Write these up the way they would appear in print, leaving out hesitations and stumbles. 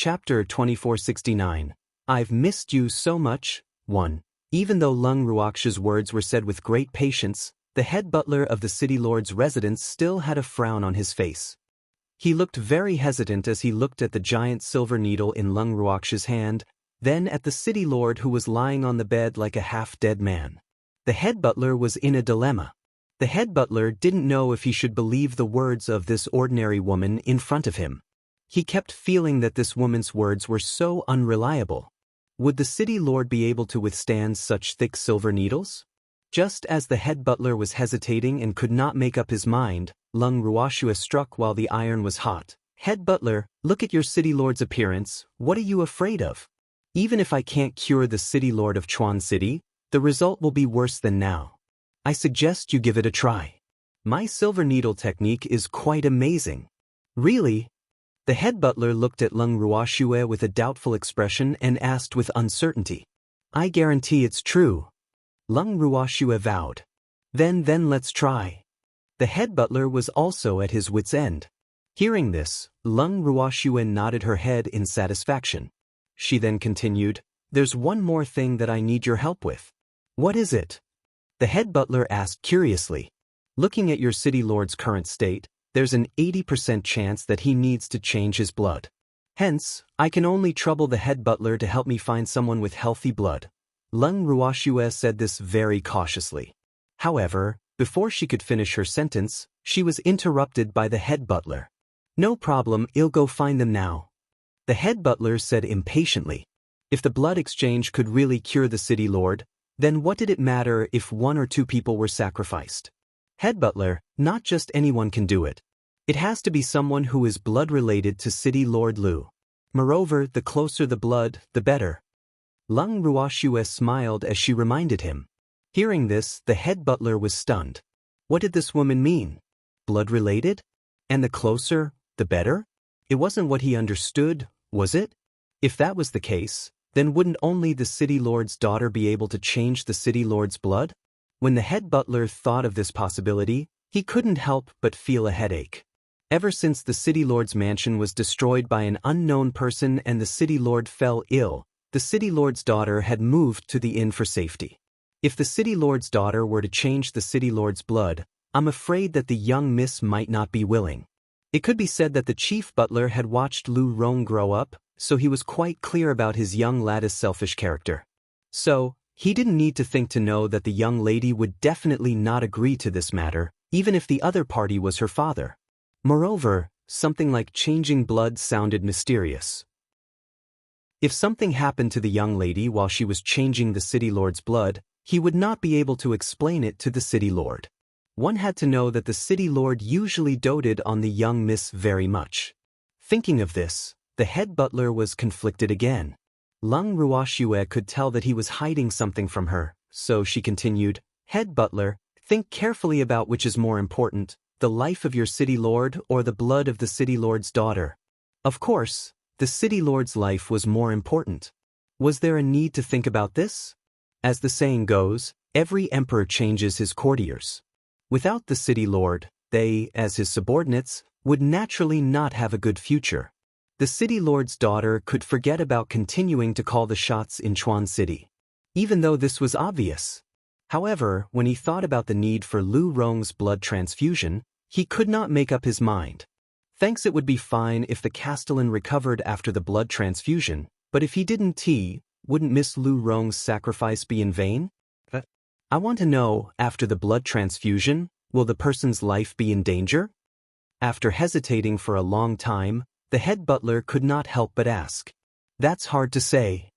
Chapter 2469. I've missed you so much. 1. Even though Lung Ruox's words were said with great patience, the head butler of the city lord's residence still had a frown on his face. He looked very hesitant as he looked at the giant silver needle in Lung Ruox's hand, then at the city lord who was lying on the bed like a half-dead man. The head butler was in a dilemma. The head butler didn't know if he should believe the words of this ordinary woman in front of him. He kept feeling that this woman's words were so unreliable. Would the city lord be able to withstand such thick silver needles? Just as the head butler was hesitating and could not make up his mind, Lung Ruoxue struck while the iron was hot. Head butler, look at your city lord's appearance. What are you afraid of? Even if I can't cure the city lord of Chuan City, the result will be worse than now. I suggest you give it a try. My silver needle technique is quite amazing. Really? The head butler looked at Lung Ruoxue with a doubtful expression and asked with uncertainty. I guarantee it's true. Lung Ruoxue vowed. Then let's try. The head butler was also at his wit's end. Hearing this, Lung Ruoxue nodded her head in satisfaction. She then continued, There's one more thing that I need your help with. What is it? The head butler asked curiously. Looking at your city lord's current state, there's an 80% chance that he needs to change his blood. Hence, I can only trouble the head butler to help me find someone with healthy blood. Lung Ruoxue said this very cautiously. However, before she could finish her sentence, she was interrupted by the head butler. No problem, I'll go find them now. The head butler said impatiently. If the blood exchange could really cure the city lord, then what did it matter if 1 or 2 people were sacrificed? Head butler, not just anyone can do it. It has to be someone who is blood-related to City Lord Lu. Moreover, the closer the blood, the better. Lung Ruoxue smiled as she reminded him. Hearing this, the head butler was stunned. What did this woman mean? Blood-related? And the closer, the better? It wasn't what he understood, was it? If that was the case, then wouldn't only the city lord's daughter be able to change the city lord's blood? When the head butler thought of this possibility, he couldn't help but feel a headache. Ever since the city lord's mansion was destroyed by an unknown person and the city lord fell ill, the city lord's daughter had moved to the inn for safety. If the city lord's daughter were to change the city lord's blood, I'm afraid that the young miss might not be willing. It could be said that the chief butler had watched Lu Rong grow up, so he was quite clear about his young lad's selfish character. So, he didn't need to think to know that the young lady would definitely not agree to this matter, even if the other party was her father. Moreover, something like changing blood sounded mysterious. If something happened to the young lady while she was changing the city lord's blood, he would not be able to explain it to the city lord. One had to know that the city lord usually doted on the young miss very much. Thinking of this, the head butler was conflicted again. Lung Ruoxue could tell that he was hiding something from her, so she continued, Head butler, think carefully about which is more important, the life of your city lord or the blood of the city lord's daughter. Of course, the city lord's life was more important. Was there a need to think about this? As the saying goes, every emperor changes his courtiers. Without the city lord, they, as his subordinates, would naturally not have a good future. The city lord's daughter could forget about continuing to call the shots in Chuan City, even though this was obvious. However, when he thought about the need for Lu Rong's blood transfusion, he could not make up his mind. Thanks, it would be fine if the castellan recovered after the blood transfusion, but if he didn't, wouldn't Miss Lu Rong's sacrifice be in vain? I want to know, after the blood transfusion, will the person's life be in danger? After hesitating for a long time, the head butler could not help but ask. That's hard to say.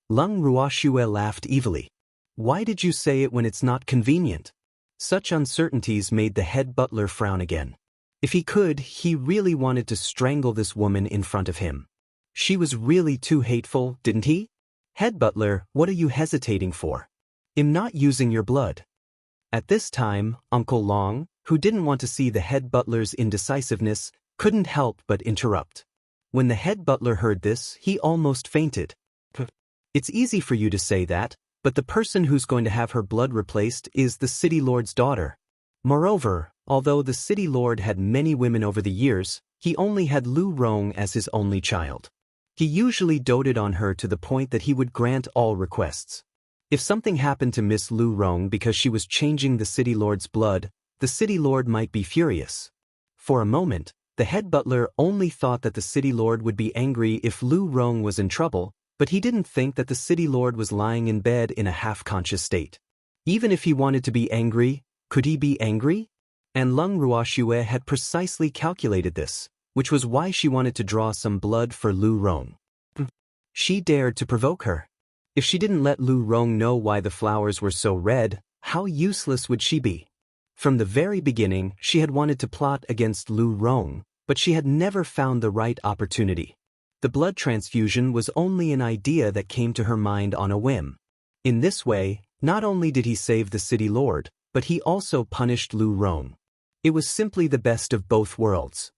Lung Ruoxue laughed evilly. Why did you say it when it's not convenient? Such uncertainties made the head butler frown again. If he could, he really wanted to strangle this woman in front of him. She was really too hateful, didn't he? Head butler, what are you hesitating for? I'm not using your blood. At this time, Uncle Long, who didn't want to see the head butler's indecisiveness, couldn't help but interrupt. When the head butler heard this, he almost fainted. It's easy for you to say that, but the person who's going to have her blood replaced is the city lord's daughter. Moreover, although the city lord had many women over the years, he only had Lu Rong as his only child. He usually doted on her to the point that he would grant all requests. If something happened to Miss Lu Rong because she was changing the city lord's blood, the city lord might be furious. For a moment, the head butler only thought that the city lord would be angry if Lu Rong was in trouble, but he didn't think that the city lord was lying in bed in a half-conscious state. Even if he wanted to be angry, could he be angry? And Lung Ruoxue had precisely calculated this, which was why she wanted to draw some blood for Lu Rong. She dared to provoke her. If she didn't let Lu Rong know why the flowers were so red, how useless would she be? From the very beginning, she had wanted to plot against Lu Rong, but she had never found the right opportunity. The blood transfusion was only an idea that came to her mind on a whim. In this way, not only did he save the city lord, but he also punished Lu Rong. It was simply the best of both worlds.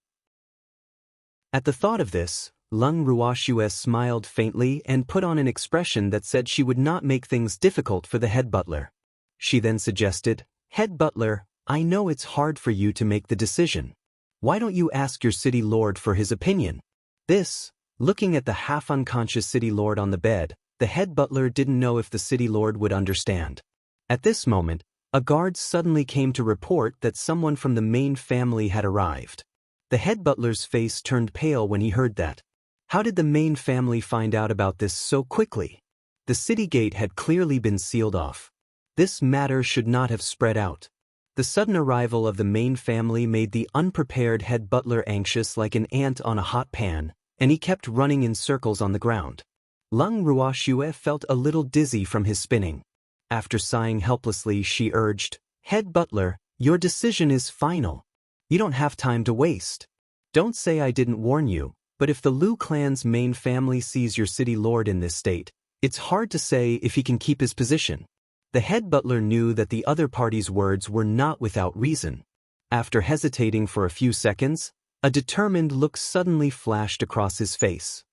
At the thought of this, Lung Ruoxue smiled faintly and put on an expression that said she would not make things difficult for the head butler. She then suggested, "Head butler, I know it's hard for you to make the decision. Why don't you ask your city lord for his opinion?" This, looking at the half-unconscious city lord on the bed, the head butler didn't know if the city lord would understand. At this moment, a guard suddenly came to report that someone from the main family had arrived. The head butler's face turned pale when he heard that. How did the main family find out about this so quickly? The city gate had clearly been sealed off. This matter should not have spread out. The sudden arrival of the main family made the unprepared head butler anxious like an ant on a hot pan, and he kept running in circles on the ground. Lung Ruoxue felt a little dizzy from his spinning. After sighing helplessly, she urged, "Head butler, your decision is final. You don't have time to waste. Don't say I didn't warn you, but if the Lu clan's main family sees your city lord in this state, it's hard to say if he can keep his position." The head butler knew that the other party's words were not without reason. After hesitating for a few seconds, a determined look suddenly flashed across his face.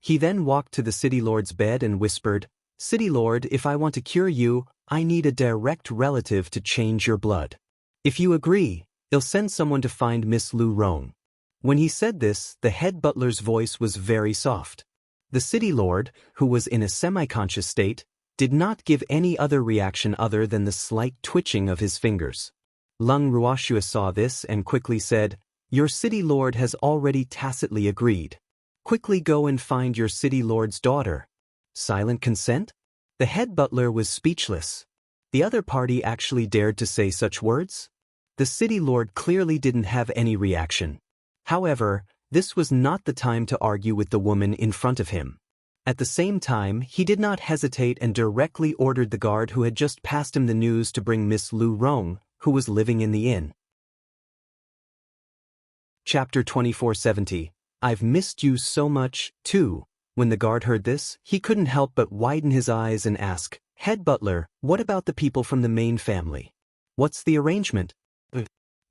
He then walked to the city lord's bed and whispered, "City lord, if I want to cure you, I need a direct relative to change your blood. If you agree, I'll send someone to find Miss Lu Rong." When he said this, the head butler's voice was very soft. The city lord, who was in a semi-conscious state, did not give any other reaction other than the slight twitching of his fingers. Lung Ruoxue saw this and quickly said, "Your city lord has already tacitly agreed. Quickly go and find your city lord's daughter." Silent consent? The head butler was speechless. The other party actually dared to say such words? The city lord clearly didn't have any reaction. However, this was not the time to argue with the woman in front of him. At the same time, he did not hesitate and directly ordered the guard who had just passed him the news to bring Miss Lu Rong, who was living in the inn. Chapter 2470. I've missed you so much, too. When the guard heard this, he couldn't help but widen his eyes and ask, "Head butler, what about the people from the main family? What's the arrangement?"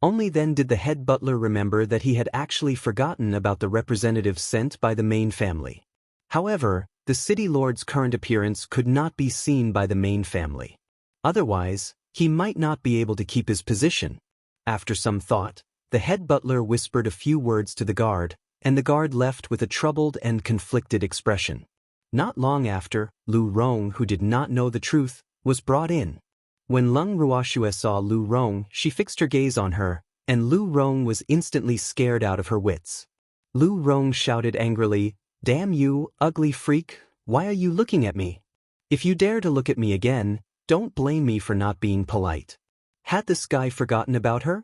Only then did the head butler remember that he had actually forgotten about the representatives sent by the main family. However, the city lord's current appearance could not be seen by the main family. Otherwise, he might not be able to keep his position. After some thought, the head butler whispered a few words to the guard, and the guard left with a troubled and conflicted expression. Not long after, Lu Rong, who did not know the truth, was brought in. When Lung Ruoxue saw Lu Rong, she fixed her gaze on her, and Lu Rong was instantly scared out of her wits. Lu Rong shouted angrily, "Damn you, ugly freak, why are you looking at me? If you dare to look at me again, don't blame me for not being polite." Had this guy forgotten about her?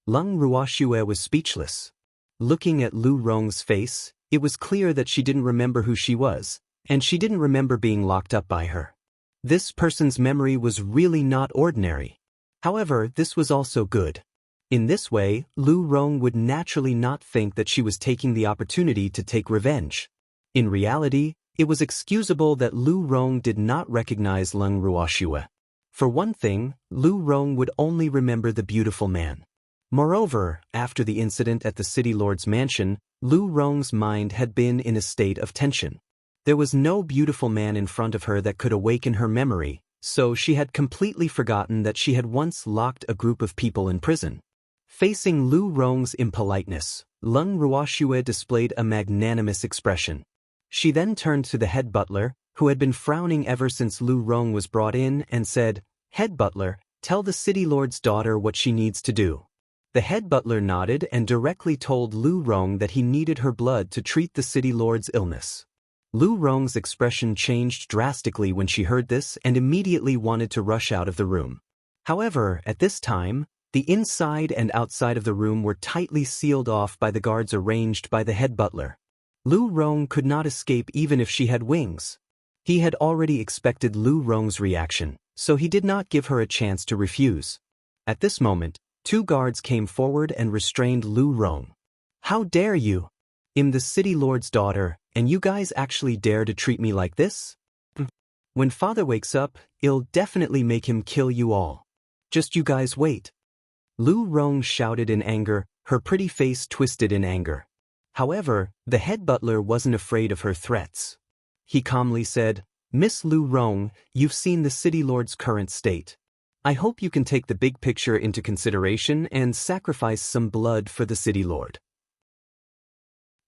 Lung Ruoxue was speechless. Looking at Lu Rong's face, it was clear that she didn't remember who she was, and she didn't remember being locked up by her. This person's memory was really not ordinary. However, this was also good. In this way, Lu Rong would naturally not think that she was taking the opportunity to take revenge. In reality, it was excusable that Lu Rong did not recognize Lung Ruoxue. For one thing, Lu Rong would only remember the beautiful man. Moreover, after the incident at the city lord's mansion, Lu Rong's mind had been in a state of tension. There was no beautiful man in front of her that could awaken her memory, so she had completely forgotten that she had once locked a group of people in prison. Facing Lu Rong's impoliteness, Lung Ruoxue displayed a magnanimous expression. She then turned to the head butler, who had been frowning ever since Lu Rong was brought in, and said, "Head butler, tell the city lord's daughter what she needs to do." The head butler nodded and directly told Lu Rong that he needed her blood to treat the city lord's illness. Lu Rong's expression changed drastically when she heard this and immediately wanted to rush out of the room. However, at this time, the inside and outside of the room were tightly sealed off by the guards arranged by the head butler. Lu Rong could not escape even if she had wings. He had already expected Lu Rong's reaction, so he did not give her a chance to refuse. At this moment, 2 guards came forward and restrained Lu Rong. "How dare you? I'm the city lord's daughter, and you guys actually dare to treat me like this? When father wakes up, I'll definitely make him kill you all. Just you guys wait." Lu Rong shouted in anger, her pretty face twisted in anger. However, the head butler wasn't afraid of her threats. He calmly said, "Miss Lu Rong, you've seen the city lord's current state. I hope you can take the big picture into consideration and sacrifice some blood for the city lord.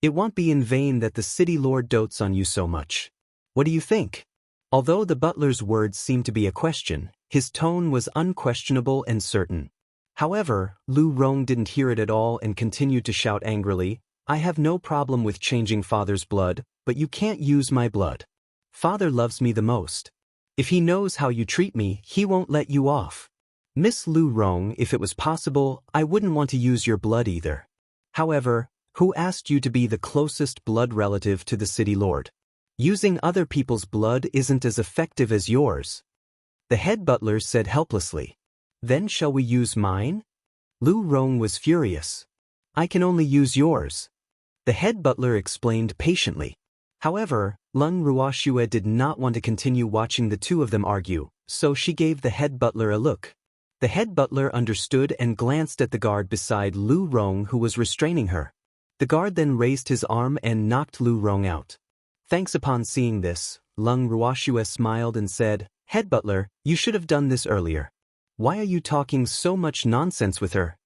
It won't be in vain that the city lord dotes on you so much. What do you think?" Although the butler's words seemed to be a question, his tone was unquestionable and certain. However, Lu Rong didn't hear it at all and continued to shout angrily, "I have no problem with changing father's blood, but you can't use my blood. Father loves me the most. If he knows how you treat me, he won't let you off. Miss Lu Rong, if it was possible, I wouldn't want to use your blood either. However, who asked you to be the closest blood relative to the city lord? Using other people's blood isn't as effective as yours." The head butler said helplessly. "Then shall we use mine?" Lu Rong was furious. "I can only use yours." The head butler explained patiently. However, Lung Ruoxue did not want to continue watching the 2 of them argue, so she gave the head butler a look. The head butler understood and glanced at the guard beside Lu Rong who was restraining her. The guard then raised his arm and knocked Lu Rong out. Thanks. Upon seeing this, Lung Ruoxue smiled and said, "Head butler, you should have done this earlier. Why are you talking so much nonsense with her?"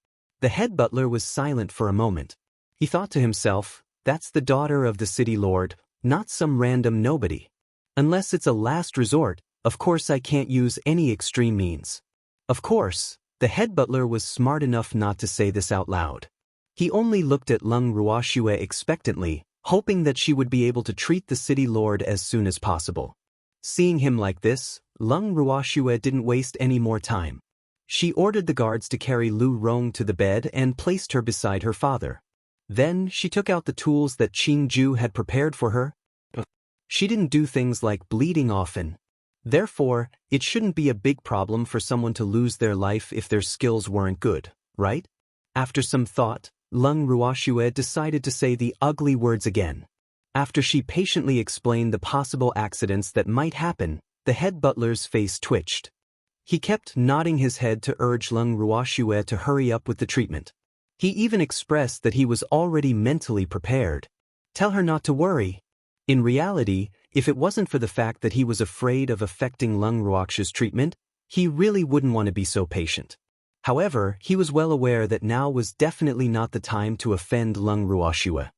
The head butler was silent for a moment. He thought to himself, "That's the daughter of the city lord, not some random nobody. Unless it's a last resort, of course I can't use any extreme means." Of course, the head butler was smart enough not to say this out loud. He only looked at Lung Ruoxue expectantly, hoping that she would be able to treat the city lord as soon as possible. Seeing him like this, Lung Ruoxue didn't waste any more time. She ordered the guards to carry Lu Rong to the bed and placed her beside her father. Then she took out the tools that Qing Ju had prepared for her. She didn't do things like bleeding often. Therefore, it shouldn't be a big problem for someone to lose their life if their skills weren't good, right? After some thought, Lung Ruoxue decided to say the ugly words again. After she patiently explained the possible accidents that might happen, the head butler's face twitched. He kept nodding his head to urge Lung Ruoxue to hurry up with the treatment. He even expressed that he was already mentally prepared. Tell her not to worry. In reality, if it wasn't for the fact that he was afraid of affecting Lung Ruoxue's treatment, he really wouldn't want to be so patient. However, he was well aware that now was definitely not the time to offend Lung Ruoxue.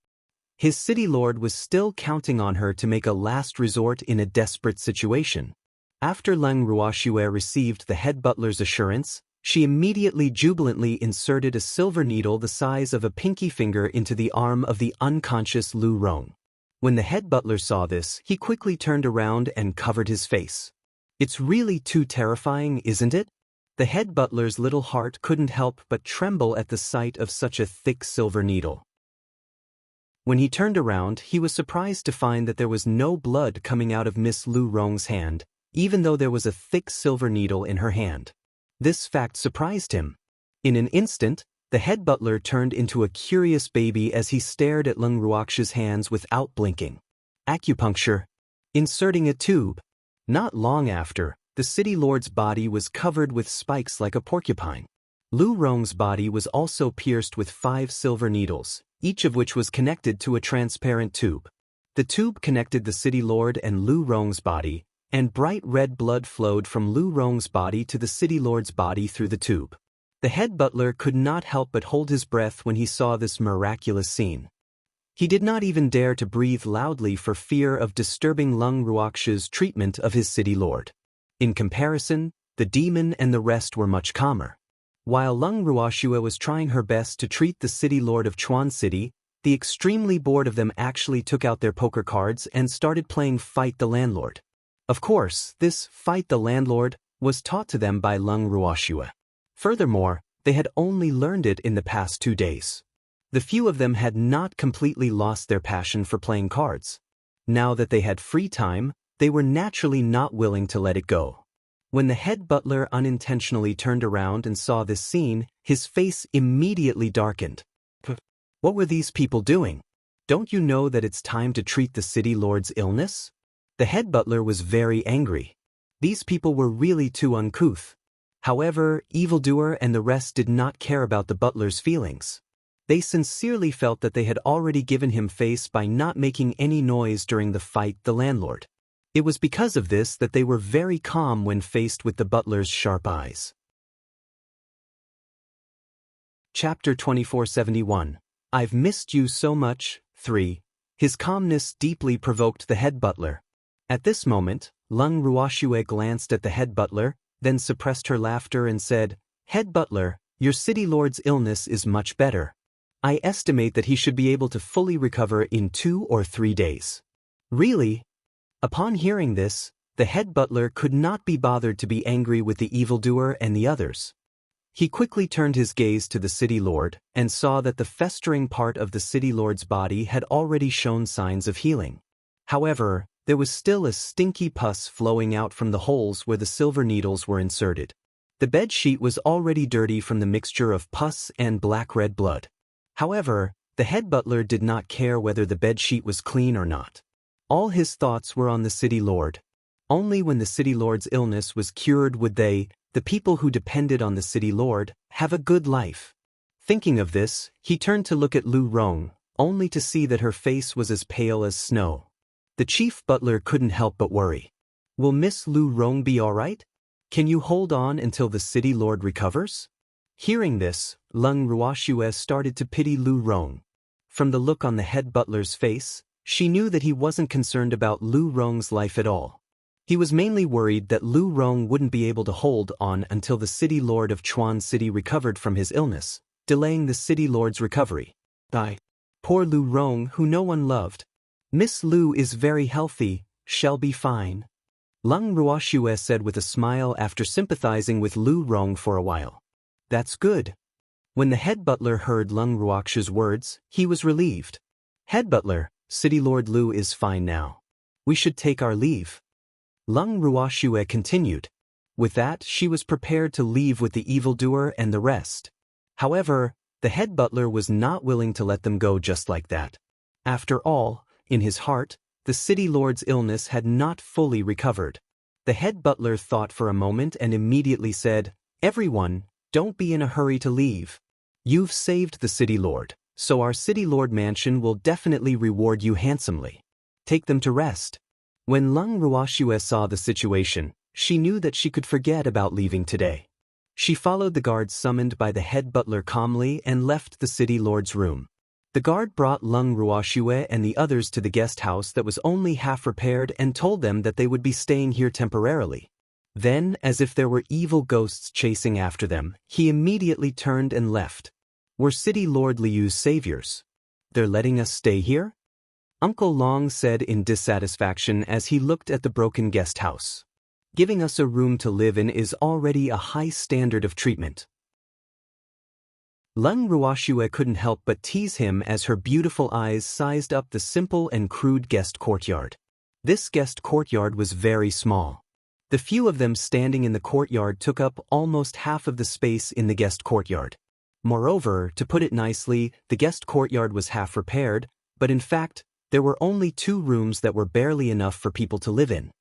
His city lord was still counting on her to make a last resort in a desperate situation. After Lung Ruoxue received the head butler's assurance, she immediately jubilantly inserted a silver needle the size of a pinky finger into the arm of the unconscious Lu Rong. When the head butler saw this, he quickly turned around and covered his face. It's really too terrifying, isn't it? The head butler's little heart couldn't help but tremble at the sight of such a thick silver needle. When he turned around, he was surprised to find that there was no blood coming out of Miss Lu Rong's hand, even though there was a thick silver needle in her hand. This fact surprised him. In an instant, the head butler turned into a curious baby as he stared at Lung Ruoxue's hands without blinking. Acupuncture. Inserting a tube. Not long after, the city lord's body was covered with spikes like a porcupine. Lu Rong's body was also pierced with 5 silver needles, each of which was connected to a transparent tube. The tube connected the city lord and Lu Rong's body, and bright red blood flowed from Lu Rong's body to the city lord's body through the tube. The head butler could not help but hold his breath when he saw this miraculous scene. He did not even dare to breathe loudly for fear of disturbing Lung Ruoxia's treatment of his city lord. In comparison, the demon and the rest were much calmer. While Lung Ruoxia was trying her best to treat the city lord of Chuan City, the extremely bored of them actually took out their poker cards and started playing Fight the Landlord. Of course, this Fight the Landlord was taught to them by Lung Ruoxia. Furthermore, they had only learned it in the past 2 days. The few of them had not completely lost their passion for playing cards. Now that they had free time, they were naturally not willing to let it go. When the head butler unintentionally turned around and saw this scene, his face immediately darkened. What were these people doing? Don't you know that it's time to treat the city lord's illness? The head butler was very angry. These people were really too uncouth. However, evildoer and the rest did not care about the butler's feelings. They sincerely felt that they had already given him face by not making any noise during the Fight the Landlord. It was because of this that they were very calm when faced with the butler's sharp eyes. Chapter 2471. I've missed you so much. 3. His calmness deeply provoked the head butler. At this moment, Lung Ruoxia glanced at the head butler, then suppressed her laughter and said, "Head butler, your city lord's illness is much better. I estimate that he should be able to fully recover in 2 or 3 days." Really? Upon hearing this, the head butler could not be bothered to be angry with the evildoer and the others. He quickly turned his gaze to the city lord and saw that the festering part of the city lord's body had already shown signs of healing. However, there was still a stinky pus flowing out from the holes where the silver needles were inserted. The bed sheet was already dirty from the mixture of pus and black-red blood. However, the head butler did not care whether the bed sheet was clean or not. All his thoughts were on the city lord. Only when the city lord's illness was cured would they, the people who depended on the city lord, have a good life. Thinking of this, he turned to look at Lu Rong, only to see that her face was as pale as snow. The chief butler couldn't help but worry. Will Miss Lu Rong be all right? Can you hold on until the city lord recovers? Hearing this, Lung Ruoxia started to pity Lu Rong. From the look on the head butler's face, she knew that he wasn't concerned about Lu Rong's life at all. He was mainly worried that Lu Rong wouldn't be able to hold on until the city lord of Chuan City recovered from his illness, delaying the city lord's recovery. Poor Lu Rong, who no one loved. Miss Lu is very healthy, she'll be fine. Lung Ruoxia said with a smile after sympathizing with Lu Rong for a while. That's good. When the head butler heard Lung Ruoxia's words, he was relieved. Head butler, City Lord Lu is fine now. We should take our leave. Lung Ruoxia continued. With that, she was prepared to leave with the evildoer and the rest. However, the head butler was not willing to let them go just like that. After all, in his heart, the city lord's illness had not fully recovered. The head butler thought for a moment and immediately said, "Everyone, don't be in a hurry to leave. You've saved the city lord, so our city lord mansion will definitely reward you handsomely. Take them to rest." When Lung Ruoxia saw the situation, she knew that she could forget about leaving today. She followed the guard summoned by the head butler calmly and left the city lord's room. The guard brought Lung Ruoxia and the others to the guest house that was only half repaired and told them that they would be staying here temporarily. Then, as if there were evil ghosts chasing after them, he immediately turned and left. We're City Lord Liu's saviors. They're letting us stay here? Uncle Long said in dissatisfaction as he looked at the broken guest house. Giving us a room to live in is already a high standard of treatment. Lung Ruoxia couldn't help but tease him as her beautiful eyes sized up the simple and crude guest courtyard. This guest courtyard was very small. The few of them standing in the courtyard took up almost half of the space in the guest courtyard. Moreover, to put it nicely, the guest courtyard was half repaired, but in fact, there were only 2 rooms that were barely enough for people to live in.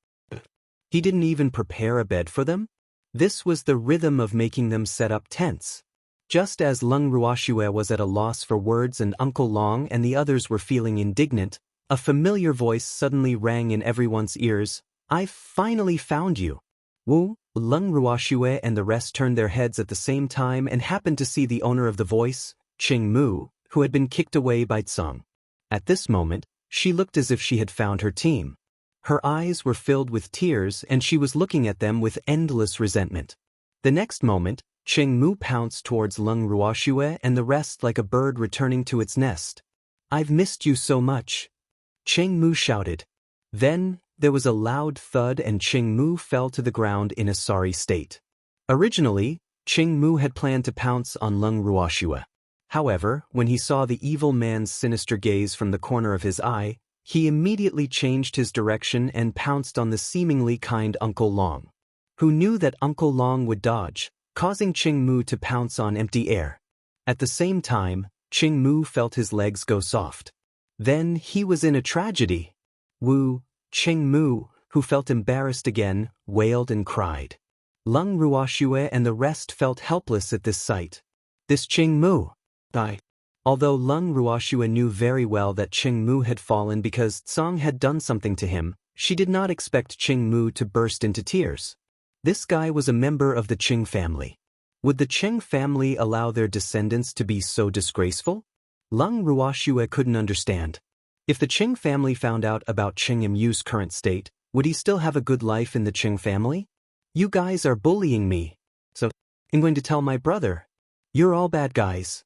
He didn't even prepare a bed for them? This was the rhythm of making them set up tents. Just as Lung Ruoxia was at a loss for words and Uncle Long and the others were feeling indignant, a familiar voice suddenly rang in everyone's ears. "I've finally found you." Wu, Lung Ruoxia and the rest turned their heads at the same time and happened to see the owner of the voice, Ching Mu, who had been kicked away by Tsung. At this moment, she looked as if she had found her team. Her eyes were filled with tears and she was looking at them with endless resentment. The next moment, Cheng Mu pounced towards Lung Ruoxue and the rest like a bird returning to its nest. "I've missed you so much," Cheng Mu shouted. Then, there was a loud thud and Cheng Mu fell to the ground in a sorry state. Originally, Cheng Mu had planned to pounce on Lung Ruoxue. However, when he saw the evil man's sinister gaze from the corner of his eye, he immediately changed his direction and pounced on the seemingly kind Uncle Long, who knew that Uncle Long would dodge, causing Cheng Mu to pounce on empty air. At the same time, Cheng Mu felt his legs go soft. Then he was in a tragedy. Cheng Mu, who felt embarrassed again, wailed and cried. Lung Ruoxue and the rest felt helpless at this sight. This Cheng Mu. Although Lung Ruoxue knew very well that Cheng Mu had fallen because Tsang had done something to him, she did not expect Cheng Mu to burst into tears. This guy was a member of the Cheng family. Would the Cheng family allow their descendants to be so disgraceful? Lung Ruoxue couldn't understand. If the Cheng family found out about Cheng Mu's current state, would he still have a good life in the Cheng family? "You guys are bullying me. So, I'm going to tell my brother. You're all bad guys."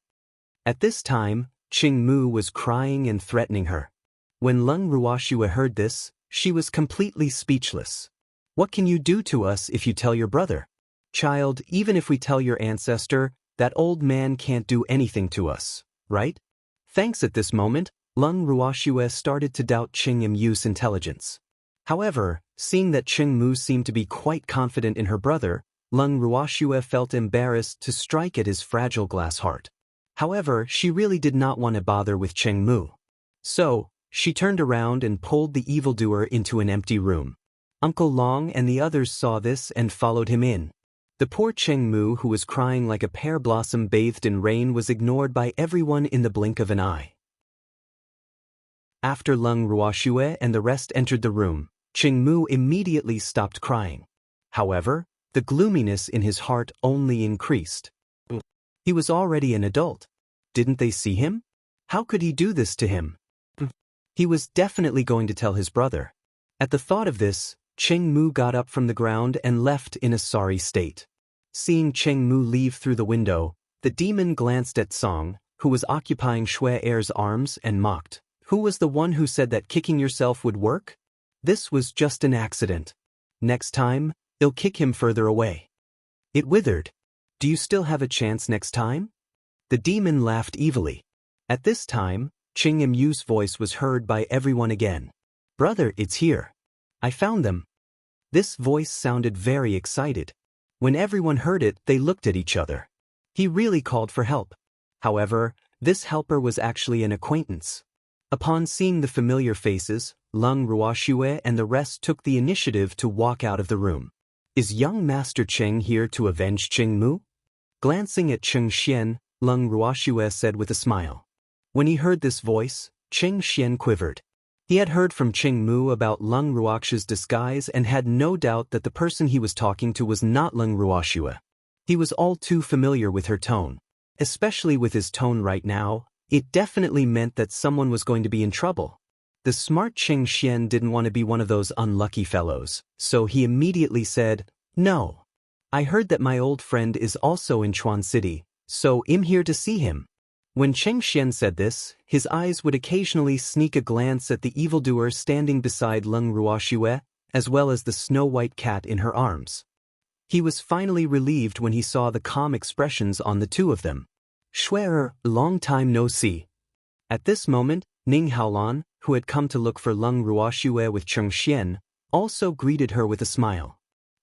At this time, Cheng Mu was crying and threatening her. When Lung Ruoxue heard this, she was completely speechless. "What can you do to us if you tell your brother?" "Child, even if we tell your ancestor, that old man can't do anything to us, right?" Thanks at this moment, Lung Ruoxue started to doubt Cheng Mu's intelligence. However, seeing that Cheng Mu seemed to be quite confident in her brother, Lung Ruoxue felt embarrassed to strike at his fragile glass heart. However, she really did not want to bother with Cheng Mu. So, she turned around and pulled the evildoer into an empty room. Uncle Long and the others saw this and followed him in. The poor Cheng Mu, who was crying like a pear blossom bathed in rain, was ignored by everyone in the blink of an eye. After Lung Ruoxue and the rest entered the room, Cheng Mu immediately stopped crying. However, the gloominess in his heart only increased. He was already an adult. Didn't they see him? How could he do this to him? He was definitely going to tell his brother. At the thought of this, Cheng Mu got up from the ground and left in a sorry state. Seeing Cheng Mu leave through the window, the demon glanced at Song, who was occupying Shui Er's arms, and mocked. "Who was the one who said that kicking yourself would work? This was just an accident. Next time, I'll kick him further away." It withered. "Do you still have a chance next time?" The demon laughed evilly. At this time, Cheng Mu's voice was heard by everyone again. "Brother, it's here. I found them." This voice sounded very excited. When everyone heard it, they looked at each other. He really called for help. However, this helper was actually an acquaintance. Upon seeing the familiar faces, Lung Ruoxue and the rest took the initiative to walk out of the room. "Is young Master Cheng here to avenge Cheng Mu?" Glancing at Cheng Xian, Lung Ruoxue said with a smile. When he heard this voice, Cheng Xian quivered. He had heard from Cheng Mu about Lung Ruoxue's disguise and had no doubt that the person he was talking to was not Lung Ruoxue. He was all too familiar with her tone. Especially with his tone right now, it definitely meant that someone was going to be in trouble. The smart Cheng Xian didn't want to be one of those unlucky fellows, so he immediately said, "No. I heard that my old friend is also in Chuan City, so I'm here to see him." When Cheng Xian said this, his eyes would occasionally sneak a glance at the evildoer standing beside Lung Ruoxue, as well as the snow-white cat in her arms. He was finally relieved when he saw the calm expressions on the two of them. "Shui, long time no see." At this moment, Ning Haolan, who had come to look for Lung Ruoxue with Cheng Xian, also greeted her with a smile.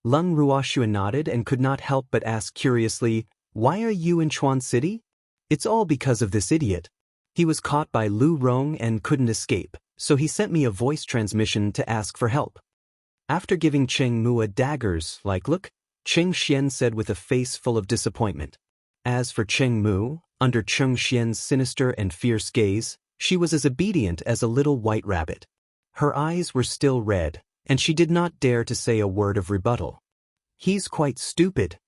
Lung Ruoxue nodded and could not help but ask curiously, "Why are you in Chuan City?" "It's all because of this idiot. He was caught by Lu Rong and couldn't escape, so he sent me a voice transmission to ask for help." After giving Cheng Mu a dagger's like look, Cheng Xian said with a face full of disappointment. As for Cheng Mu, under Cheng Xian's sinister and fierce gaze, she was as obedient as a little white rabbit. Her eyes were still red, and she did not dare to say a word of rebuttal. "He's quite stupid."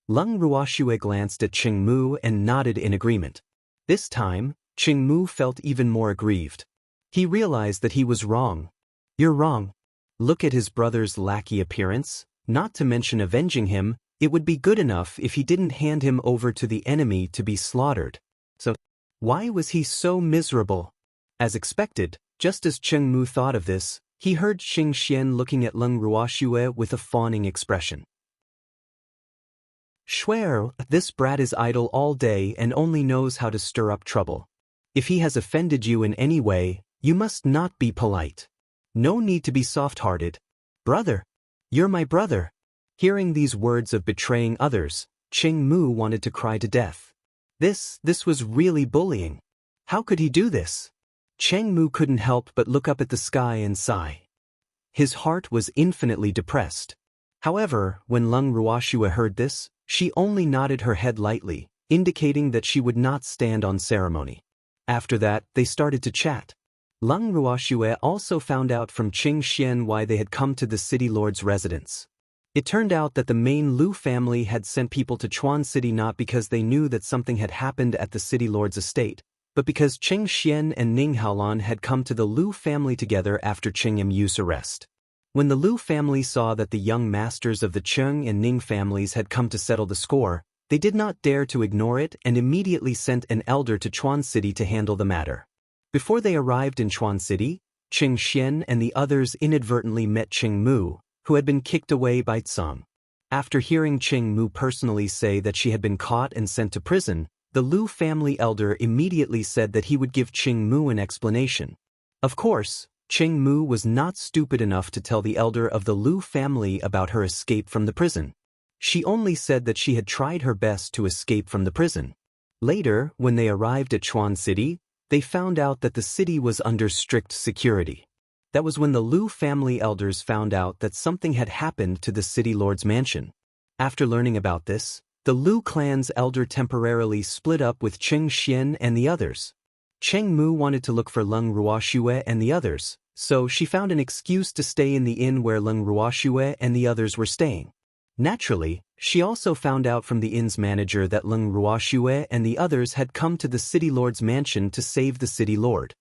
Lung Ruoxue glanced at Cheng Mu and nodded in agreement. This time, Cheng Mu felt even more aggrieved. He realized that he was wrong. You're wrong. Look at his brother's lackey appearance. Not to mention avenging him, it would be good enough if he didn't hand him over to the enemy to be slaughtered. So, why was he so miserable? As expected, just as Cheng Mu thought of this, he heard Xing Xian looking at Leng Ruoxue with a fawning expression. Swear, this brat is idle all day and only knows how to stir up trouble. If he has offended you in any way, you must not be polite. No need to be soft-hearted. Brother, you're my brother. Hearing these words of betraying others, Cheng Mu wanted to cry to death. This was really bullying. How could he do this? Cheng Mu couldn't help but look up at the sky and sigh. His heart was infinitely depressed. However, when Leng Ruoxue heard this, she only nodded her head lightly, indicating that she would not stand on ceremony. After that, they started to chat. Leng Ruoxue also found out from Xing Xian why they had come to the city lord's residence. It turned out that the main Lu family had sent people to Chuan City not because they knew that something had happened at the city lord's estate, but because Xing Xian and Ning Haolan had come to the Lu family together after Qing Yu's arrest. When the Lu family saw that the young masters of the Cheng and Ning families had come to settle the score, they did not dare to ignore it and immediately sent an elder to Chuan City to handle the matter. Before they arrived in Chuan City, Xing Xian and the others inadvertently met Cheng Mu, who had been kicked away by Tsang. After hearing Cheng Mu personally say that she had been caught and sent to prison, the Lu family elder immediately said that he would give Cheng Mu an explanation. Of course, Cheng Mu was not stupid enough to tell the elder of the Lu family about her escape from the prison. She only said that she had tried her best to escape from the prison. Later, when they arrived at Chuan City, they found out that the city was under strict security. That was when the Lu family elders found out that something had happened to the city lord's mansion. After learning about this, the Lu clan's elder temporarily split up with Cheng Xian and the others. Cheng Mu wanted to look for Leng Ruoxue and the others, so she found an excuse to stay in the inn where Leng Ruoxue and the others were staying. Naturally, she also found out from the inn's manager that Leng Ruoxue and the others had come to the city lord's mansion to save the city lord.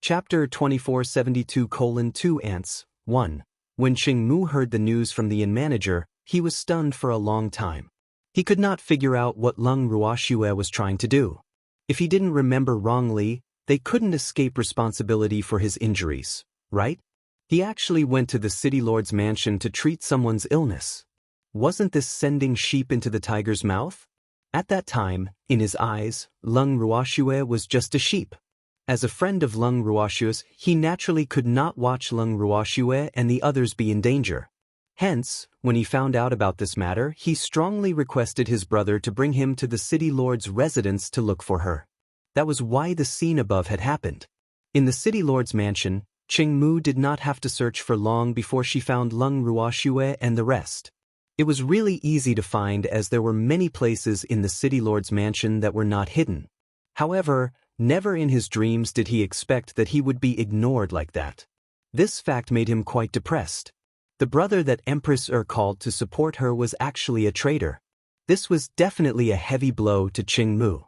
Chapter 2472:2 Ants 1. When Cheng Mu heard the news from the inn manager, he was stunned for a long time. He could not figure out what Leng Ruoxue was trying to do. If he didn't remember wrongly, they couldn't escape responsibility for his injuries, right? He actually went to the city lord's mansion to treat someone's illness. Wasn't this sending sheep into the tiger's mouth? At that time, in his eyes, Leng Ruoxue was just a sheep. As a friend of Leng Ruoxue's, he naturally could not watch Leng Ruoxue and the others be in danger. Hence, when he found out about this matter, he strongly requested his brother to bring him to the city lord's residence to look for her. That was why the scene above had happened. In the city lord's mansion, Cheng Mu did not have to search for long before she found Leng Ruoxue and the rest. It was really easy to find as there were many places in the city lord's mansion that were not hidden. However, never in his dreams did he expect that he would be ignored like that. This fact made him quite depressed. The brother that Empress called to support her was actually a traitor. This was definitely a heavy blow to Cheng Mu.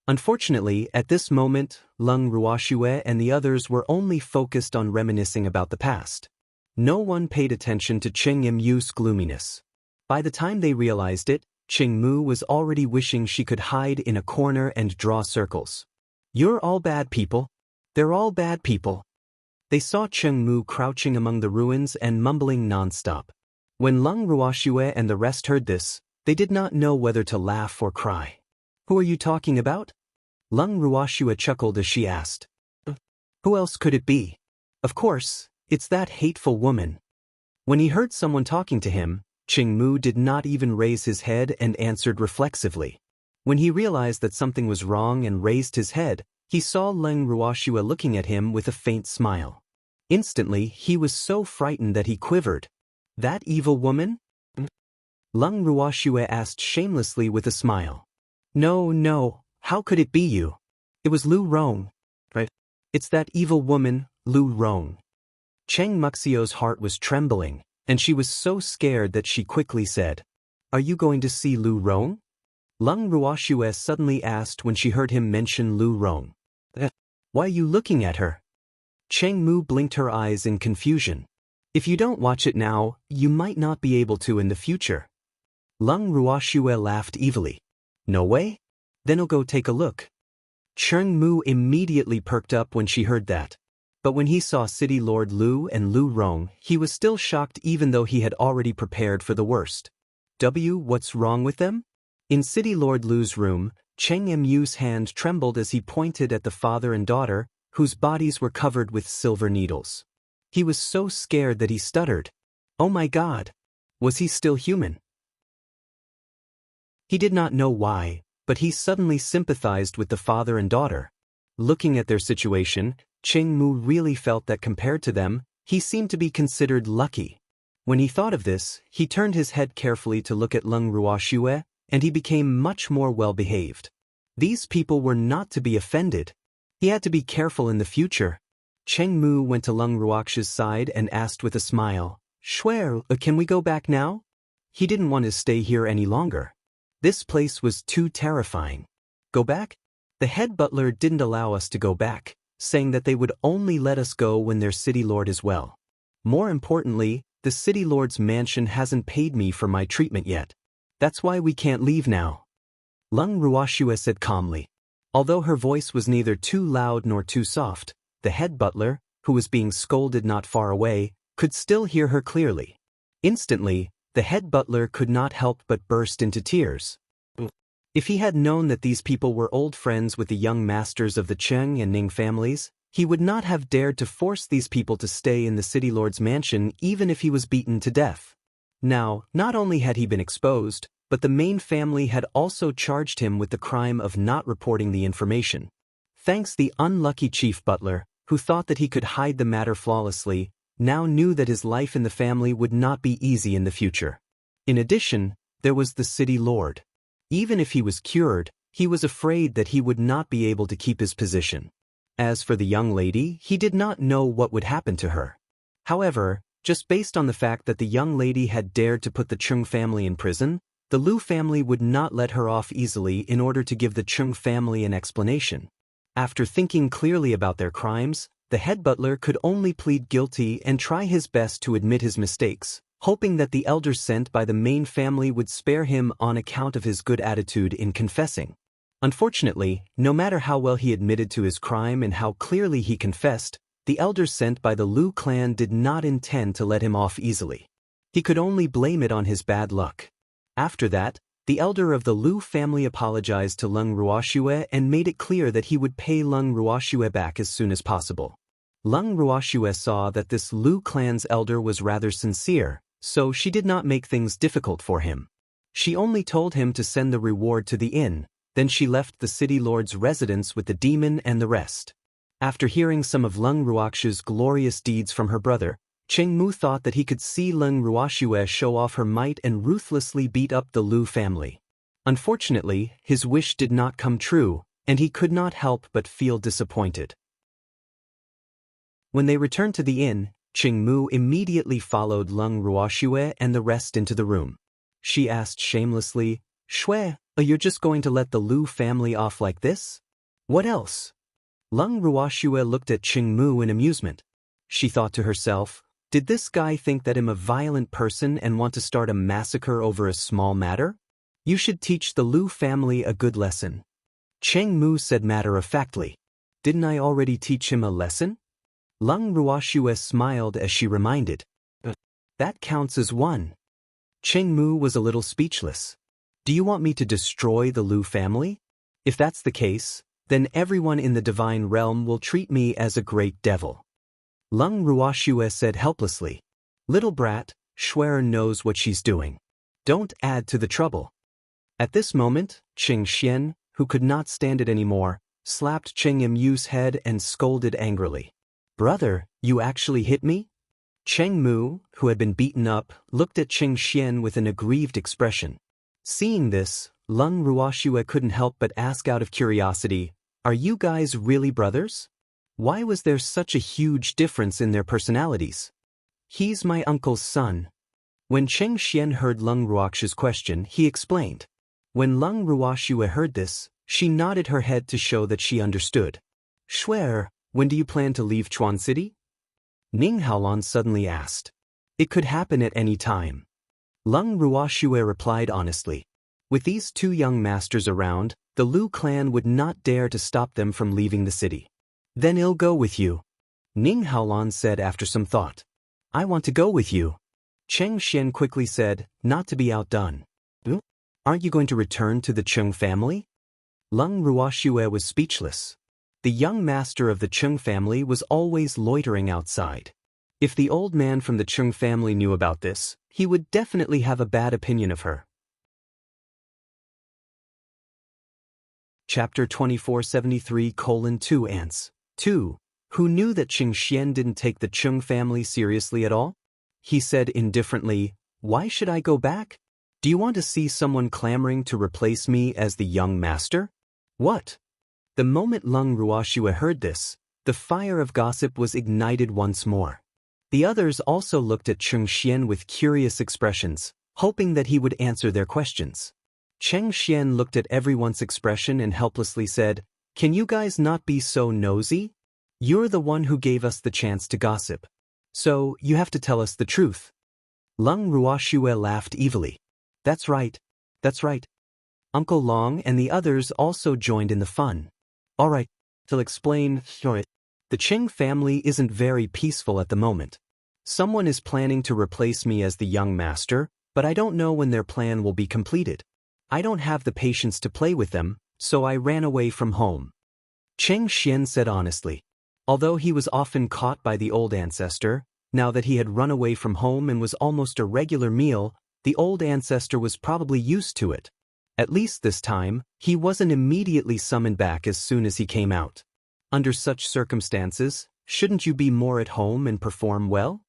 Unfortunately, at this moment, Leng Ruoxue and the others were only focused on reminiscing about the past. No one paid attention to Cheng Yu's gloominess. By the time they realized it, Cheng Mu was already wishing she could hide in a corner and draw circles. You're all bad people. They're all bad people. They saw Cheng Mu crouching among the ruins and mumbling non-stop. When Leng Ruoxue and the rest heard this, they did not know whether to laugh or cry. Who are you talking about? Leng Ruoxue chuckled as she asked. Who else could it be? Of course, it's that hateful woman. When he heard someone talking to him, Cheng Mu did not even raise his head and answered reflexively. When he realized that something was wrong and raised his head, he saw Leng Ruoxue looking at him with a faint smile. Instantly, he was so frightened that he quivered. That evil woman? Leng Ruoxue asked shamelessly with a smile. No, how could it be you? It was Lu Rong. Right? It's that evil woman, Lu Rong. Cheng Muxio's heart was trembling, and she was so scared that she quickly said, Are you going to see Lu Rong? Leng Ruoxue suddenly asked when she heard him mention Lu Rong. Why are you looking at her? Cheng Mu blinked her eyes in confusion. If you don't watch it now, you might not be able to in the future. Lung Ruoxue laughed evilly. No way? Then I'll go take a look. Cheng Mu immediately perked up when she heard that. But when he saw City Lord Lu and Lu Rong, he was still shocked even though he had already prepared for the worst. What's wrong with them? In City Lord Lu's room, Cheng Mu's hand trembled as he pointed at the father and daughter, whose bodies were covered with silver needles. He was so scared that he stuttered. Oh my God! Was he still human? He did not know why, but he suddenly sympathized with the father and daughter. Looking at their situation, Cheng Mu really felt that compared to them, he seemed to be considered lucky. When he thought of this, he turned his head carefully to look at Lung Ruoxue, and he became much more well-behaved. These people were not to be offended. He had to be careful in the future. Cheng Mu went to Lung Ruoxue's side and asked with a smile, "Shuer, can we go back now?" He didn't want to stay here any longer. This place was too terrifying. Go back? The head butler didn't allow us to go back, saying that they would only let us go when their city lord is well. More importantly, the city lord's mansion hasn't paid me for my treatment yet. That's why we can't leave now. Lung Ruoxue said calmly. Although her voice was neither too loud nor too soft, the head butler, who was being scolded not far away, could still hear her clearly. Instantly, the head butler could not help but burst into tears. If he had known that these people were old friends with the young masters of the Cheng and Ning families, he would not have dared to force these people to stay in the city lord's mansion even if he was beaten to death. Now, not only had he been exposed, but the main family had also charged him with the crime of not reporting the information. Thanks, the unlucky chief butler, who thought that he could hide the matter flawlessly, now knew that his life in the family would not be easy in the future. In addition, there was the city lord. Even if he was cured, he was afraid that he would not be able to keep his position. As for the young lady, he did not know what would happen to her. However, just based on the fact that the young lady had dared to put the Chung family in prison, the Lu family would not let her off easily in order to give the Chung family an explanation. After thinking clearly about their crimes, the head butler could only plead guilty and try his best to admit his mistakes, hoping that the elders sent by the main family would spare him on account of his good attitude in confessing. Unfortunately, no matter how well he admitted to his crime and how clearly he confessed, the elders sent by the Lu clan did not intend to let him off easily. He could only blame it on his bad luck. After that, the elder of the Lu family apologized to Lung Ruoxue and made it clear that he would pay Lung Ruoxue back as soon as possible. Lung Ruoxue saw that this Lu clan's elder was rather sincere, so she did not make things difficult for him. She only told him to send the reward to the inn, then she left the city lord's residence with the demon and the rest. After hearing some of Lung Ruoxue's glorious deeds from her brother, Cheng Mu thought that he could see Lung Ruoxue show off her might and ruthlessly beat up the Lu family. Unfortunately, his wish did not come true, and he could not help but feel disappointed. When they returned to the inn, Cheng Mu immediately followed Lung Ruoxue and the rest into the room. She asked shamelessly, "Shui, you're just going to let the Lu family off like this? What else?" Lung Ruoxue looked at Cheng Mu in amusement. She thought to herself, did this guy think that I'm a violent person and want to start a massacre over a small matter? You should teach the Lu family a good lesson. Cheng Mu said matter-of-factly. Didn't I already teach him a lesson? Lung Ruoxue smiled as she reminded. That counts as one. Cheng Mu was a little speechless. Do you want me to destroy the Lu family? If that's the case, then everyone in the divine realm will treat me as a great devil. Lung Ruoxue said helplessly. Little brat, Shuer knows what she's doing. Don't add to the trouble. At this moment, Cheng Xian, who could not stand it anymore, slapped Cheng Mu's head and scolded angrily. Brother, you actually hit me? Cheng Mu, who had been beaten up, looked at Cheng Xian with an aggrieved expression. Seeing this, Lung Ruoxue couldn't help but ask out of curiosity, are you guys really brothers? Why was there such a huge difference in their personalities? He's my uncle's son. When Cheng Xian heard Lung Ruoxue's question, he explained. When Lung Ruoxue heard this, she nodded her head to show that she understood. Shuer, when do you plan to leave Chuan City? Ning Haolan suddenly asked. It could happen at any time. Leng Ruoxue replied honestly. With these two young masters around, the Lu clan would not dare to stop them from leaving the city. Then I'll go with you. Ning Haolan said after some thought. I want to go with you. Cheng Xian quickly said, not to be outdone. Aren't you going to return to the Cheng family? Leng Ruoxue was speechless. The young master of the Cheng family was always loitering outside. If the old man from the Cheng family knew about this, he would definitely have a bad opinion of her. Chapter 2473:2 Ants. 2. Who knew that Cheng Xian didn't take the Cheng family seriously at all? He said indifferently, why should I go back? Do you want to see someone clamoring to replace me as the young master? What? The moment Leng Ruoxue heard this, the fire of gossip was ignited once more. The others also looked at Cheng Xian with curious expressions, hoping that he would answer their questions. Cheng Xian looked at everyone's expression and helplessly said, Can you guys not be so nosy? You're the one who gave us the chance to gossip. So, you have to tell us the truth. Leng Ruoxue laughed evilly. That's right. That's right. Uncle Long and the others also joined in the fun. All right, to explain, the Cheng family isn't very peaceful at the moment. Someone is planning to replace me as the young master, but I don't know when their plan will be completed. I don't have the patience to play with them, so I ran away from home. Cheng Xian said honestly. Although he was often caught by the old ancestor, now that he had run away from home and was almost a regular meal, the old ancestor was probably used to it. At least this time, he wasn't immediately summoned back as soon as he came out. Under such circumstances, shouldn't you be more at home and perform well?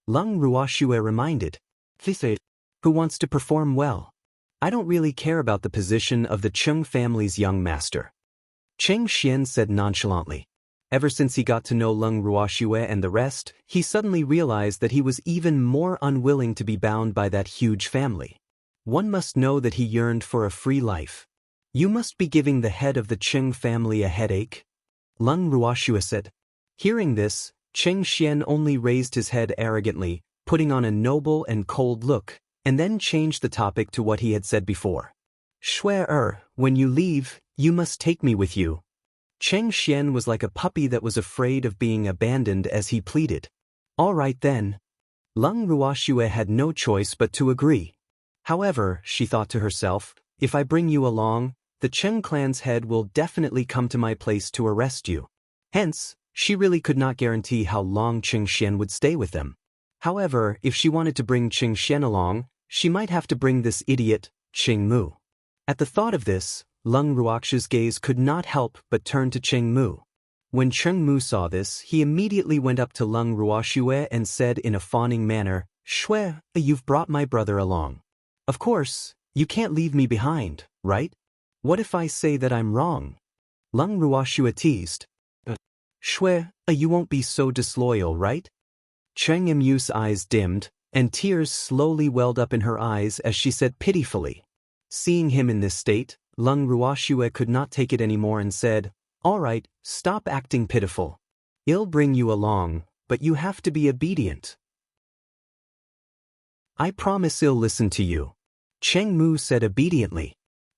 Leng Ruoxue reminded. Who wants to perform well? I don't really care about the position of the Cheng family's young master. Cheng Xian said nonchalantly. Ever since he got to know Leng Ruoxue and the rest, he suddenly realized that he was even more unwilling to be bound by that huge family. One must know that he yearned for a free life. You must be giving the head of the Cheng family a headache? Leng Ruoxue said. Hearing this, Cheng Xian only raised his head arrogantly, putting on a noble and cold look, and then changed the topic to what he had said before. Shuer, when you leave, you must take me with you. Cheng Xian was like a puppy that was afraid of being abandoned as he pleaded. All right then. Leng Ruoxue had no choice but to agree. However, she thought to herself, if I bring you along, the Cheng clan's head will definitely come to my place to arrest you. Hence, she really could not guarantee how long Cheng Xian would stay with them. However, if she wanted to bring Cheng Xian along, she might have to bring this idiot, Cheng Mu. At the thought of this, Leng Ruoxue's gaze could not help but turn to Cheng Mu. When Cheng Mu saw this, he immediately went up to Leng Ruoxue and said in a fawning manner, Shuer, you've brought my brother along. Of course, you can't leave me behind, right? What if I say that I'm wrong? Leng Ruoxue teased. Shuer, you won't be so disloyal, right? Cheng Mu's eyes dimmed, and tears slowly welled up in her eyes as she said pitifully. Seeing him in this state, Leng Ruoxue could not take it anymore and said, All right, stop acting pitiful. I'll bring you along, but you have to be obedient. I promise I'll listen to you. Cheng Mu said obediently.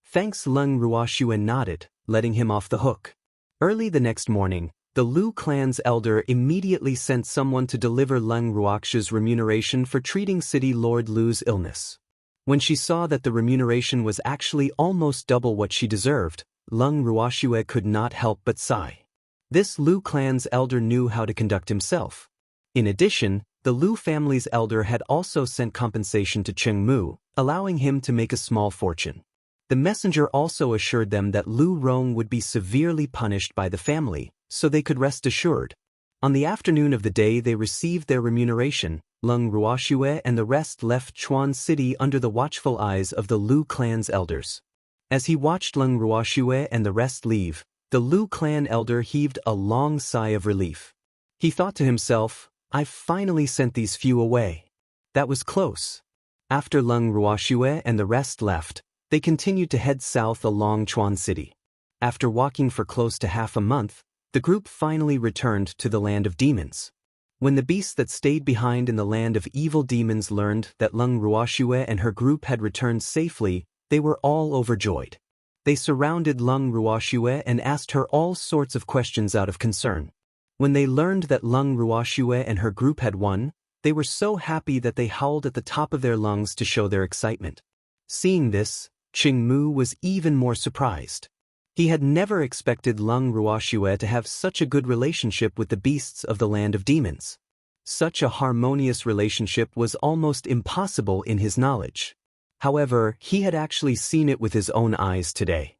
Thanks. Leng Ruoxue nodded, letting him off the hook. Early the next morning, the Lu clan's elder immediately sent someone to deliver Leng Ruoxue's remuneration for treating City Lord Lu's illness. When she saw that the remuneration was actually almost double what she deserved, Leng Ruoxue could not help but sigh. This Lu clan's elder knew how to conduct himself. In addition, the Lu family's elder had also sent compensation to Cheng Mu, allowing him to make a small fortune. The messenger also assured them that Lu Rong would be severely punished by the family, so they could rest assured. On the afternoon of the day they received their remuneration, Leng Ruoxue and the rest left Chuan City under the watchful eyes of the Lu clan's elders. As he watched Leng Ruoxue and the rest leave, the Lu clan elder heaved a long sigh of relief. He thought to himself, I've finally sent these few away. That was close. After Leng Ruoxue and the rest left, they continued to head south along Chuan City. After walking for close to half a month, The group finally returned to the land of demons. When the beasts that stayed behind in the land of evil demons learned that Lung Ruoxue and her group had returned safely, they were all overjoyed. They surrounded Lung Ruoxue and asked her all sorts of questions out of concern. When they learned that Lung Ruoxue and her group had won, they were so happy that they howled at the top of their lungs to show their excitement. Seeing this, Qing Mu was even more surprised. He had never expected Lung Ruoxue to have such a good relationship with the beasts of the land of demons. Such a harmonious relationship was almost impossible in his knowledge. However, he had actually seen it with his own eyes today.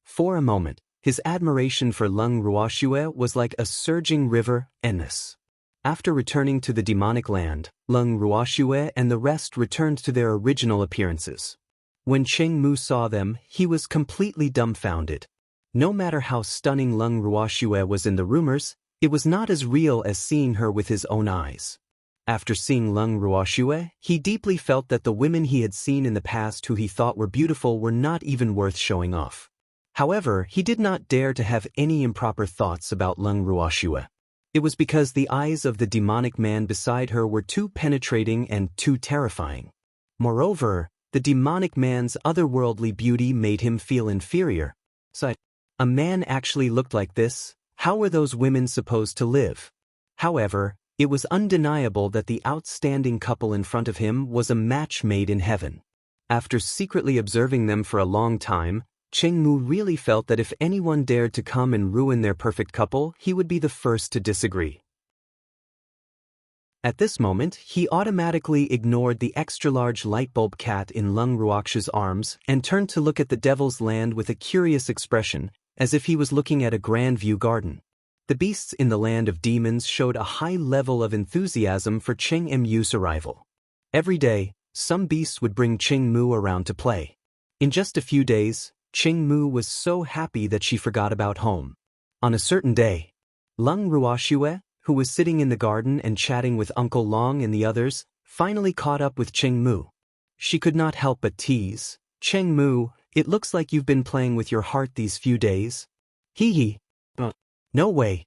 For a moment, his admiration for Lung Ruoxue was like a surging river, endless. After returning to the demonic land, Lung Ruoxue and the rest returned to their original appearances. When Qing Mu saw them, he was completely dumbfounded. No matter how stunning Lung Ruoxue was in the rumors, it was not as real as seeing her with his own eyes. After seeing Lung Ruoxue, he deeply felt that the women he had seen in the past who he thought were beautiful were not even worth showing off. However, he did not dare to have any improper thoughts about Lung Ruoxue. It was because the eyes of the demonic man beside her were too penetrating and too terrifying. Moreover, the demonic man's otherworldly beauty made him feel inferior. So, a man actually looked like this? How were those women supposed to live? However, it was undeniable that the outstanding couple in front of him was a match made in heaven. After secretly observing them for a long time, Qing Mu really felt that if anyone dared to come and ruin their perfect couple, he would be the first to disagree. At this moment, he automatically ignored the extra-large light-bulb cat in Lung Ruoxue's arms and turned to look at the Devil's Land with a curious expression, as if he was looking at a grand view garden. The beasts in the land of demons showed a high level of enthusiasm for Qing Mu's arrival. Every day, some beasts would bring Qing Mu around to play. In just a few days, Qing Mu was so happy that she forgot about home. On a certain day, Lung Ruoxue, who was sitting in the garden and chatting with Uncle Long and the others, finally caught up with Qing Mu. She could not help but tease, "Qing Mu, it looks like you've been playing with your heart these few days." Hee hee. No way.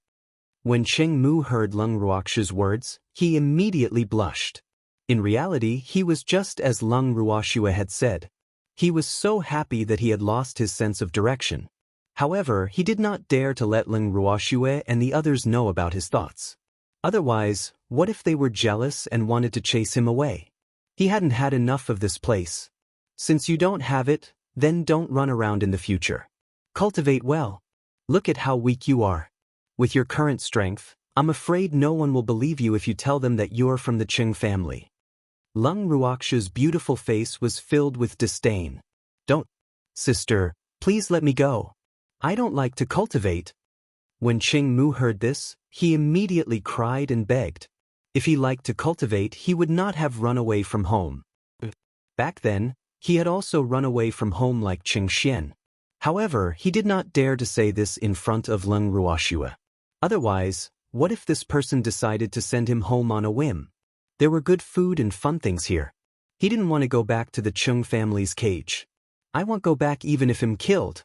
When Qing Mu heard Lung Ruoxue's words, he immediately blushed. In reality, he was just as Lung Ruoxue had said. He was so happy that he had lost his sense of direction. However, he did not dare to let Lung Ruoxue and the others know about his thoughts. Otherwise, what if they were jealous and wanted to chase him away? He hadn't had enough of this place. Since you don't have it, then don't run around in the future. Cultivate well. Look at how weak you are. With your current strength, I'm afraid no one will believe you if you tell them that you're from the Qing family. Lung Ruoxue's beautiful face was filled with disdain. Don't, sister, please let me go. I don't like to cultivate. When Qing Mu heard this, he immediately cried and begged. If he liked to cultivate, he would not have run away from home. Back then, he had also run away from home like Qing Xian. However, he did not dare to say this in front of Lung Ruoxue. Otherwise, what if this person decided to send him home on a whim? There were good food and fun things here. He didn't want to go back to the Qing family's cage. I won't go back even if I'm killed.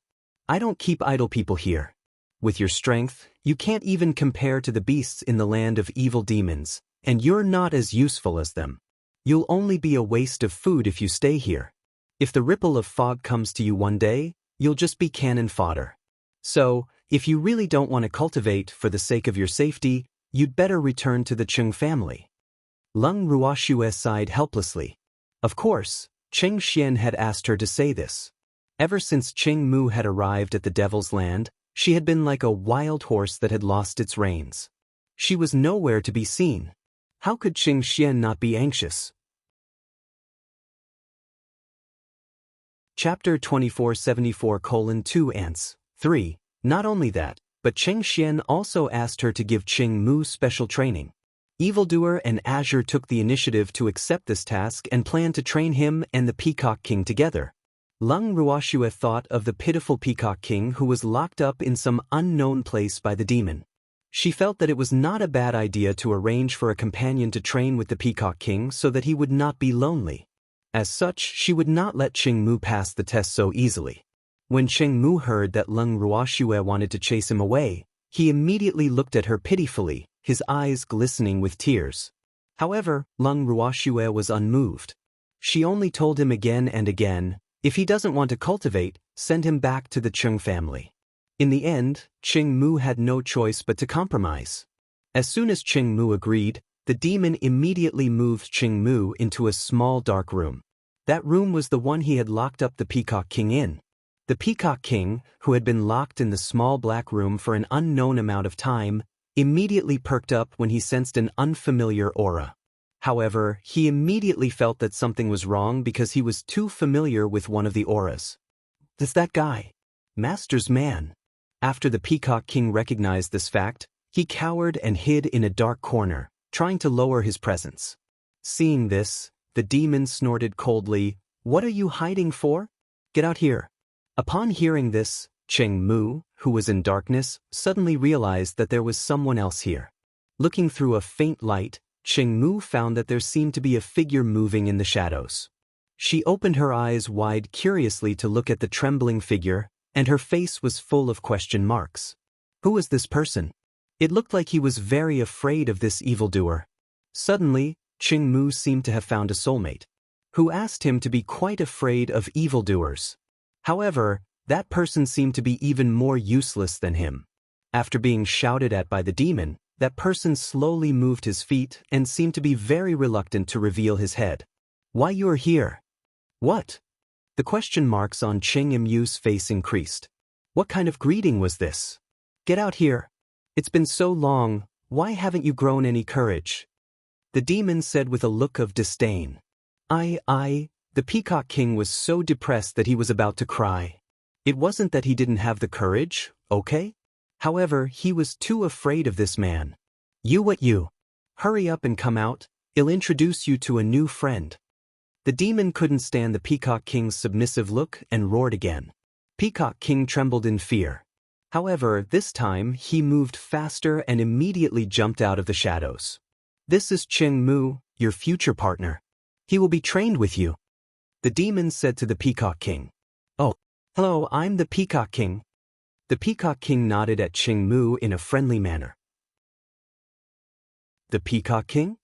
I don't keep idle people here. With your strength, you can't even compare to the beasts in the land of evil demons, and you're not as useful as them. You'll only be a waste of food if you stay here. If the ripple of fog comes to you one day, you'll just be cannon fodder. So, if you really don't want to cultivate for the sake of your safety, you'd better return to the Qing family. Lung Ruoxue sighed helplessly. Of course, Qing Xian had asked her to say this. Ever since Qing Mu had arrived at the Devil's Land, she had been like a wild horse that had lost its reins. She was nowhere to be seen. How could Qing Xian not be anxious? Chapter 2474:2 Ants 3. Not only that, but Qing Xian also asked her to give Qing Mu special training. Evildoer and Azure took the initiative to accept this task and planned to train him and the Peacock King together. Lung Ruoxue thought of the pitiful Peacock King who was locked up in some unknown place by the demon. She felt that it was not a bad idea to arrange for a companion to train with the Peacock King so that he would not be lonely. As such, she would not let Qing Mu pass the test so easily. When Qing Mu heard that Lung Ruoxue wanted to chase him away, He immediately looked at her pitifully, his eyes glistening with tears. However, Lung Ruoxue was unmoved. She only told him again and again, if he doesn't want to cultivate, send him back to the Cheng family. In the end, Cheng Mu had no choice but to compromise. As soon as Cheng Mu agreed, the demon immediately moved Cheng Mu into a small dark room. That room was the one he had locked up the Peacock King in. The Peacock King, who had been locked in the small black room for an unknown amount of time, immediately perked up when he sensed an unfamiliar aura. However, he immediately felt that something was wrong because he was too familiar with one of the auras. "That's that guy. Master's man." After the Peacock King recognized this fact, he cowered and hid in a dark corner, trying to lower his presence. Seeing this, the demon snorted coldly, "What are you hiding for? Get out here." Upon hearing this, Cheng Mu, who was in darkness, suddenly realized that there was someone else here. Looking through a faint light, Cheng Mu found that there seemed to be a figure moving in the shadows. She opened her eyes wide curiously to look at the trembling figure, and her face was full of question marks. Who was this person? It looked like he was very afraid of this evildoer. Suddenly, Cheng Mu seemed to have found a soulmate, who asked him to be quite afraid of evildoers. However, that person seemed to be even more useless than him. After being shouted at by the demon, that person slowly moved his feet and seemed to be very reluctant to reveal his head. "Why you're here?" "What?" The question marks on Cheng Mu's face increased. What kind of greeting was this? "Get out here. It's been so long, why haven't you grown any courage?" The demon said with a look of disdain. The Peacock King was so depressed that he was about to cry. It wasn't that he didn't have the courage, okay? However, he was too afraid of this man. You? Hurry up and come out, I'll introduce you to a new friend." The demon couldn't stand the Peacock King's submissive look and roared again. Peacock King trembled in fear. However, this time he moved faster and immediately jumped out of the shadows. "This is Cheng Mu, your future partner. He will be trained with you," the demon said to the Peacock King. "Oh, hello, I'm the Peacock King." The Peacock King nodded at Cheng Mu in a friendly manner. The Peacock King?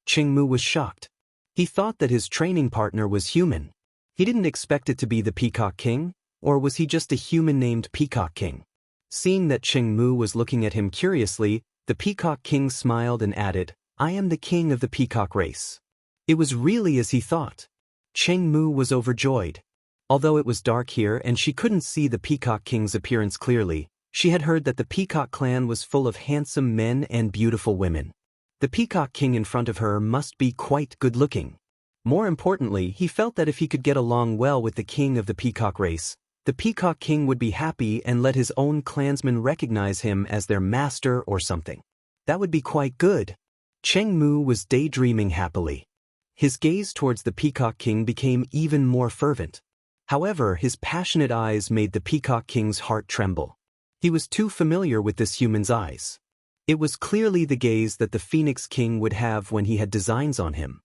Cheng Mu was shocked. He thought that his training partner was human. He didn't expect it to be the Peacock King, or was he just a human named Peacock King? Seeing that Cheng Mu was looking at him curiously, the Peacock King smiled and added, "I am the king of the peacock race." It was really as he thought. Cheng Mu was overjoyed. Although it was dark here and she couldn't see the Peacock King's appearance clearly, she had heard that the Peacock clan was full of handsome men and beautiful women. The Peacock King in front of her must be quite good-looking. More importantly, he felt that if he could get along well with the king of the peacock race, the Peacock King would be happy and let his own clansmen recognize him as their master or something. That would be quite good. Cheng Mu was daydreaming happily. His gaze towards the Peacock King became even more fervent. However, his passionate eyes made the Peacock King's heart tremble. He was too familiar with this human's eyes. It was clearly the gaze that the Phoenix King would have when he had designs on him.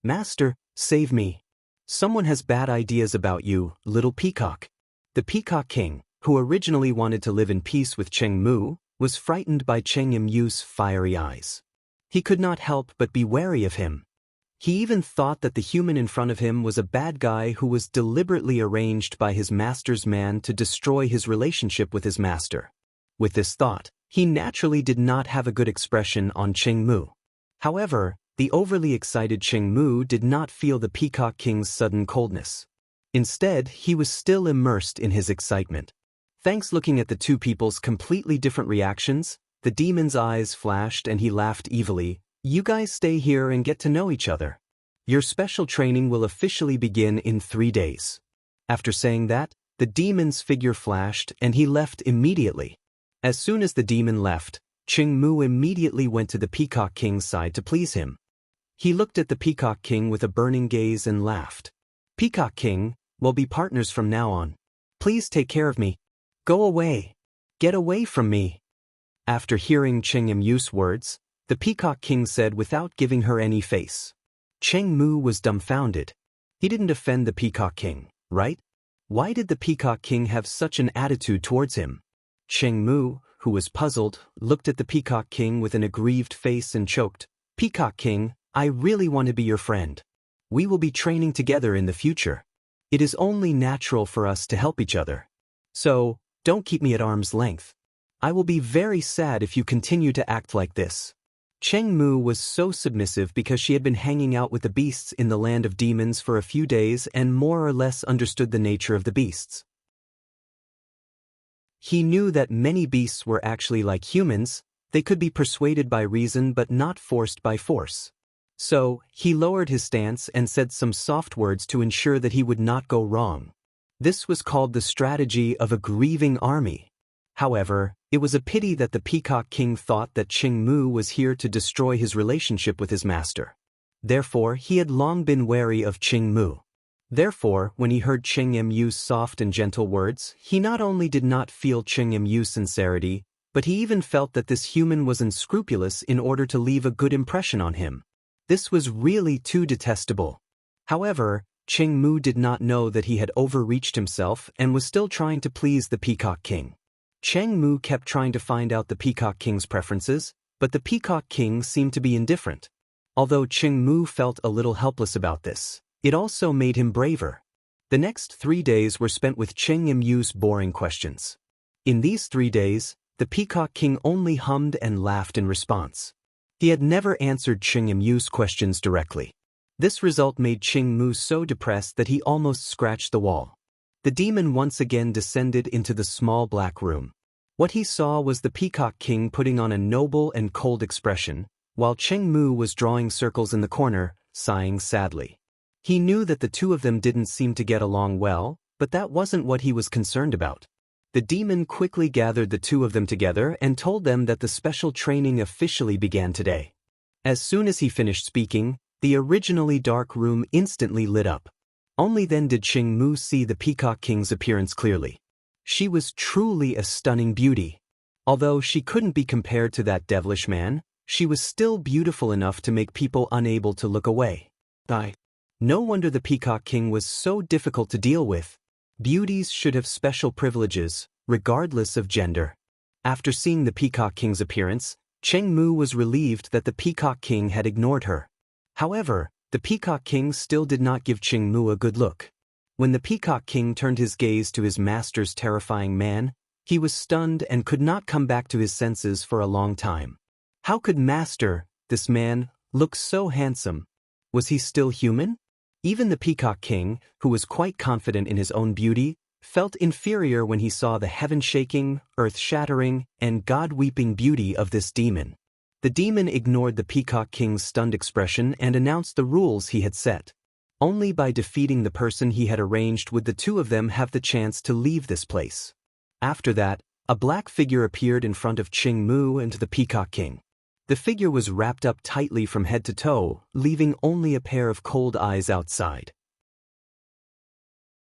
"Master, save me. Someone has bad ideas about you, little peacock." The Peacock King, who originally wanted to live in peace with Cheng Mu, was frightened by Cheng Mu's fiery eyes. He could not help but be wary of him. He even thought that the human in front of him was a bad guy who was deliberately arranged by his master's man to destroy his relationship with his master. With this thought, he naturally did not have a good expression on Cheng Mu. However, the overly excited Cheng Mu did not feel the Peacock King's sudden coldness. Instead, he was still immersed in his excitement. Thanks looking at the two people's completely different reactions, the demon's eyes flashed and he laughed evilly. "You guys stay here and get to know each other. Your special training will officially begin in 3 days." After saying that, the demon's figure flashed and he left immediately. As soon as the demon left, Cheng Mu immediately went to the Peacock King's side to please him. He looked at the Peacock King with a burning gaze and laughed. "Peacock King, we'll be partners from now on. Please take care of me. Go away. Get away from me." After hearing Cheng Mu's words, the Peacock King said without giving her any face. Cheng Mu was dumbfounded. He didn't offend the Peacock King, right? Why did the Peacock King have such an attitude towards him? Cheng Mu, who was puzzled, looked at the Peacock King with an aggrieved face and choked. "Peacock King, I really want to be your friend. We will be training together in the future. It is only natural for us to help each other. So, don't keep me at arm's length. I will be very sad if you continue to act like this." Cheng Mu was so submissive because she had been hanging out with the beasts in the land of demons for a few days and more or less understood the nature of the beasts. He knew that many beasts were actually like humans. They could be persuaded by reason but not forced by force. So, he lowered his stance and said some soft words to ensure that he would not go wrong. This was called the strategy of a grieving army. However, it was a pity that the Peacock King thought that Cheng Mu was here to destroy his relationship with his master. Therefore, he had long been wary of Cheng Mu. Therefore, when he heard Cheng Mu's soft and gentle words, he not only did not feel Cheng Mu's sincerity, but he even felt that this human was unscrupulous in order to leave a good impression on him. This was really too detestable. However, Cheng Mu did not know that he had overreached himself and was still trying to please the Peacock King. Cheng Mu kept trying to find out the Peacock King's preferences, but the Peacock King seemed to be indifferent. Although Cheng Mu felt a little helpless about this, it also made him braver. The next 3 days were spent with Cheng Mu's boring questions. In these 3 days, the Peacock King only hummed and laughed in response. He had never answered Cheng Mu's questions directly. This result made Cheng Mu so depressed that he almost scratched the wall. The demon once again descended into the small black room. What he saw was the Peacock King putting on a noble and cold expression, while Cheng Mu was drawing circles in the corner, sighing sadly. He knew that the two of them didn't seem to get along well, but that wasn't what he was concerned about. The demon quickly gathered the two of them together and told them that the special training officially began today. As soon as he finished speaking, the originally dark room instantly lit up. Only then did Cheng Mu see the Peacock King's appearance clearly. She was truly a stunning beauty. Although she couldn't be compared to that devilish man, she was still beautiful enough to make people unable to look away. No wonder the Peacock King was so difficult to deal with. Beauties should have special privileges, regardless of gender. After seeing the Peacock King's appearance, Cheng Mu was relieved that the Peacock King had ignored her. However, the Peacock King still did not give Cheng Mu a good look. When the Peacock King turned his gaze to his master's terrifying man, he was stunned and could not come back to his senses for a long time. How could Master, this man, look so handsome? Was he still human? Even the Peacock King, who was quite confident in his own beauty, felt inferior when he saw the heaven-shaking, earth-shattering, and God-weeping beauty of this demon. The demon ignored the Peacock King's stunned expression and announced the rules he had set. Only by defeating the person he had arranged would the two of them have the chance to leave this place. After that, a black figure appeared in front of Cheng Mu and the Peacock King. The figure was wrapped up tightly from head to toe, leaving only a pair of cold eyes outside.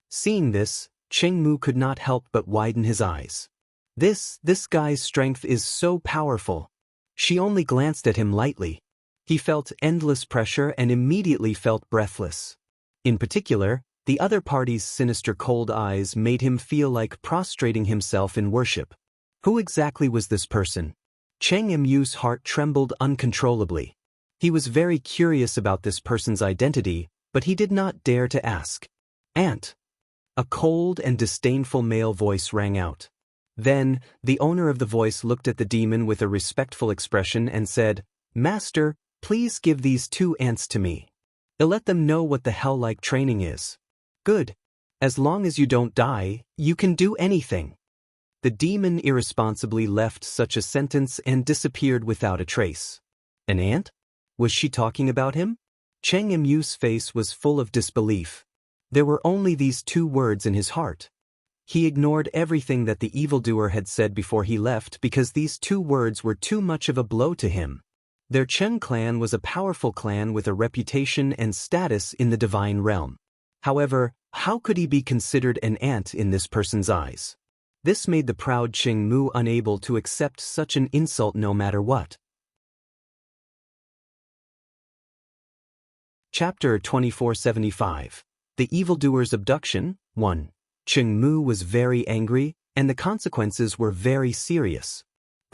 Seeing this, Cheng Mu could not help but widen his eyes. This guy's strength is so powerful. She only glanced at him lightly. He felt endless pressure and immediately felt breathless. In particular, the other party's sinister cold eyes made him feel like prostrating himself in worship. Who exactly was this person? Cheng Mu's heart trembled uncontrollably. He was very curious about this person's identity, but he did not dare to ask. "Aunt." A cold and disdainful male voice rang out. Then, the owner of the voice looked at the demon with a respectful expression and said, "Master, please give these 2 ants to me. I'll let them know what the hell-like training is." "Good. As long as you don't die, you can do anything." The demon irresponsibly left such a sentence and disappeared without a trace. An ant? Was she talking about him? Cheng Mu's face was full of disbelief. There were only these 2 words in his heart. He ignored everything that the evildoer had said before he left because these 2 words were too much of a blow to him. Their Chen clan was a powerful clan with a reputation and status in the divine realm. However, how could he be considered an ant in this person's eyes? This made the proud Cheng Mu unable to accept such an insult no matter what. Chapter 2475. The Evildoer's Abduction, 1. Cheng Mu was very angry, and the consequences were very serious.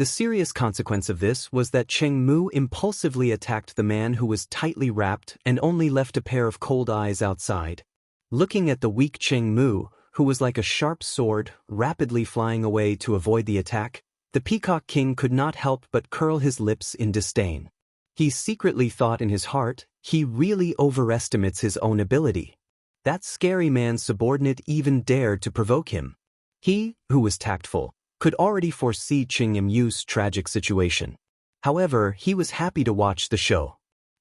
The serious consequence of this was that Cheng Mu impulsively attacked the man who was tightly wrapped and only left a pair of cold eyes outside. Looking at the weak Cheng Mu, who was like a sharp sword, rapidly flying away to avoid the attack, the Peacock King could not help but curl his lips in disdain. He secretly thought in his heart, he really overestimates his own ability. That scary man's subordinate even dared to provoke him. He, who was tactful, could already foresee Cheng Mu's tragic situation. However, he was happy to watch the show.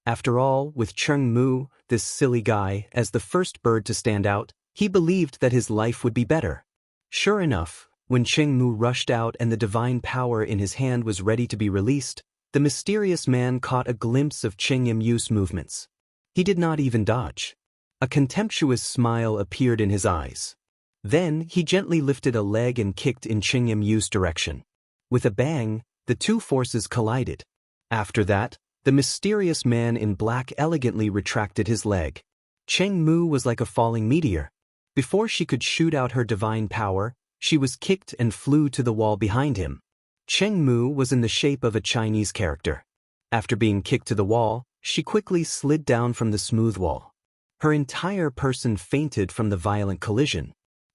After all, with Cheng Mu, this silly guy, as the first bird to stand out, he believed that his life would be better. Sure enough, when Cheng Mu rushed out and the divine power in his hand was ready to be released, the mysterious man caught a glimpse of Cheng Mu's movements. He did not even dodge. A contemptuous smile appeared in his eyes. Then, he gently lifted a leg and kicked in Cheng Mu's direction. With a bang, the two forces collided. After that, the mysterious man in black elegantly retracted his leg. Cheng Mu was like a falling meteor. Before she could shoot out her divine power, she was kicked and flew to the wall behind him. Cheng Mu was in the shape of a Chinese character. After being kicked to the wall, she quickly slid down from the smooth wall. Her entire person fainted from the violent collision.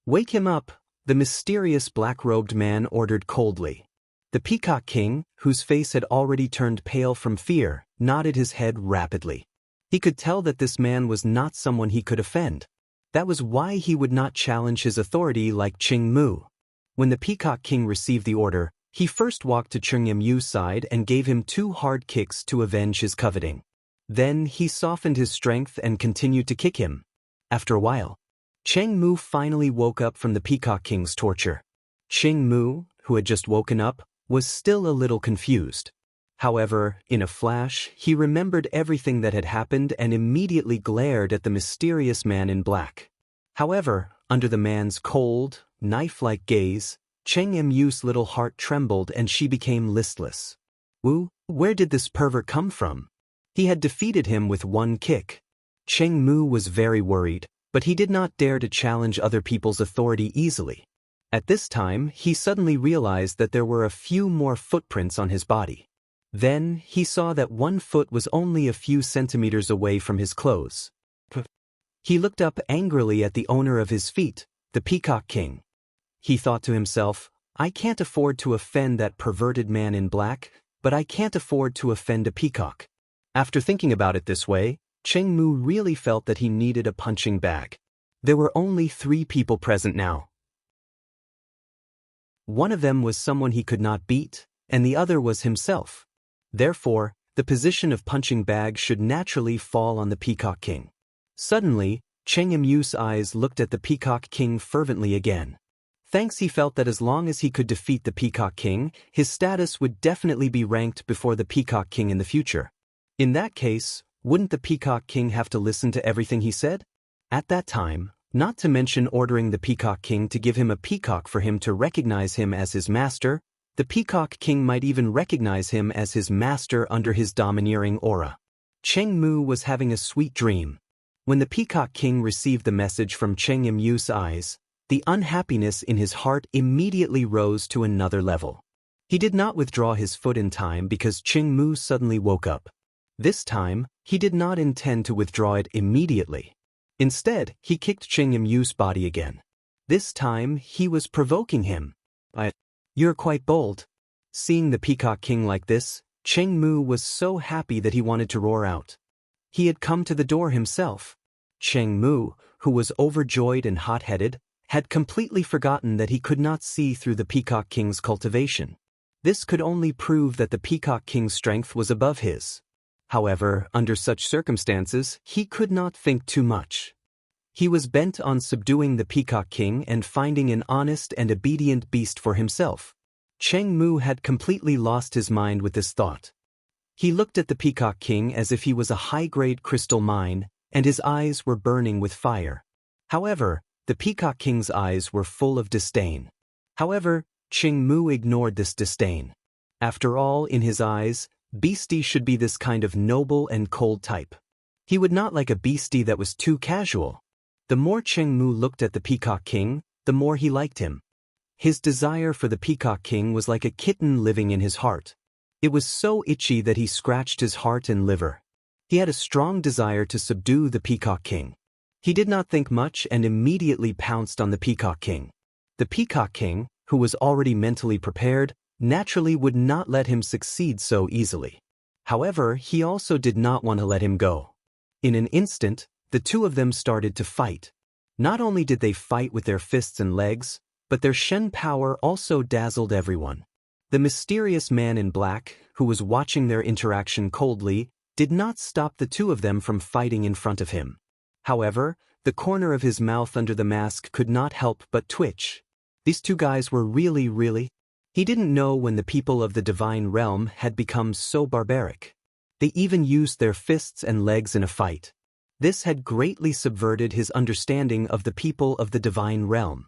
"Wake him up," the mysterious black-robed man ordered coldly. The Peacock King, whose face had already turned pale from fear, nodded his head rapidly. He could tell that this man was not someone he could offend. That was why he would not challenge his authority like Cheng Mu. When the Peacock King received the order, he first walked to Cheng Mu's side and gave him 2 hard kicks to avenge his coveting. Then he softened his strength and continued to kick him. After a while, Cheng Mu finally woke up from the Peacock King's torture. Cheng Mu, who had just woken up, was still a little confused. However, in a flash, he remembered everything that had happened and immediately glared at the mysterious man in black. However, under the man's cold, knife-like gaze, Cheng Mu's little heart trembled and she became listless. Where did this pervert come from? He had defeated him with 1 kick. Cheng Mu was very worried, but he did not dare to challenge other people's authority easily. At this time, he suddenly realized that there were a few more footprints on his body. Then, he saw that 1 foot was only a few centimeters away from his clothes. He looked up angrily at the owner of his feet, the Peacock King. He thought to himself, I can't afford to offend that perverted man in black, but I can't afford to offend a peacock. After thinking about it this way, Cheng Mu really felt that he needed a punching bag. There were only 3 people present now. One of them was someone he could not beat, and the other was himself. Therefore, the position of punching bag should naturally fall on the Peacock King. Suddenly, Cheng Mu's eyes looked at the Peacock King fervently again. Thanks, he felt that as long as he could defeat the Peacock King, his status would definitely be ranked before the Peacock King in the future. In that case, wouldn't the Peacock King have to listen to everything he said? At that time, not to mention ordering the Peacock King to give him a peacock for him to recognize him as his master, the Peacock King might even recognize him as his master under his domineering aura. Cheng Mu was having a sweet dream. When the Peacock King received the message from Cheng Mu's eyes, the unhappiness in his heart immediately rose to another level. He did not withdraw his foot in time because Cheng Mu suddenly woke up. This time, he did not intend to withdraw it immediately. Instead, he kicked Cheng Mu's body again. This time, he was provoking him. You're quite bold. Seeing the Peacock King like this, Cheng Mu was so happy that he wanted to roar out. He had come to the door himself. Cheng Mu, who was overjoyed and hot-headed, had completely forgotten that he could not see through the Peacock King's cultivation. This could only prove that the Peacock King's strength was above his. However, under such circumstances, he could not think too much. He was bent on subduing the Peacock King and finding an honest and obedient beast for himself. Cheng Mu had completely lost his mind with this thought. He looked at the Peacock King as if he was a high-grade crystal mine, and his eyes were burning with fire. However, the Peacock King's eyes were full of disdain. However, Cheng Mu ignored this disdain. After all, in his eyes, beastie should be this kind of noble and cold type. He would not like a beastie that was too casual. The more Cheng Mu looked at the Peacock King, the more he liked him. His desire for the Peacock King was like a kitten living in his heart. It was so itchy that he scratched his heart and liver. He had a strong desire to subdue the Peacock King. He did not think much and immediately pounced on the Peacock King. The Peacock King, who was already mentally prepared, naturally would not let him succeed so easily. However, he also did not want to let him go. In an instant, the two of them started to fight. Not only did they fight with their fists and legs, but their Shen power also dazzled everyone. The mysterious man in black, who was watching their interaction coldly, did not stop the two of them from fighting in front of him. However, the corner of his mouth under the mask could not help but twitch. These two guys were really. He didn't know when the people of the divine realm had become so barbaric. They even used their fists and legs in a fight. This had greatly subverted his understanding of the people of the divine realm.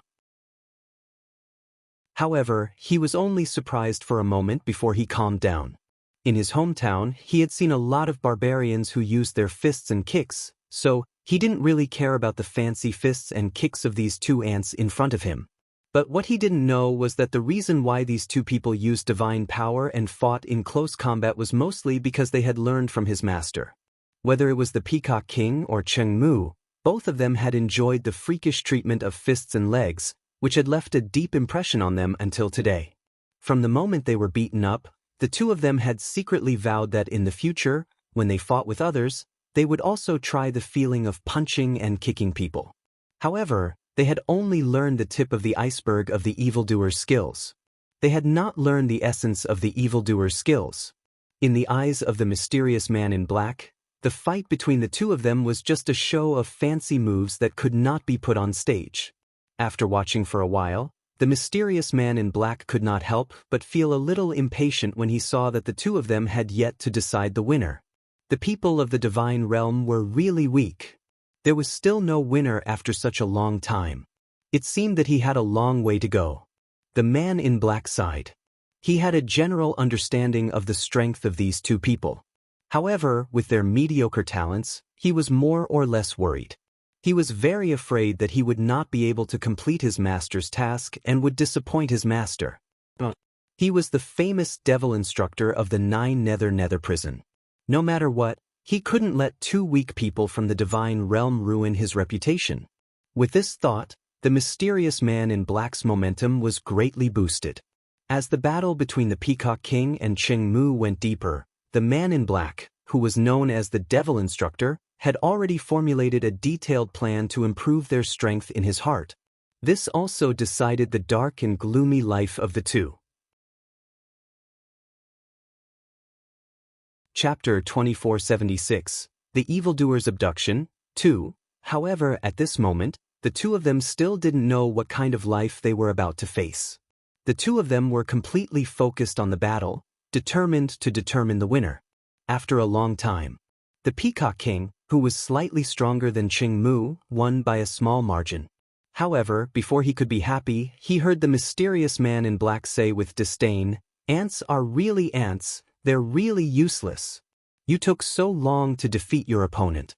However, he was only surprised for a moment before he calmed down. In his hometown, he had seen a lot of barbarians who used their fists and kicks, so he didn't really care about the fancy fists and kicks of these two ants in front of him. But what he didn't know was that the reason why these two people used divine power and fought in close combat was mostly because they had learned from his master. Whether it was the Peacock King or Cheng Mu, both of them had enjoyed the freakish treatment of fists and legs, which had left a deep impression on them until today. From the moment they were beaten up, the two of them had secretly vowed that in the future, when they fought with others, they would also try the feeling of punching and kicking people. However, they had only learned the tip of the iceberg of the evildoer's skills. They had not learned the essence of the evildoer's skills. In the eyes of the mysterious man in black, the fight between the two of them was just a show of fancy moves that could not be put on stage. After watching for a while, the mysterious man in black could not help but feel a little impatient when he saw that the two of them had yet to decide the winner. The people of the divine realm were really weak. There was still no winner after such a long time. It seemed that he had a long way to go. The man in black sighed. He had a general understanding of the strength of these two people. However, with their mediocre talents, he was more or less worried. He was very afraid that he would not be able to complete his master's task and would disappoint his master. He was the famous devil instructor of the 9 Nether prison. No matter what, he couldn't let two weak people from the divine realm ruin his reputation. With this thought, the mysterious man in black's momentum was greatly boosted. As the battle between the Peacock King and Cheng Mu went deeper, the man in black, who was known as the devil instructor, had already formulated a detailed plan to improve their strength in his heart. This also decided the dark and gloomy life of the two. Chapter 2476, The Evildoer's Abduction, 2. However, at this moment, the two of them still didn't know what kind of life they were about to face. The two of them were completely focused on the battle, determined to determine the winner. After a long time, the Peacock King, who was slightly stronger than Cheng Mu, won by a small margin. However, before he could be happy, he heard the mysterious man in black say with disdain, "Ants are really ants, they're really useless. You took so long to defeat your opponent."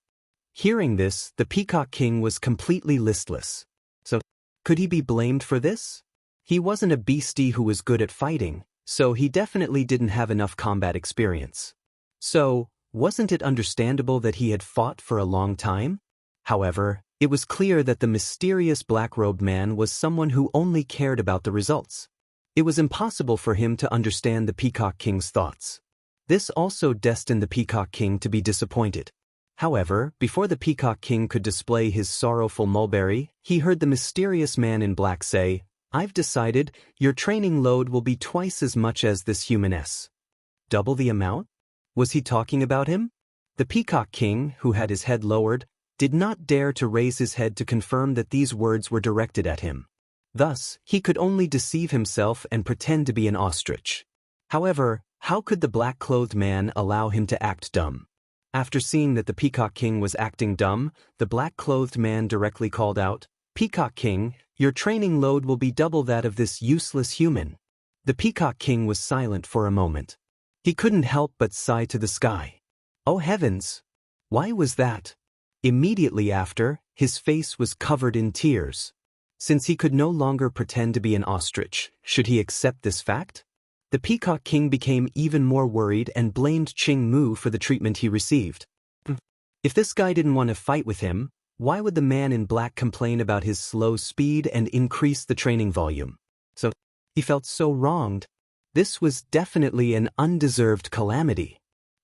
Hearing this, the Peacock King was completely listless. So, could he be blamed for this? He wasn't a beastie who was good at fighting, so he definitely didn't have enough combat experience. So, wasn't it understandable that he had fought for a long time? However, it was clear that the mysterious black-robed man was someone who only cared about the results. It was impossible for him to understand the Peacock King's thoughts. This also destined the Peacock King to be disappointed. However, before the Peacock King could display his sorrowful mulberry, he heard the mysterious man in black say, "I've decided, your training load will be twice as much as this humaness." Double the amount? Was he talking about him? The Peacock King, who had his head lowered, did not dare to raise his head to confirm that these words were directed at him. Thus, he could only deceive himself and pretend to be an ostrich. However, how could the black-clothed man allow him to act dumb? After seeing that the Peacock King was acting dumb, the black-clothed man directly called out, "Peacock King, your training load will be double that of this useless human." The Peacock King was silent for a moment. He couldn't help but sigh to the sky. Oh heavens! Why was that? Immediately after, his face was covered in tears. Since he could no longer pretend to be an ostrich, should he accept this fact? The Peacock King became even more worried and blamed Ching Mu for the treatment he received. If this guy didn't want to fight with him, why would the man in black complain about his slow speed and increase the training volume? So, he felt so wronged. This was definitely an undeserved calamity.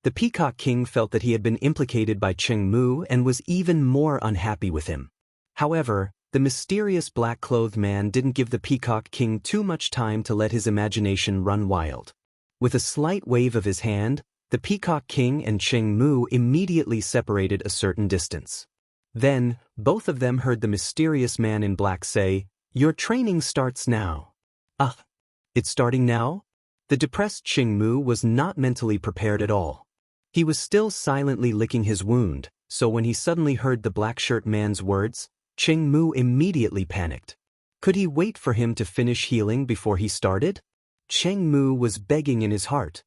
The Peacock King felt that he had been implicated by Ching Mu and was even more unhappy with him. However, the mysterious black-clothed man didn't give the Peacock King too much time to let his imagination run wild. With a slight wave of his hand, the Peacock King and Ching Mu immediately separated a certain distance. Then, both of them heard the mysterious man in black say, "Your training starts now." It's starting now? The depressed Ching Mu was not mentally prepared at all. He was still silently licking his wound, so when he suddenly heard the black-shirt man's words, Ching Mu immediately panicked. Could he wait for him to finish healing before he started? Ching Mu was begging in his heart.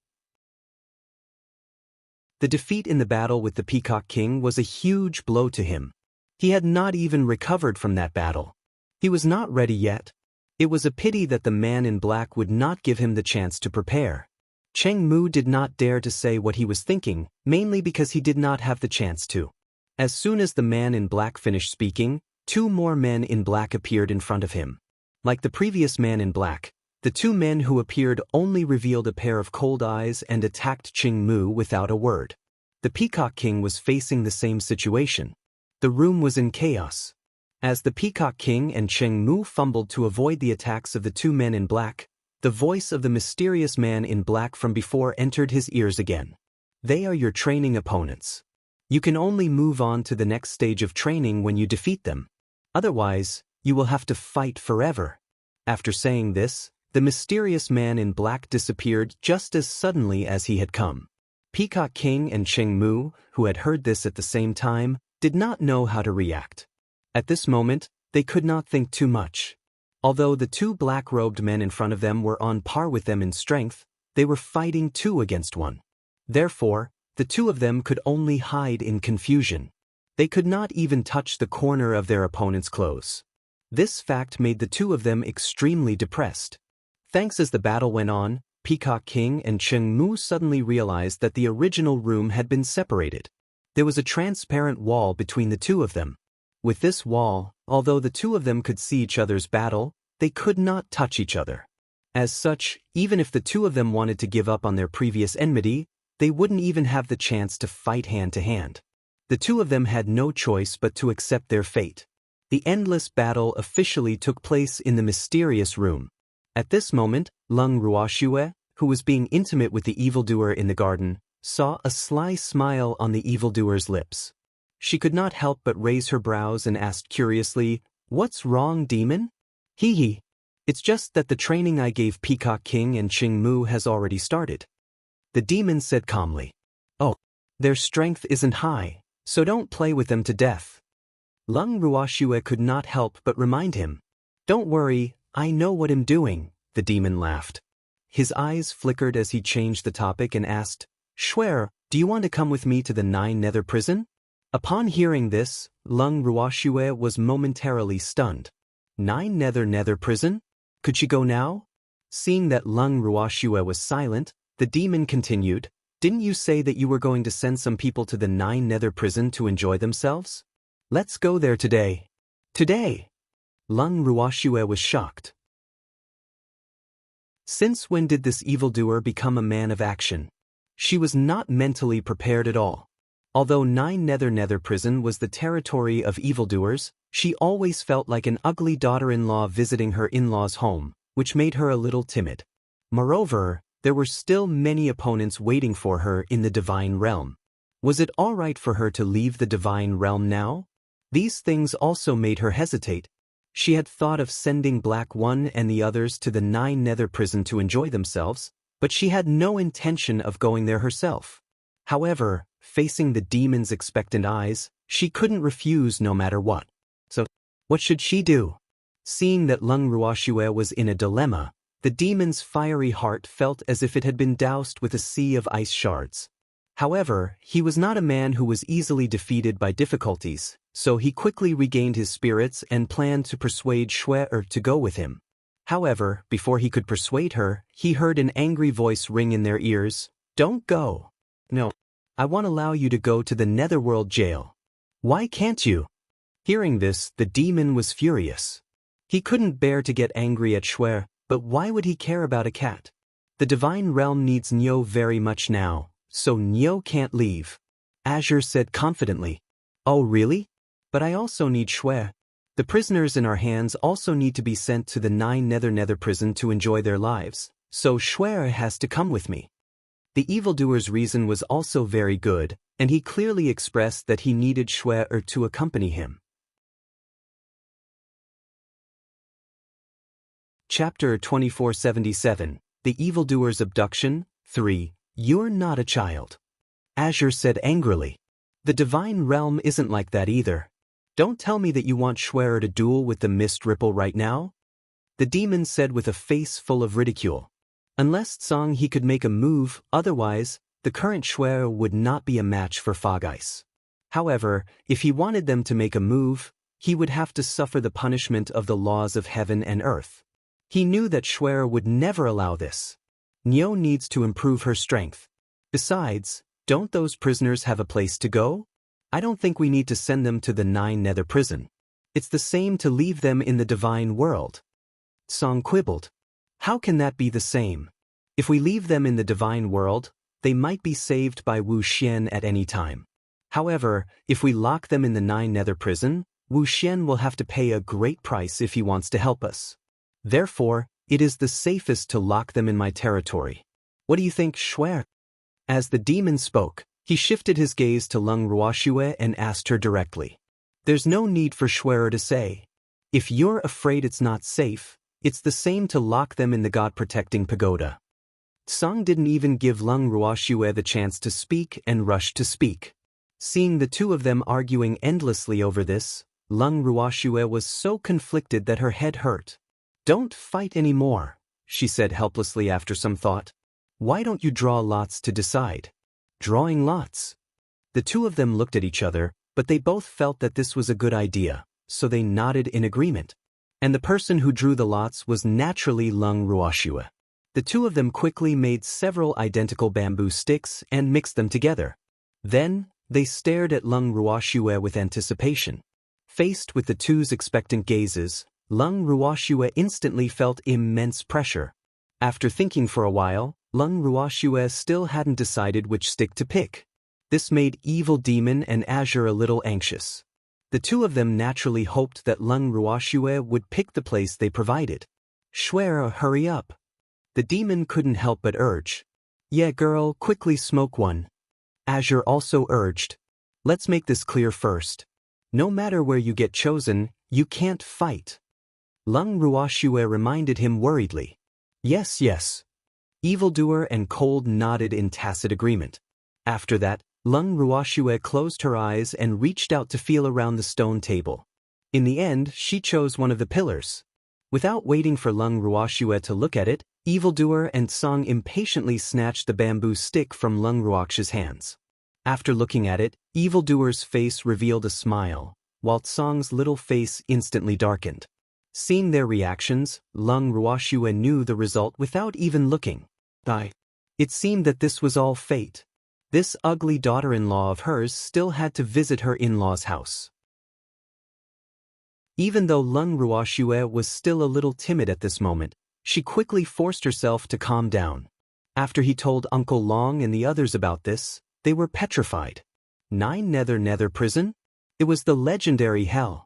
The defeat in the battle with the Peacock King was a huge blow to him. He had not even recovered from that battle. He was not ready yet. It was a pity that the man in black would not give him the chance to prepare. Ching Mu did not dare to say what he was thinking, mainly because he did not have the chance to. As soon as the man in black finished speaking, 2 more men in black appeared in front of him. Like the previous man in black, the 2 men who appeared only revealed a pair of cold eyes and attacked Ching Mu without a word. The Peacock King was facing the same situation. The room was in chaos. As the Peacock King and Ching Mu fumbled to avoid the attacks of the 2 men in black, the voice of the mysterious man in black from before entered his ears again. "They are your training opponents. You can only move on to the next stage of training when you defeat them. Otherwise, you will have to fight forever." After saying this, the mysterious man in black disappeared just as suddenly as he had come. Peacock King and Ching Mu, who had heard this at the same time, did not know how to react. At this moment, they could not think too much. Although the 2 black-robed men in front of them were on par with them in strength, they were fighting 2 against 1. Therefore, the 2 of them could only hide in confusion. They could not even touch the corner of their opponent's clothes. This fact made the 2 of them extremely depressed. Thanks as the battle went on, Peacock King and Ching Mu suddenly realized that the original room had been separated. There was a transparent wall between the 2 of them. With this wall, although the 2 of them could see each other's battle, they could not touch each other. As such, even if the 2 of them wanted to give up on their previous enmity, they wouldn't even have the chance to fight hand to hand. The 2 of them had no choice but to accept their fate. The endless battle officially took place in the mysterious room. At this moment, Lung Ruoxue, who was being intimate with the evildoer in the garden, saw a sly smile on the evildoer's lips. She could not help but raise her brows and asked curiously, "What's wrong, demon?" "Hee. It's just that the training I gave Peacock King and Ching Mu has already started." The demon said calmly, "Oh, their strength isn't high, so don't play with them to death." Lung Ruoxue could not help but remind him. "Don't worry, I know what I'm doing," the demon laughed. His eyes flickered as he changed the topic and asked, "Schwer, do you want to come with me to the 9 Nether prison?" Upon hearing this, Lung Ruoxue was momentarily stunned. 9 Nether prison? Could she go now? Seeing that Lung Ruoxue was silent, the demon continued, "Didn't you say that you were going to send some people to the 9 Nether prison to enjoy themselves? Let's go there today." "Today?" Lung Ruoxue was shocked. Since when did this evildoer become a man of action? She was not mentally prepared at all. Although 9 Nether prison was the territory of evildoers, she always felt like an ugly daughter-in-law visiting her in-laws' home, which made her a little timid. Moreover, there were still many opponents waiting for her in the divine realm. Was it all right for her to leave the divine realm now? These things also made her hesitate. She had thought of sending Black One and the others to the 9 Nether prison to enjoy themselves, but she had no intention of going there herself. However, facing the demon's expectant eyes, she couldn't refuse no matter what. So, what should she do? Seeing that Lung Ruoxue was in a dilemma, the demon's fiery heart felt as if it had been doused with a sea of ice shards. However, he was not a man who was easily defeated by difficulties, so he quickly regained his spirits and planned to persuade Shuer to go with him. However, before he could persuade her, he heard an angry voice ring in their ears. "Don't go. No. I won't allow you to go to the netherworld jail. Why can't you?" Hearing this, the demon was furious. He couldn't bear to get angry at Shuer, but why would he care about a cat? The divine realm needs Nyo very much now, so Nyo can't leave. Azure said confidently. "Oh really? But I also need Shuer. The prisoners in our hands also need to be sent to the 9 nether prison to enjoy their lives, so Shuer has to come with me." The evildoer's reason was also very good, and he clearly expressed that he needed Shuer to accompany him. Chapter 2477, The Evildoer's Abduction, 3. You're not a child. Azure said angrily. The divine realm isn't like that either. Don't tell me that you want Shuer to duel with the mist ripple right now? The demon said with a face full of ridicule. Unless Tsang he could make a move, otherwise, the current Shuer would not be a match for Fog Ice. However, if he wanted them to make a move, he would have to suffer the punishment of the laws of heaven and earth. He knew that Shuer would never allow this. Nyo needs to improve her strength. Besides, don't those prisoners have a place to go? I don't think we need to send them to the 9 nether prison. It's the same to leave them in the divine world. Song quibbled. How can that be the same? If we leave them in the divine world, they might be saved by Wu Xian at any time. However, if we lock them in the 9 nether prison, Wu Xian will have to pay a great price if he wants to help us. Therefore, it is the safest to lock them in my territory. What do you think, Shuer? As the demon spoke, he shifted his gaze to Lung Ruoxue and asked her directly. There's no need for Shuer to say. If you're afraid it's not safe, it's the same to lock them in the God-protecting pagoda. Tsang didn't even give Lung Ruoxue the chance to speak and rushed to speak. Seeing the two of them arguing endlessly over this, Lung Ruoxue was so conflicted that her head hurt. Don't fight anymore, she said helplessly after some thought. Why don't you draw lots to decide? Drawing lots. The two of them looked at each other, but they both felt that this was a good idea, so they nodded in agreement. And the person who drew the lots was naturally Lung Ruoxue. The two of them quickly made several identical bamboo sticks and mixed them together. Then, they stared at Lung Ruoxue with anticipation. Faced with the two's expectant gazes, Lung Ruoxue instantly felt immense pressure. After thinking for a while, Lung Ruoxue still hadn't decided which stick to pick. This made Evil Demon and Azure a little anxious. The two of them naturally hoped that Lung Ruoxue would pick the place they provided. Shuer, hurry up. The demon couldn't help but urge. Yeah girl, quickly smoke one. Azure also urged. Let's make this clear first. No matter where you get chosen, you can't fight. Lung Ruoxue reminded him worriedly. Yes, yes. Evildoer and Cold nodded in tacit agreement. After that, Lung Ruoxue closed her eyes and reached out to feel around the stone table. In the end, she chose one of the pillars. Without waiting for Lung Ruoxue to look at it, Evildoer and Tsang impatiently snatched the bamboo stick from Lung Ruoxue's hands. After looking at it, Evildoer's face revealed a smile, while Tsang's little face instantly darkened. Seeing their reactions, Lung Ruoxue knew the result without even looking. It seemed that this was all fate. This ugly daughter-in-law of hers still had to visit her in-law's house. Even though Lung Ruoxue was still a little timid at this moment, she quickly forced herself to calm down. After he told Uncle Long and the others about this, they were petrified. 9 nether prison? It was the legendary hell.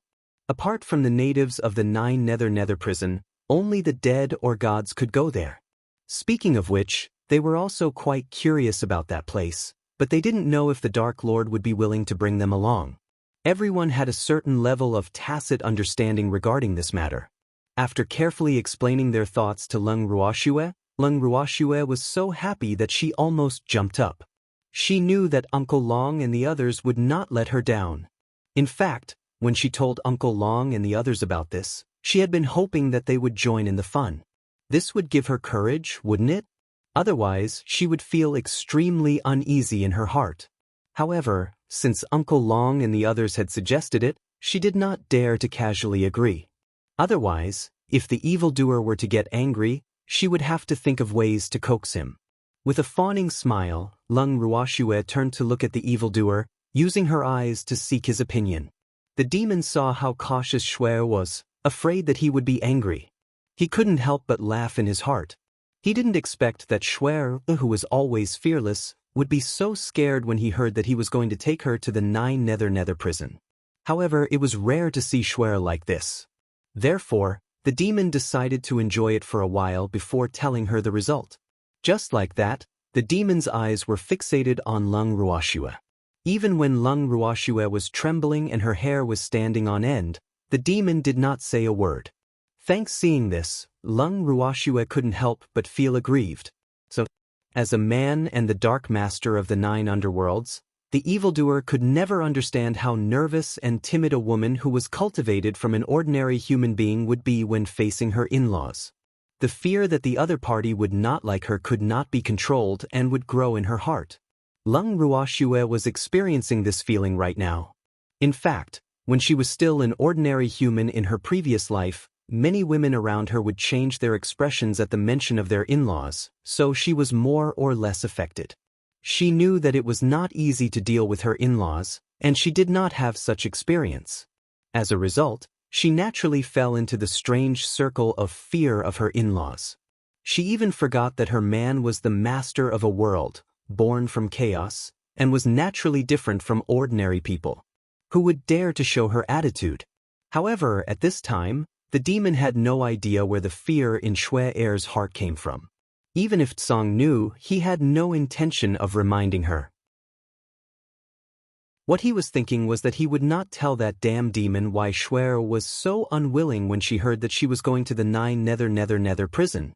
Apart from the natives of the 9 nether prison, only the dead or gods could go there. Speaking of which, they were also quite curious about that place, but they didn't know if the Dark Lord would be willing to bring them along. Everyone had a certain level of tacit understanding regarding this matter. After carefully explaining their thoughts to Lung Ruoxue was so happy that she almost jumped up. She knew that Uncle Long and the others would not let her down. In fact, when she told Uncle Long and the others about this, she had been hoping that they would join in the fun. This would give her courage, wouldn't it? Otherwise, she would feel extremely uneasy in her heart. However, Since Uncle Long and the others had suggested it, she did not dare to casually agree. Otherwise, if the evildoer were to get angry, she would have to think of ways to coax him. With a fawning smile, Lung Ruoxue turned to look at the evildoer, using her eyes to seek his opinion. The demon saw how cautious Shui was, afraid that he would be angry. He couldn't help but laugh in his heart. He didn't expect that Shui, who was always fearless, would be so scared when he heard that he was going to take her to the Nine Nether prison. However, it was rare to see Shui like this. Therefore, the demon decided to enjoy it for a while before telling her the result. Just like that, the demon's eyes were fixated on Lung Ruoxue. Even when Lung Ruoxue was trembling and her hair was standing on end, the demon did not say a word. Thanks seeing this, Lung Ruoxue couldn't help but feel aggrieved. So, as a man and the dark master of the 9 underworlds, the evildoer could never understand how nervous and timid a woman who was cultivated from an ordinary human being would be when facing her in-laws. The fear that the other party would not like her could not be controlled and would grow in her heart. Lung Ruoxue was experiencing this feeling right now. In fact, when she was still an ordinary human in her previous life, many women around her would change their expressions at the mention of their in-laws, so she was more or less affected. She knew that it was not easy to deal with her in-laws, and she did not have such experience. As a result, she naturally fell into the strange circle of fear of her in-laws. She even forgot that her man was the master of a world, born from chaos, and was naturally different from ordinary people. Who would dare to show her attitude? However, at this time, the demon had no idea where the fear in Shui Er's heart came from. Even if Tsang knew, he had no intention of reminding her. What he was thinking was that he would not tell that damn demon why Shui was so unwilling when she heard that she was going to the 9 Nether prison.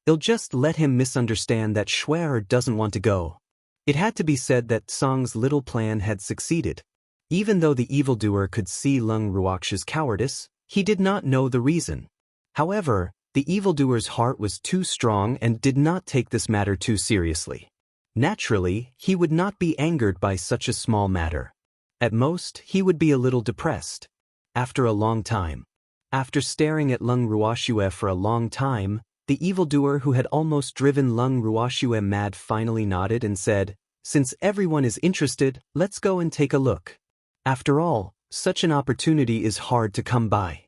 He'll just let him misunderstand that Shui doesn't want to go. It had to be said that Tsang's little plan had succeeded. Even though the evildoer could see Lung Ruoxue's cowardice, he did not know the reason. However, the evildoer's heart was too strong and did not take this matter too seriously. Naturally, he would not be angered by such a small matter. At most, he would be a little depressed. After a long time. After staring at Lung Ruoxue for a long time, the evildoer who had almost driven Lung Ruoxue mad finally nodded and said, "Since everyone is interested, let's go and take a look." After all, such an opportunity is hard to come by.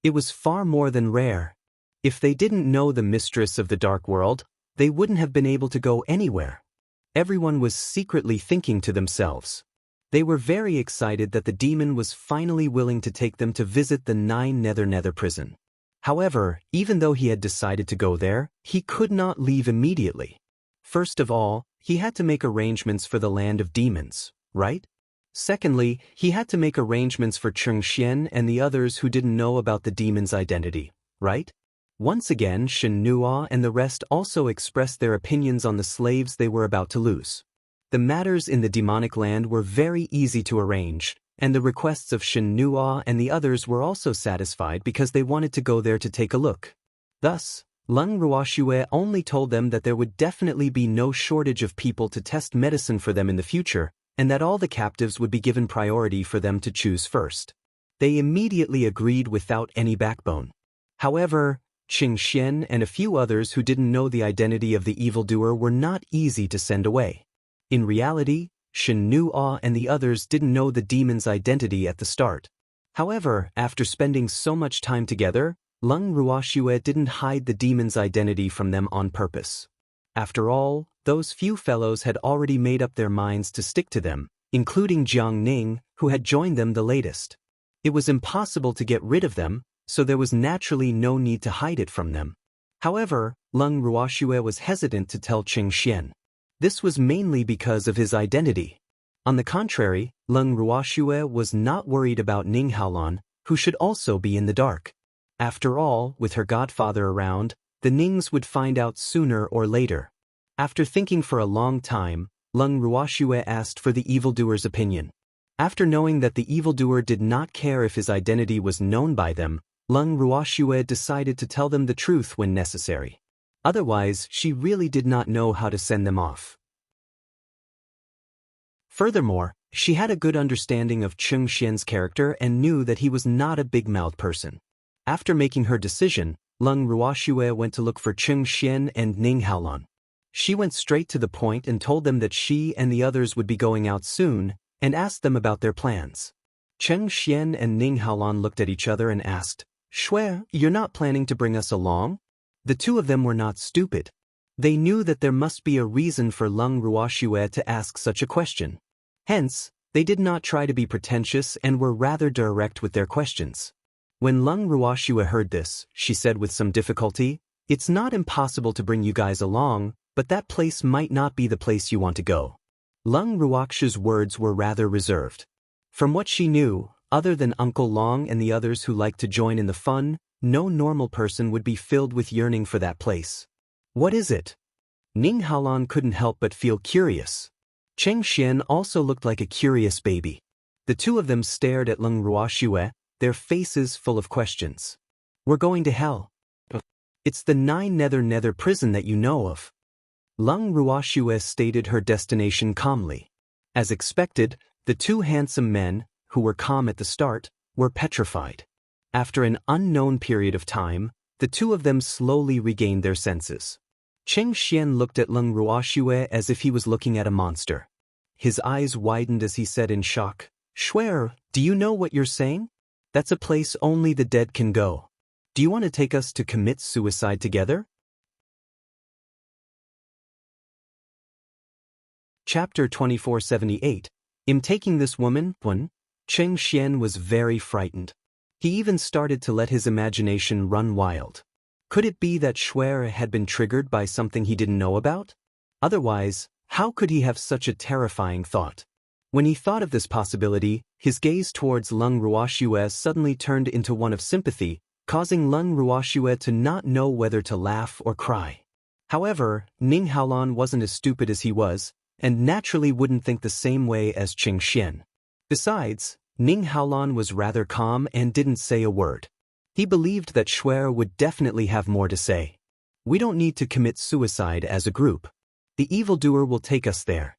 It was far more than rare. If they didn't know the mistress of the dark world, they wouldn't have been able to go anywhere. Everyone was secretly thinking to themselves. They were very excited that the demon was finally willing to take them to visit the 9 Nether prison. However, even though he had decided to go there, he could not leave immediately. First of all, he had to make arrangements for the land of demons, right? Secondly, he had to make arrangements for Cheng Xian and the others who didn't know about the demon's identity, right? Once again, Shen Nuo and the rest also expressed their opinions on the slaves they were about to lose. The matters in the demonic land were very easy to arrange, and the requests of Shen Nuo and the others were also satisfied because they wanted to go there to take a look. Thus, Lung Ruoxue only told them that there would definitely be no shortage of people to test medicine for them in the future, and that all the captives would be given priority for them to choose first. They immediately agreed without any backbone. However, Cheng Xian and a few others who didn't know the identity of the evildoer were not easy to send away. In reality, Shen Nuo and the others didn't know the demon's identity at the start. However, after spending so much time together, Lung Ruoxue didn't hide the demon's identity from them on purpose. After all, those few fellows had already made up their minds to stick to them, including Jiang Ning, who had joined them the latest. It was impossible to get rid of them, so there was naturally no need to hide it from them. However, Lung Ruoxue was hesitant to tell Cheng Xian. This was mainly because of his identity. On the contrary, Lung Ruoxue was not worried about Ning Haolan, who should also be in the dark. After all, with her godfather around, the Nings would find out sooner or later. After thinking for a long time, Lung Ruoxue asked for the evildoer's opinion. After knowing that the evildoer did not care if his identity was known by them, Lung Ruoxue decided to tell them the truth when necessary. Otherwise, she really did not know how to send them off. Furthermore, She had a good understanding of Cheng Xian's character and knew that he was not a big-mouthed person. After making her decision, Leng Ruoxue went to look for Cheng Xian and Ning Haolan. She went straight to the point and told them that she and the others would be going out soon, and asked them about their plans. Cheng Xian and Ning Haolan looked at each other and asked, "Shui, you're not planning to bring us along?" The two of them were not stupid. They knew that there must be a reason for Leng Ruoxue to ask such a question. Hence, they did not try to be pretentious and were rather direct with their questions. When Leng Ruoxue heard this, she said with some difficulty, "It's not impossible to bring you guys along, but that place might not be the place you want to go." Leng Ruoxue's words were rather reserved. From what she knew, other than Uncle Long and the others who liked to join in the fun, no normal person would be filled with yearning for that place. "What is it?" Ning Haolan couldn't help but feel curious. Cheng Xian also looked like a curious baby. The two of them stared at Leng Ruoxue, their faces full of questions. "We're going to hell. It's the 9 Nether prison that you know of." Leng Ruoxue stated her destination calmly. As expected, the two handsome men, who were calm at the start, were petrified. After an unknown period of time, the two of them slowly regained their senses. Cheng Xian looked at Leng Ruoxue as if he was looking at a monster. His eyes widened as he said in shock, "Shui, do you know what you're saying? That's a place only the dead can go. Do you want to take us to commit suicide together?" Chapter 2478. In taking this woman, Cheng Xian was very frightened. He even started to let his imagination run wild. Could it be that Shui had been triggered by something he didn't know about? Otherwise, how could he have such a terrifying thought? When he thought of this possibility, his gaze towards Leng Ruoxue suddenly turned into one of sympathy, causing Leng Ruoxue to not know whether to laugh or cry. However, Ning Haolan wasn't as stupid as he was, and naturally wouldn't think the same way as Cheng Xian. Besides, Ning Haolan was rather calm and didn't say a word. He believed that Shui would definitely have more to say. "We don't need to commit suicide as a group. The evildoer will take us there."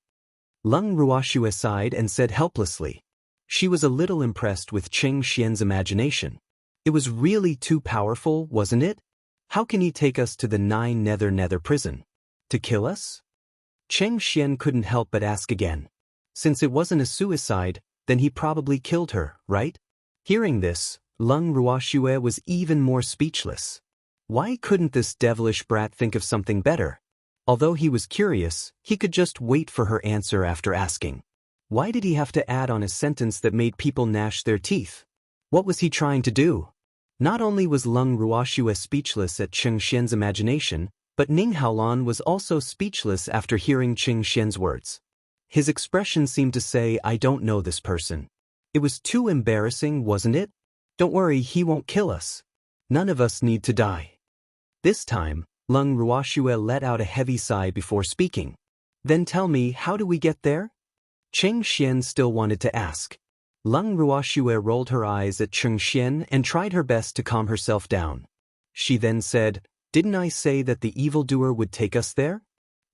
Leng Ruoxue sighed and said helplessly. She was a little impressed with Cheng Xian's imagination. It was really too powerful, wasn't it? How can he take us to the 9 Nether prison? To kill us? Cheng Xian couldn't help but ask again. Since it wasn't a suicide, then he probably killed her, right? Hearing this, Leng Ruoxue was even more speechless. Why couldn't this devilish brat think of something better? Although he was curious, he could just wait for her answer after asking. Why did he have to add on a sentence that made people gnash their teeth? What was he trying to do? Not only was Leng Ruoxue speechless at Cheng Xian's imagination, but Ning Haolan was also speechless after hearing Cheng Xian's words. His expression seemed to say, "I don't know this person." It was too embarrassing, wasn't it? "Don't worry, he won't kill us. None of us need to die." This time, Leng Ruoxue let out a heavy sigh before speaking. "Then tell me, how do we get there?" Cheng Xian still wanted to ask. Leng Ruoxue rolled her eyes at Cheng Xian and tried her best to calm herself down. She then said, "Didn't I say that the evildoer would take us there?"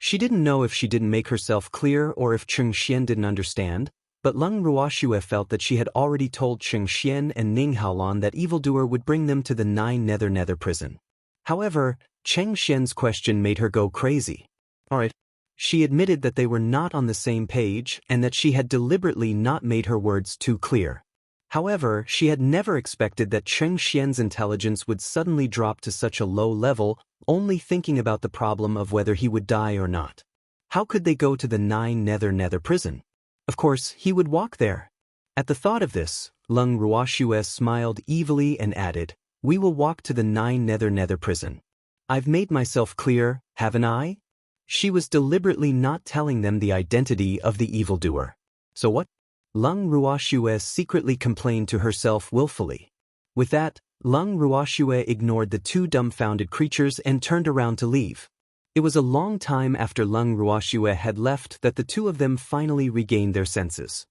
She didn't know if she didn't make herself clear or if Cheng Xian didn't understand, but Leng Ruoxue felt that she had already told Cheng Xian and Ning Haolan that evildoer would bring them to the 9 Nether prison. However, Cheng Xian's question made her go crazy. Alright. She admitted that they were not on the same page and that she had deliberately not made her words too clear. However, she had never expected that Cheng Xian's intelligence would suddenly drop to such a low level, only thinking about the problem of whether he would die or not. How could they go to the 9 Nether prison? Of course, he would walk there. At the thought of this, Leng Ruoxue smiled evilly and added, "We will walk to the 9 Nether prison. I've made myself clear, haven't I?" She was deliberately not telling them the identity of the evildoer. So what? Leng Ruoxue secretly complained to herself willfully. With that, Leng Ruoxue ignored the two dumbfounded creatures and turned around to leave. It was a long time after Leng Ruoxue had left that the two of them finally regained their senses.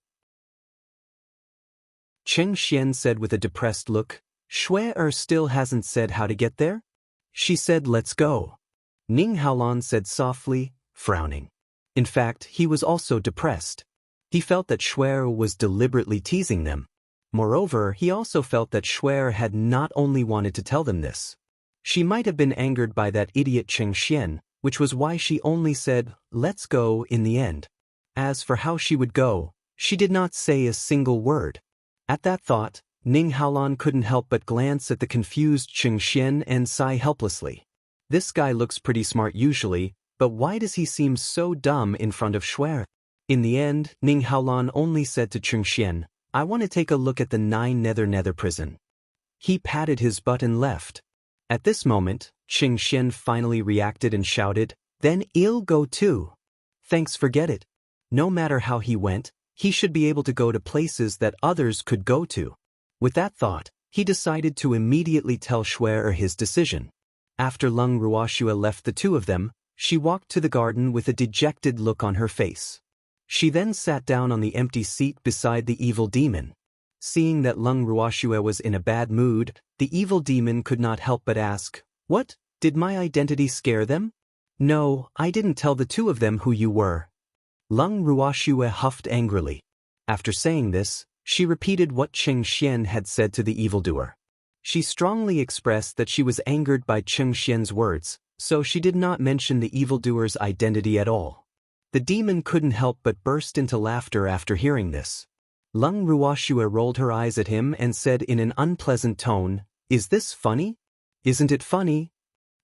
Cheng Xian said with a depressed look, "Shui still hasn't said how to get there?" She said, "Let's go." Ning Haolan said softly, frowning. In fact, he was also depressed. He felt that Shuer was deliberately teasing them. Moreover, he also felt that Shuer had not only wanted to tell them this. She might have been angered by that idiot Cheng Xian, which was why she only said, "Let's go," in the end. As for how she would go, she did not say a single word. At that thought, Ning Haolan couldn't help but glance at the confused Cheng Xian and sigh helplessly. This guy looks pretty smart usually, but why does he seem so dumb in front of Shuer? In the end, Ning Haolan only said to Cheng Xian, "I want to take a look at the 9 Nether prison." He patted his butt and left. At this moment, Cheng Xian finally reacted and shouted, "Then I'll go too." Thanks, forget it. No matter how he went, he should be able to go to places that others could go to. With that thought, he decided to immediately tell Shuer his decision. After Leng Ruoxue left the two of them, she walked to the garden with a dejected look on her face. She then sat down on the empty seat beside the evil demon. Seeing that Leng Ruoxue was in a bad mood, the evil demon could not help but ask, "What? Did my identity scare them?" "No, I didn't tell the two of them who you were." Leng Ruoxue huffed angrily. After saying this, she repeated what Cheng Xian had said to the evildoer. She strongly expressed that she was angered by Cheng Xian's words, so she did not mention the evildoer's identity at all. The demon couldn't help but burst into laughter after hearing this. Leng Ruoxue rolled her eyes at him and said in an unpleasant tone, "Is this funny? Isn't it funny?"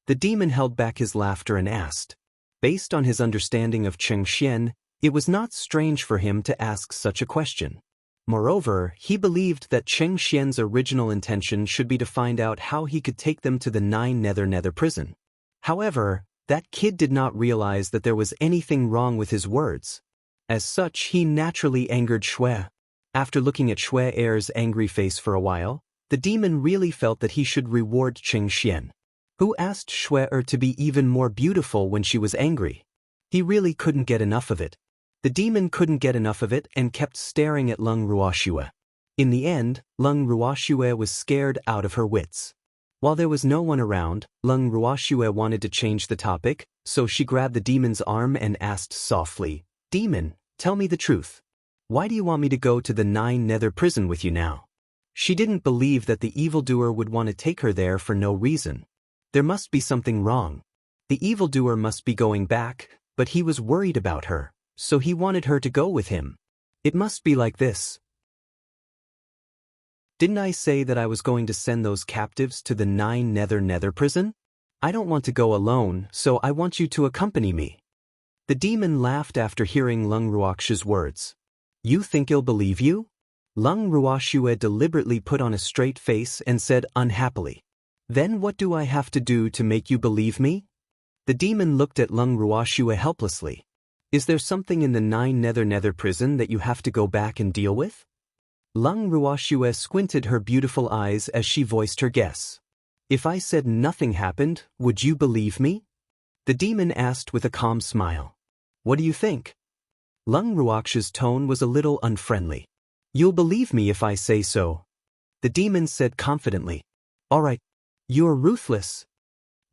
The demon held back his laughter and asked. Based on his understanding of Cheng Xian, it was not strange for him to ask such a question. Moreover, he believed that Cheng Xian's original intention should be to find out how he could take them to the 9 Nether prison. However, that kid did not realize that there was anything wrong with his words. As such, he naturally angered Shuer. After looking at Shuer's angry face for a while, the demon really felt that he should reward Cheng Xian, who asked Shuer to be even more beautiful when she was angry. He really couldn't get enough of it. The demon couldn't get enough of it and kept staring at Leng Ruoxue. In the end, Leng Ruoxue was scared out of her wits. While there was no one around, Leng Ruoxue wanted to change the topic, so she grabbed the demon's arm and asked softly, "Demon, tell me the truth. Why do you want me to go to the 9 Nether prison with you now?" She didn't believe that the evildoer would want to take her there for no reason. There must be something wrong. The evildoer must be going back, but he was worried about her, so he wanted her to go with him. It must be like this. Didn't I say that I was going to send those captives to the 9 Nether prison? I don't want to go alone, so I want you to accompany me. The demon laughed after hearing Leng Ruoxue's words. "You think he'll believe you?" Leng Ruoxue deliberately put on a straight face and said unhappily, "Then what do I have to do to make you believe me?" The demon looked at Leng Ruoxue helplessly. "Is there something in the 9 Nether prison that you have to go back and deal with?" Leng Ruoxue squinted her beautiful eyes as she voiced her guess. "If I said nothing happened, would you believe me?" The demon asked with a calm smile. "What do you think?" Leng Ruoxue's tone was a little unfriendly. "You'll believe me if I say so." The demon said confidently. "All right. You're ruthless."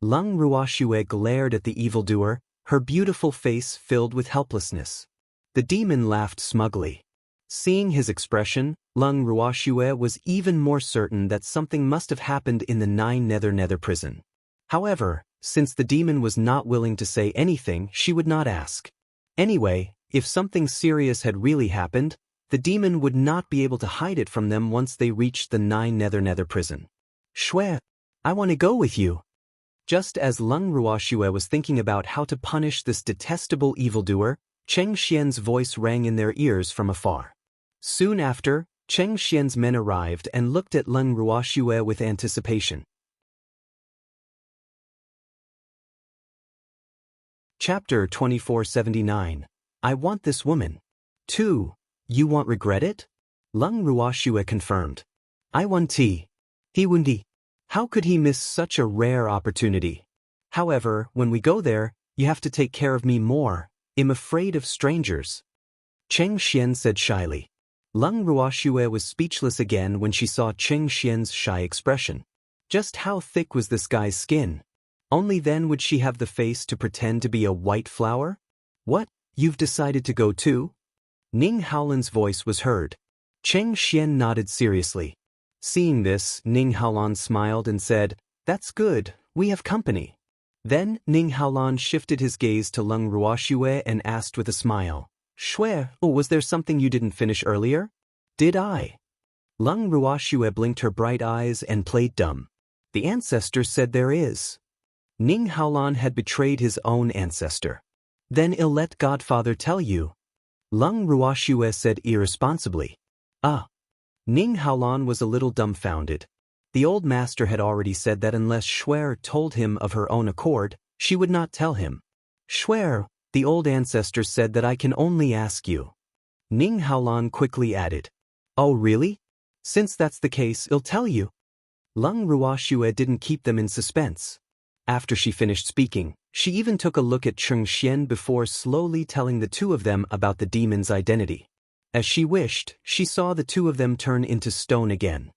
Leng Ruoxue glared at the evildoer, her beautiful face filled with helplessness. The demon laughed smugly. Seeing his expression, Leng Ruoxue was even more certain that something must have happened in the 9 Nether prison. However, since the demon was not willing to say anything, she would not ask. Anyway, if something serious had really happened, the demon would not be able to hide it from them once they reached the 9 Nether prison. "Shuer, I want to go with you." Just as Leng Ruoxue was thinking about how to punish this detestable evildoer, Cheng Xian's voice rang in their ears from afar. Soon after, Cheng Xian's men arrived and looked at Leng Ruoxue with anticipation. Chapter 2479. I want this woman. 2. You won't regret it? Leng Ruoxue confirmed. I want tea. He wundi. How could he miss such a rare opportunity? However, when we go there, you have to take care of me more. I'm afraid of strangers. Cheng Xian said shyly. Leng Ruoxue was speechless again when she saw Cheng Xian's shy expression. Just how thick was this guy's skin? Only then would she have the face to pretend to be a white flower? What, you've decided to go too? Ning Haolan's voice was heard. Cheng Xian nodded seriously. Seeing this, Ning Haolan smiled and said, "That's good, we have company." Then, Ning Haolan shifted his gaze to Leng Ruoxue and asked with a smile, "Xue, was there something you didn't finish earlier?" "Did I?" Leng Ruoxue blinked her bright eyes and played dumb. "The ancestor said there is." Ning Haolan had betrayed his own ancestor. "Then I'll let Godfather tell you." Leng Ruoxue said irresponsibly. "Ah." Ning Haolan was a little dumbfounded. The old master had already said that unless Xue told him of her own accord, she would not tell him. "Xue, the old ancestor said that I can only ask you." Ning Haolan quickly added, "Oh really? Since that's the case, I'll tell you." Leng Ruoxue didn't keep them in suspense. After she finished speaking, she even took a look at Cheng Xian before slowly telling the two of them about the demon's identity. As she wished, she saw the two of them turn into stone again.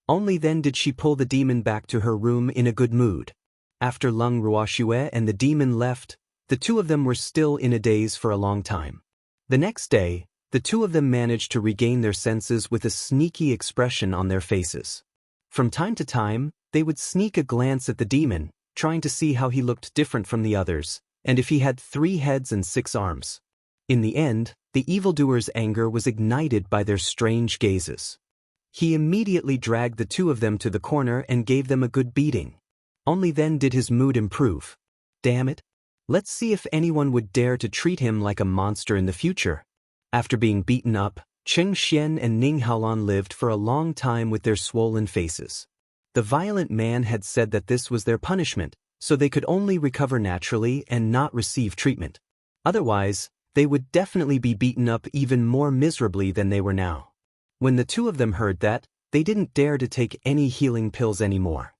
Only then did she pull the demon back to her room in a good mood. After Leng Ruoxue and the demon left, the two of them were still in a daze for a long time. The next day, the two of them managed to regain their senses with a sneaky expression on their faces. From time to time, they would sneak a glance at the demon, trying to see how he looked different from the others, and if he had 3 heads and 6 arms. In the end, the evildoer's anger was ignited by their strange gazes. He immediately dragged the two of them to the corner and gave them a good beating. Only then did his mood improve. "Damn it. Let's see if anyone would dare to treat him like a monster in the future." After being beaten up, Cheng Xian and Ning Haolan lived for a long time with their swollen faces. The violent man had said that this was their punishment, so they could only recover naturally and not receive treatment. Otherwise, they would definitely be beaten up even more miserably than they were now. When the two of them heard that, they didn't dare to take any healing pills anymore.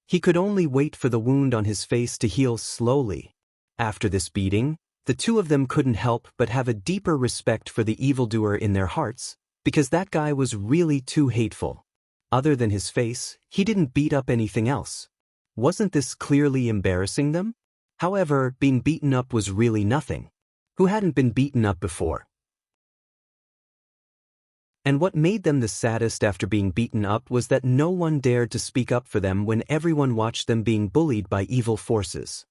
He could only wait for the wound on his face to heal slowly. After this beating, the two of them couldn't help but have a deeper respect for the evildoer in their hearts, because that guy was really too hateful. Other than his face, he didn't beat up anything else. Wasn't this clearly embarrassing them? However, being beaten up was really nothing. Who hadn't been beaten up before? And what made them the saddest after being beaten up was that no one dared to speak up for them when everyone watched them being bullied by evil forces.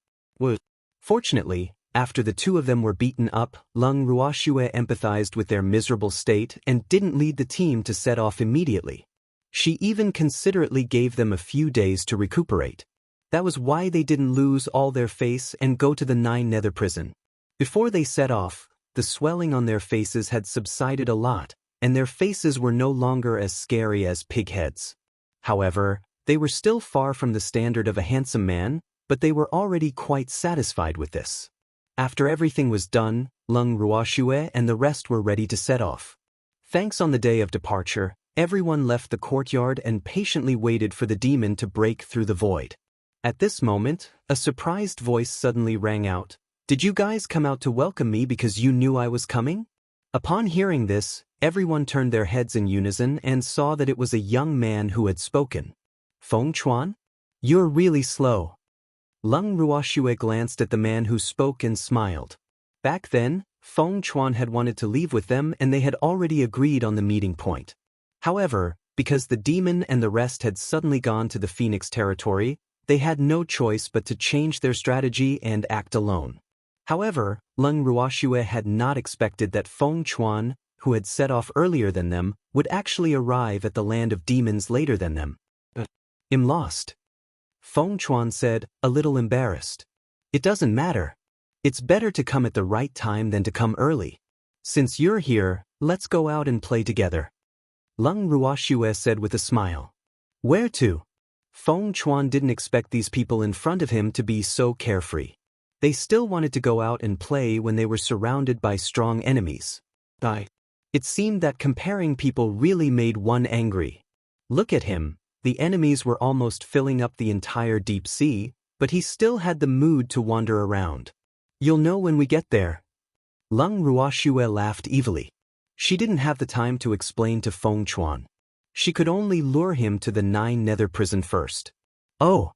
Fortunately, after the two of them were beaten up, Leng Ruoxue empathized with their miserable state and didn't lead the team to set off immediately. She even considerately gave them a few days to recuperate. That was why they didn't lose all their face and go to the 9 nether prison. Before they set off, the swelling on their faces had subsided a lot, and their faces were no longer as scary as pig heads. However, they were still far from the standard of a handsome man, but they were already quite satisfied with this. After everything was done, Leng Ruoxue and the rest were ready to set off. Thanks on the day of departure, everyone left the courtyard and patiently waited for the demon to break through the void. At this moment, a surprised voice suddenly rang out. "Did you guys come out to welcome me because you knew I was coming?" Upon hearing this, everyone turned their heads in unison and saw that it was a young man who had spoken. "Feng Chuan? You're really slow." Leng Ruoxue glanced at the man who spoke and smiled. Back then, Feng Chuan had wanted to leave with them and they had already agreed on the meeting point. However, because the demon and the rest had suddenly gone to the Phoenix territory, they had no choice but to change their strategy and act alone. However, Leng Ruoxue had not expected that Feng Chuan, who had set off earlier than them, would actually arrive at the land of demons later than them. "I'm lost," Feng Chuan said, a little embarrassed. "It doesn't matter. It's better to come at the right time than to come early. Since you're here, let's go out and play together," Leng Ruoxue said with a smile. "Where to?" Feng Chuan didn't expect these people in front of him to be so carefree. They still wanted to go out and play when they were surrounded by strong enemies. It seemed that comparing people really made one angry. Look at him, the enemies were almost filling up the entire deep sea, but he still had the mood to wander around. "You'll know when we get there." Leng Ruoxue laughed evilly. She didn't have the time to explain to Feng Chuan. She could only lure him to the 9 nether prison first. "Oh."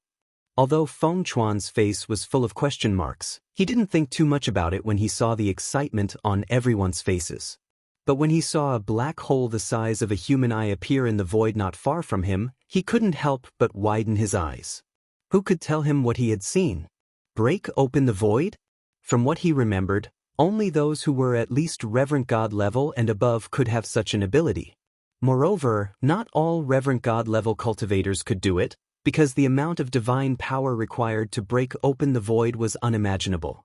Although Feng Chuan's face was full of question marks, he didn't think too much about it when he saw the excitement on everyone's faces. But when he saw a black hole the size of a human eye appear in the void not far from him, he couldn't help but widen his eyes. Who could tell him what he had seen? Break open the void? From what he remembered, only those who were at least reverent God level and above could have such an ability. Moreover, not all reverent God level cultivators could do it, because the amount of divine power required to break open the void was unimaginable.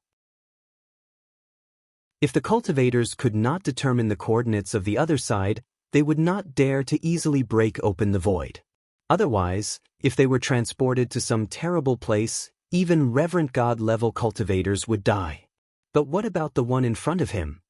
If the cultivators could not determine the coordinates of the other side, they would not dare to easily break open the void. Otherwise, if they were transported to some terrible place, even reverent God-level cultivators would die. But what about the one in front of him?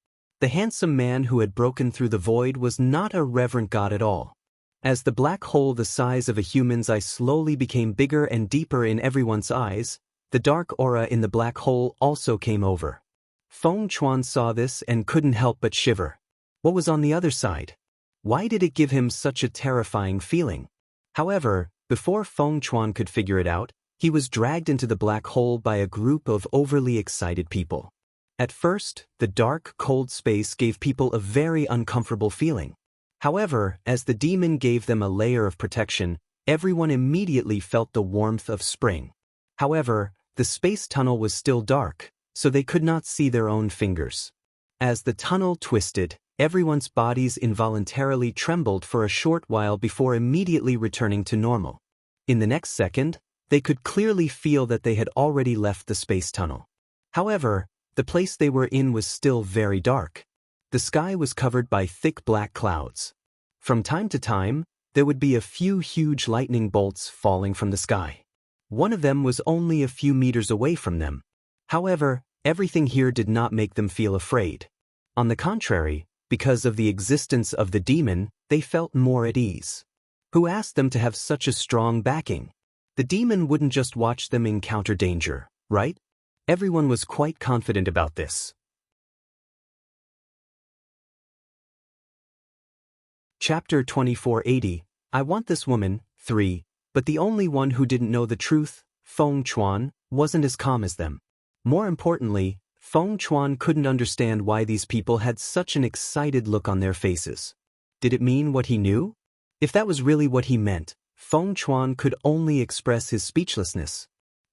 The handsome man who had broken through the void was not a reverent God at all. As the black hole the size of a human's eye slowly became bigger and deeper in everyone's eyes, the dark aura in the black hole also came over. Feng Chuan saw this and couldn't help but shiver. What was on the other side? Why did it give him such a terrifying feeling? However, before Feng Chuan could figure it out, he was dragged into the black hole by a group of overly excited people. At first, the dark, cold space gave people a very uncomfortable feeling. However, as the demon gave them a layer of protection, everyone immediately felt the warmth of spring. However, the space tunnel was still dark, so they could not see their own fingers. As the tunnel twisted, everyone's bodies involuntarily trembled for a short while before immediately returning to normal. In the next second, they could clearly feel that they had already left the space tunnel. However, the place they were in was still very dark. The sky was covered by thick black clouds. From time to time, there would be a few huge lightning bolts falling from the sky. One of them was only a few meters away from them. However, everything here did not make them feel afraid. On the contrary, because of the existence of the demon, they felt more at ease. Who asked them to have such a strong backing? The demon wouldn't just watch them encounter danger, right? Everyone was quite confident about this. Chapter 2480, I Want This Woman, 3, but the only one who didn't know the truth, Feng Chuan, wasn't as calm as them. More importantly, Feng Chuan couldn't understand why these people had such an excited look on their faces. Did it mean what he knew? If that was really what he meant, Feng Chuan could only express his speechlessness.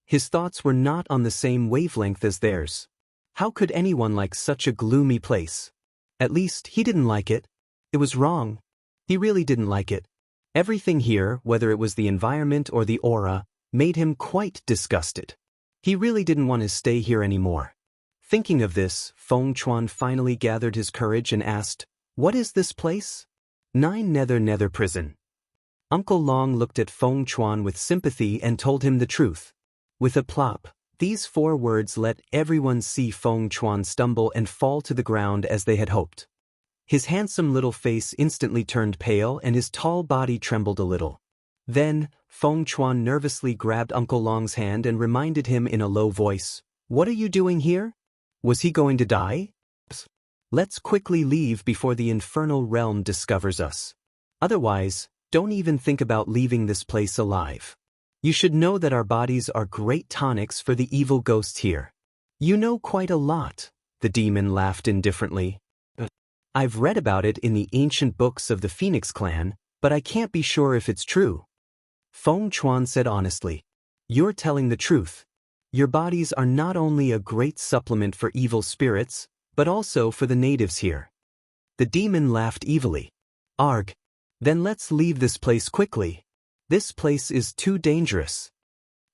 His thoughts were not on the same wavelength as theirs. How could anyone like such a gloomy place? At least, he didn't like it. It was wrong. He really didn't like it. Everything here, whether it was the environment or the aura, made him quite disgusted. He really didn't want to stay here anymore. Thinking of this, Feng Chuan finally gathered his courage and asked, "What is this place?" 9 Nether Prison. Uncle Long looked at Feng Chuan with sympathy and told him the truth. With a plop, these 4 words let everyone see Feng Chuan stumble and fall to the ground as they had hoped. His handsome little face instantly turned pale and his tall body trembled a little. Then, Feng Chuan nervously grabbed Uncle Long's hand and reminded him in a low voice, "What are you doing here? Was he going to die? Let's quickly leave before the infernal realm discovers us. Otherwise, don't even think about leaving this place alive. You should know that our bodies are great tonics for the evil ghosts here." "You know quite a lot," the demon laughed indifferently. "I've read about it in the ancient books of the Phoenix clan, but I can't be sure if it's true." Feng Chuan said honestly, "You're telling the truth. Your bodies are not only a great supplement for evil spirits, but also for the natives here." The demon laughed evilly. "Arg. Then let's leave this place quickly. This place is too dangerous."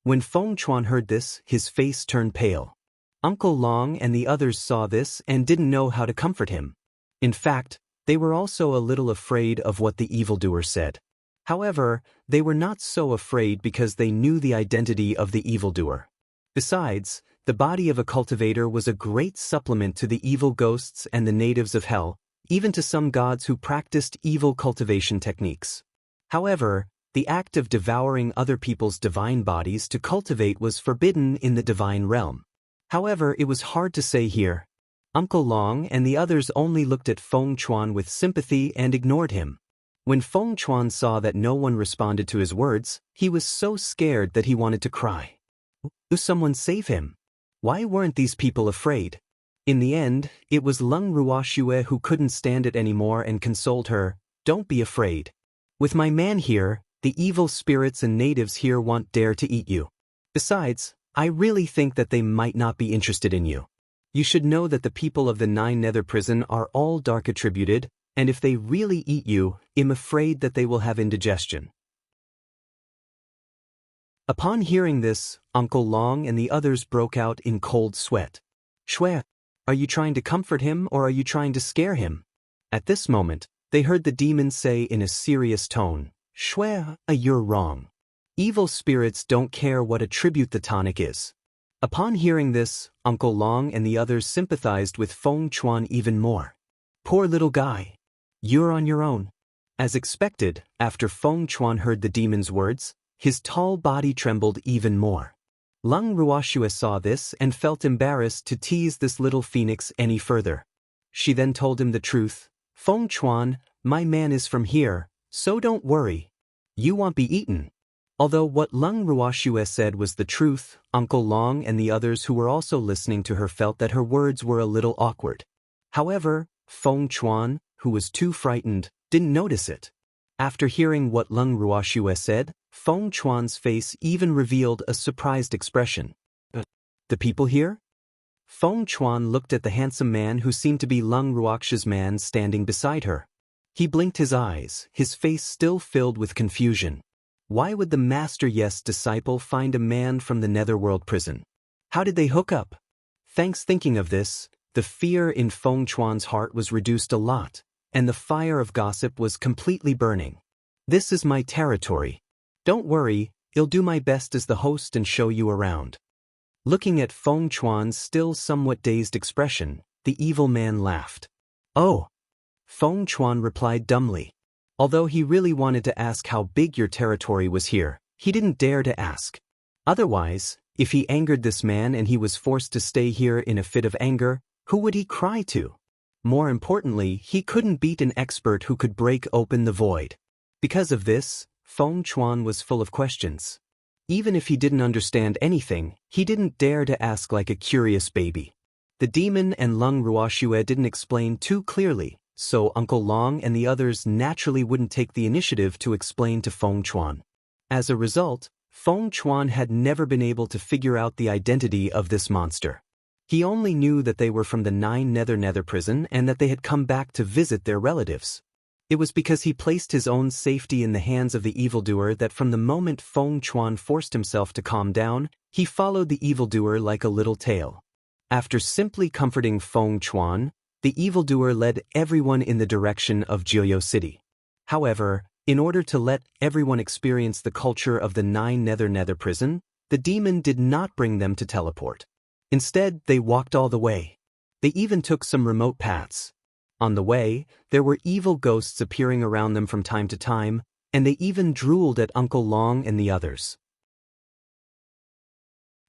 When Feng Chuan heard this, his face turned pale. Uncle Long and the others saw this and didn't know how to comfort him. In fact, they were also a little afraid of what the evildoer said. However, they were not so afraid because they knew the identity of the evildoer. Besides, the body of a cultivator was a great supplement to the evil ghosts and the natives of hell, even to some gods who practiced evil cultivation techniques. However, the act of devouring other people's divine bodies to cultivate was forbidden in the divine realm. However, it was hard to say here. Uncle Long and the others only looked at Feng Chuan with sympathy and ignored him. When Feng Chuan saw that no one responded to his words, he was so scared that he wanted to cry. Would someone save him? Why weren't these people afraid? In the end, it was Lung Ruoxue who couldn't stand it anymore and consoled her, "Don't be afraid. With my man here, the evil spirits and natives here won't dare to eat you. Besides, I really think that they might not be interested in you. You should know that the people of the Nine Nether Prison are all dark attributed, and if they really eat you, I'm afraid that they will have indigestion." Upon hearing this, Uncle Long and the others broke out in cold sweat. "Shue, are you trying to comfort him or are you trying to scare him?" At this moment, they heard the demon say in a serious tone, "Shue, you're wrong. Evil spirits don't care what attribute the tonic is." Upon hearing this, Uncle Long and the others sympathized with Feng Chuan even more. "Poor little guy. You're on your own." As expected, after Feng Chuan heard the demon's words, his tall body trembled even more. Lung Ruoxue saw this and felt embarrassed to tease this little phoenix any further. She then told him the truth. "Feng Chuan, my man is from here, so don't worry. You won't be eaten." Although what Lung Ruoxue said was the truth, Uncle Long and the others who were also listening to her felt that her words were a little awkward. However, Feng Chuan, who was too frightened, didn't notice it. After hearing what Lung Ruoxue said, Feng Chuan's face even revealed a surprised expression. The people here?" Feng Chuan looked at the handsome man who seemed to be Lung Ruoxue's man standing beside her. He blinked his eyes, his face still filled with confusion. Why would the Master Yes disciple find a man from the Netherworld prison? How did they hook up? Thinking of this, the fear in Feng Chuan's heart was reduced a lot, and the fire of gossip was completely burning. "This is my territory. Don't worry, I'll do my best as the host and show you around." Looking at Feng Chuan's still somewhat dazed expression, the evil man laughed. "Oh." Feng Chuan replied dumbly. Although he really wanted to ask how big your territory was here, he didn't dare to ask. Otherwise, if he angered this man and he was forced to stay here in a fit of anger, who would he cry to? More importantly, he couldn't beat an expert who could break open the void. Because of this, Feng Chuan was full of questions. Even if he didn't understand anything, he didn't dare to ask like a curious baby. The demon and Lung Ruoxue didn't explain too clearly, so Uncle Long and the others naturally wouldn't take the initiative to explain to Feng Chuan. As a result, Feng Chuan had never been able to figure out the identity of this monster. He only knew that they were from the Nine Nether prison and that they had come back to visit their relatives. It was because he placed his own safety in the hands of the evildoer that from the moment Feng Chuan forced himself to calm down, he followed the evildoer like a little tail. After simply comforting Feng Chuan, the evildoer led everyone in the direction of Jiuyo City. However, in order to let everyone experience the culture of the Nine Nether prison, the demon did not bring them to teleport. Instead, they walked all the way. They even took some remote paths. On the way, there were evil ghosts appearing around them from time to time, and they even drooled at Uncle Long and the others.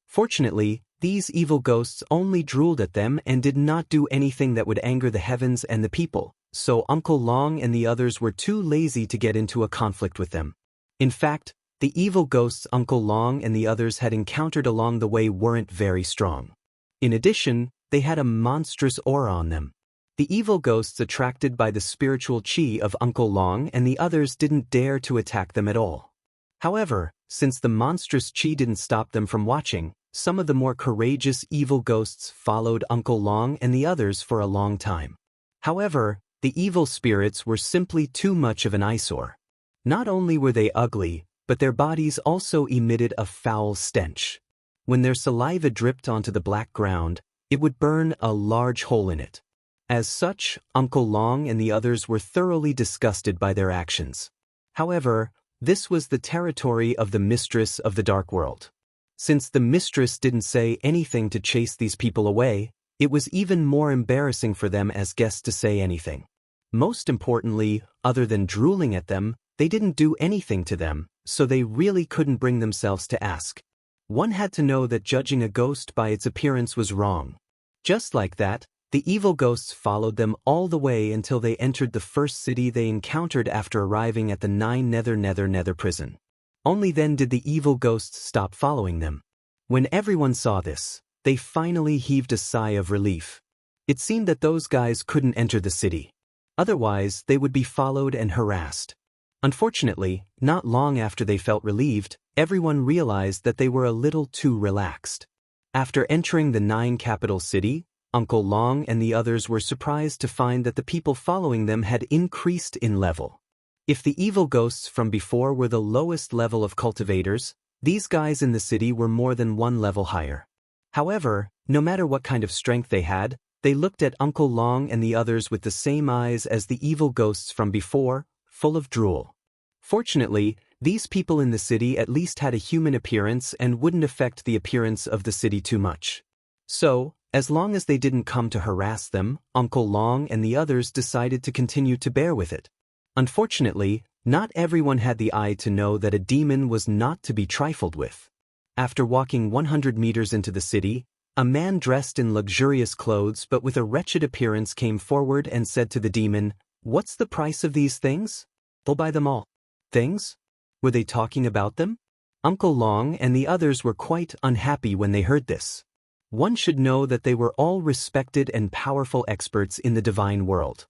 Fortunately, these evil ghosts only drooled at them and did not do anything that would anger the heavens and the people, so Uncle Long and the others were too lazy to get into a conflict with them. In fact, the evil ghosts Uncle Long and the others had encountered along the way weren't very strong. In addition, they had a monstrous aura on them. The evil ghosts attracted by the spiritual chi of Uncle Long and the others didn't dare to attack them at all. However, since the monstrous chi didn't stop them from watching, some of the more courageous evil ghosts followed Uncle Long and the others for a long time. However, the evil spirits were simply too much of an eyesore. Not only were they ugly, but their bodies also emitted a foul stench. When their saliva dripped onto the black ground, it would burn a large hole in it. As such, Uncle Long and the others were thoroughly disgusted by their actions. However, this was the territory of the Mistress of the Dark World. Since the Mistress didn't say anything to chase these people away, it was even more embarrassing for them as guests to say anything. Most importantly, other than drooling at them, they didn't do anything to them, so they really couldn't bring themselves to ask. One had to know that judging a ghost by its appearance was wrong. Just like that, the evil ghosts followed them all the way until they entered the first city they encountered after arriving at the Nine Nether prison. Only then did the evil ghosts stop following them. When everyone saw this, they finally heaved a sigh of relief. It seemed that those guys couldn't enter the city. Otherwise, they would be followed and harassed. Unfortunately, not long after they felt relieved, everyone realized that they were a little too relaxed. After entering the 9 capital city, Uncle Long and the others were surprised to find that the people following them had increased in level. If the evil ghosts from before were the lowest level of cultivators, these guys in the city were more than 1 level higher. However, no matter what kind of strength they had, they looked at Uncle Long and the others with the same eyes as the evil ghosts from before, full of drool. Fortunately, these people in the city at least had a human appearance and wouldn't affect the appearance of the city too much. So, as long as they didn't come to harass them, Uncle Long and the others decided to continue to bear with it. Unfortunately, not everyone had the eye to know that a demon was not to be trifled with. After walking 100 meters into the city, a man dressed in luxurious clothes but with a wretched appearance came forward and said to the demon, "What's the price of these things? I'll buy them all." Things? Were they talking about them? Uncle Long and the others were quite unhappy when they heard this. One should know that they were all respected and powerful experts in the divine world.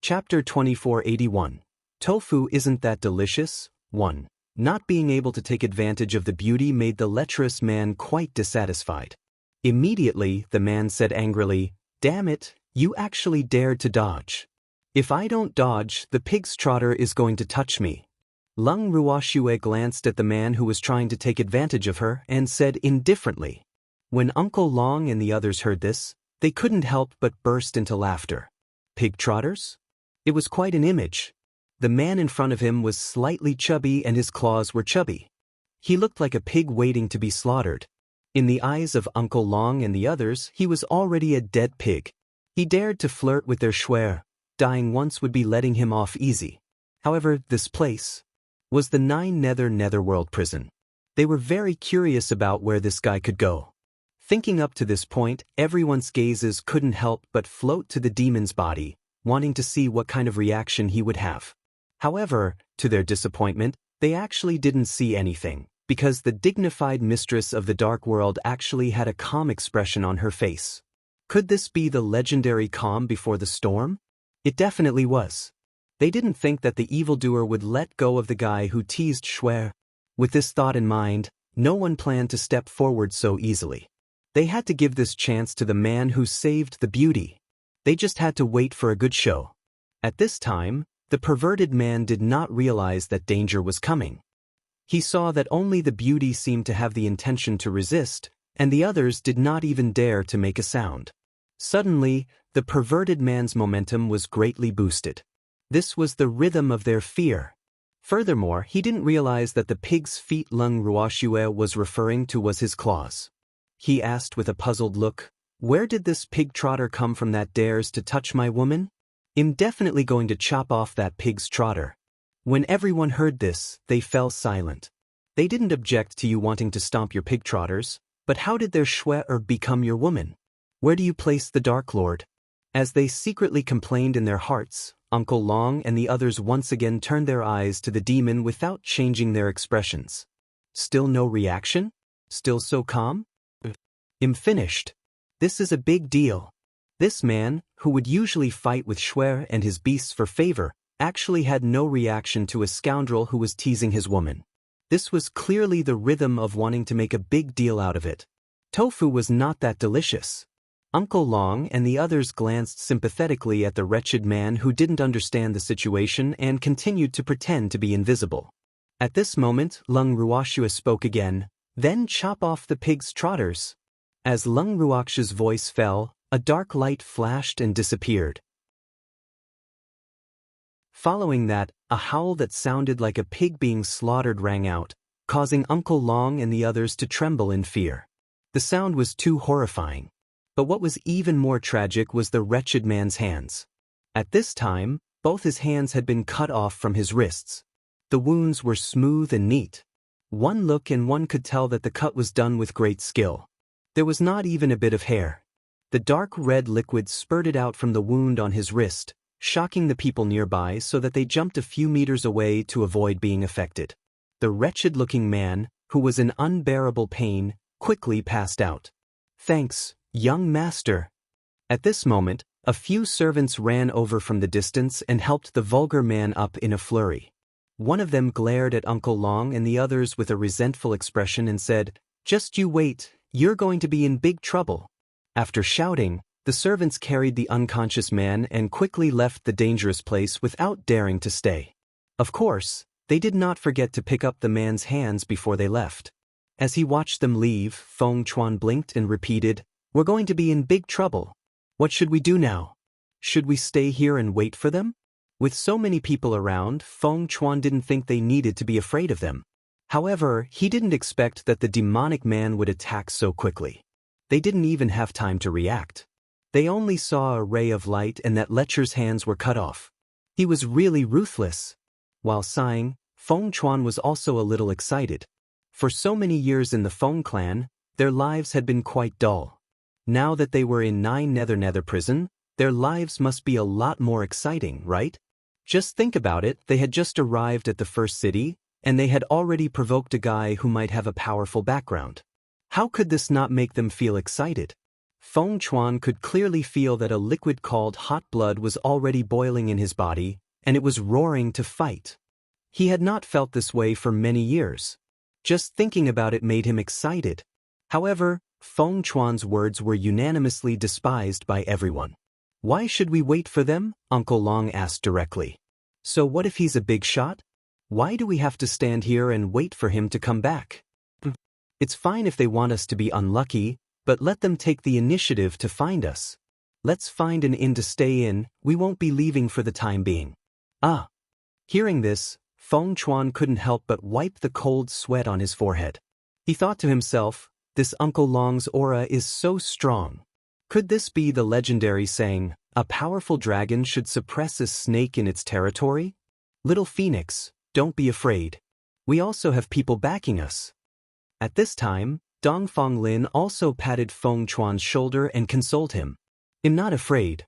Chapter 2481. Tofu Isn't That Delicious? 1. Not being able to take advantage of the beauty made the lecherous man quite dissatisfied. Immediately, the man said angrily, "Damn it, you actually dared to dodge. If I don't dodge, the pig's trotter is going to touch me." Lung Ruoxue glanced at the man who was trying to take advantage of her and said indifferently. When Uncle Long and the others heard this, they couldn't help but burst into laughter. Pig trotters? It was quite an image. The man in front of him was slightly chubby and his claws were chubby. He looked like a pig waiting to be slaughtered. In the eyes of Uncle Long and the others, he was already a dead pig. He dared to flirt with their schwer. Dying once would be letting him off easy. However, this place was the 9 netherworld prison. They were very curious about where this guy could go. Thinking up to this point, everyone's gazes couldn't help but float to the demon's body, wanting to see what kind of reaction he would have. However, to their disappointment, they actually didn't see anything, because the dignified mistress of the dark world actually had a calm expression on her face. Could this be the legendary calm before the storm? It definitely was. They didn't think that the evildoer would let go of the guy who teased schwer. With this thought in mind, no one planned to step forward so easily. They had to give this chance to the man who saved the beauty. They just had to wait for a good show. At this time, the perverted man did not realize that danger was coming. He saw that only the beauty seemed to have the intention to resist, and the others did not even dare to make a sound. Suddenly, the perverted man's momentum was greatly boosted. This was the rhythm of their fear. Furthermore, he didn't realize that the pig's feet Lung Ruoxue was referring to was his claws. He asked with a puzzled look, "Where did this pig trotter come from that dares to touch my woman? I'm definitely going to chop off that pig's trotter." When everyone heard this, they fell silent. They didn't object to you wanting to stomp your pig trotters, but how did their schwer become your woman? Where do you place the Dark Lord? As they secretly complained in their hearts, Uncle Long and the others once again turned their eyes to the demon without changing their expressions. Still no reaction? Still so calm? I'm finished. This is a big deal. This man, who would usually fight with schwer and his beasts for favor, actually had no reaction to a scoundrel who was teasing his woman. This was clearly the rhythm of wanting to make a big deal out of it. Tofu was not that delicious. Uncle Long and the others glanced sympathetically at the wretched man who didn't understand the situation and continued to pretend to be invisible. At this moment, Lung Ruoxue spoke again, "Then chop off the pig's trotters." As Lung Ruoxue's voice fell, a dark light flashed and disappeared. Following that, a howl that sounded like a pig being slaughtered rang out, causing Uncle Long and the others to tremble in fear. The sound was too horrifying. But what was even more tragic was the wretched man's hands. At this time, both his hands had been cut off from his wrists. The wounds were smooth and neat. One look and one could tell that the cut was done with great skill. There was not even a bit of hair. The dark red liquid spurted out from the wound on his wrist, shocking the people nearby so that they jumped a few meters away to avoid being affected. The wretched-looking man, who was in unbearable pain, quickly passed out. "Thanks, young master." At this moment, a few servants ran over from the distance and helped the vulgar man up in a flurry. One of them glared at Uncle Long and the others with a resentful expression and said, "Just you wait, you're going to be in big trouble." After shouting, the servants carried the unconscious man and quickly left the dangerous place without daring to stay. Of course, they did not forget to pick up the man's hands before they left. As he watched them leave, Feng Chuan blinked and repeated, "We're going to be in big trouble. What should we do now? Should we stay here and wait for them?" With so many people around, Feng Chuan didn't think they needed to be afraid of them. However, he didn't expect that the demonic man would attack so quickly. They didn't even have time to react. They only saw a ray of light and that Lecher's hands were cut off. He was really ruthless. While sighing, Feng Chuan was also a little excited. For so many years in the Feng clan, their lives had been quite dull. Now that they were in 9 Nether prison, their lives must be a lot more exciting, right? Just think about it, they had just arrived at the first city, and they had already provoked a guy who might have a powerful background. How could this not make them feel excited? Feng Chuan could clearly feel that a liquid called hot blood was already boiling in his body, and it was roaring to fight. He had not felt this way for many years. Just thinking about it made him excited. However, Feng Chuan's words were unanimously despised by everyone. "Why should we wait for them?" Uncle Long asked directly. "So what if he's a big shot? Why do we have to stand here and wait for him to come back? It's fine if they want us to be unlucky, but let them take the initiative to find us. Let's find an inn to stay in, we won't be leaving for the time being." Ah! Hearing this, Feng Chuan couldn't help but wipe the cold sweat on his forehead. He thought to himself, this Uncle Long's aura is so strong. Could this be the legendary saying, "A powerful dragon should suppress a snake in its territory"? Little Phoenix, don't be afraid. We also have people backing us. At this time, Dongfang Lin also patted Feng Chuan's shoulder and consoled him. "I'm not afraid.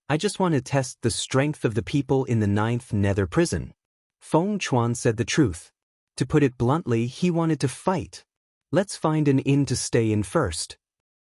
I just want to test the strength of the people in the 9th Nether prison." Feng Chuan said the truth. To put it bluntly, he wanted to fight. "Let's find an inn to stay in first."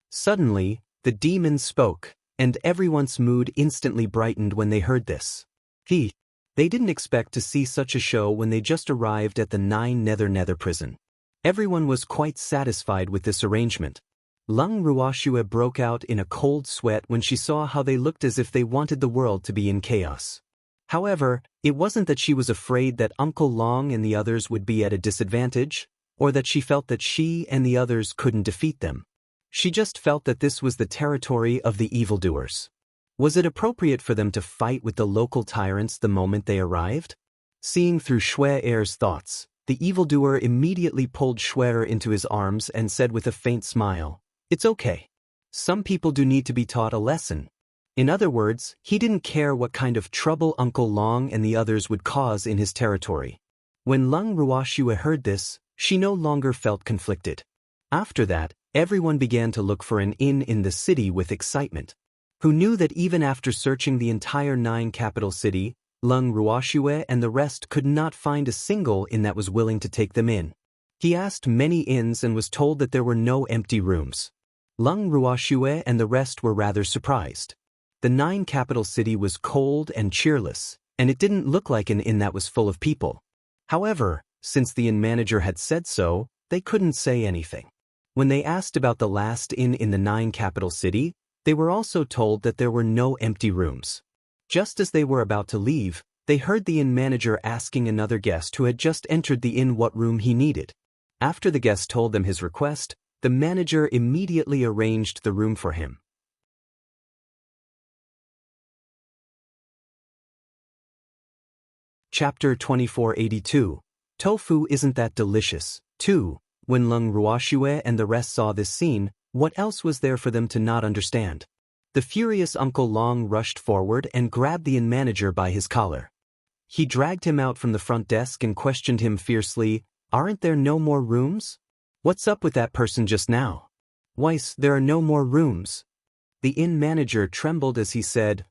Suddenly, the demon spoke, and everyone's mood instantly brightened when they heard this. They didn't expect to see such a show when they just arrived at the 9 Nether prison. Everyone was quite satisfied with this arrangement. Lung Ruoxue broke out in a cold sweat when she saw how they looked as if they wanted the world to be in chaos. However, it wasn't that she was afraid that Uncle Long and the others would be at a disadvantage, or that she felt that she and the others couldn't defeat them. She just felt that this was the territory of the evildoers. Was it appropriate for them to fight with the local tyrants the moment they arrived? Seeing through Xue Er's thoughts, the evildoer immediately pulled Xue Er into his arms and said with a faint smile, "It's okay. Some people do need to be taught a lesson." In other words, he didn't care what kind of trouble Uncle Long and the others would cause in his territory. When Lung Ruoxue heard this, she no longer felt conflicted. After that, everyone began to look for an inn in the city with excitement. Who knew that even after searching the entire 9 capital city, Lung Ruoxue and the rest could not find a single inn that was willing to take them in. He asked many inns and was told that there were no empty rooms. Lung Ruoxue and the rest were rather surprised. The 9 capital city was cold and cheerless, and it didn't look like an inn that was full of people. However, since the inn manager had said so, they couldn't say anything. When they asked about the last inn in the 9 capital city, they were also told that there were no empty rooms. Just as they were about to leave, they heard the inn manager asking another guest who had just entered the inn what room he needed. After the guest told them his request, the manager immediately arranged the room for him. Chapter 2482. Tofu isn't that delicious, too. When Lung Ruoxue and the rest saw this scene, what else was there for them to not understand? The furious Uncle Long rushed forward and grabbed the inn manager by his collar. He dragged him out from the front desk and questioned him fiercely, "Aren't there no more rooms? What's up with that person just now?" "Weiss, there are no more rooms." The inn manager trembled as he said,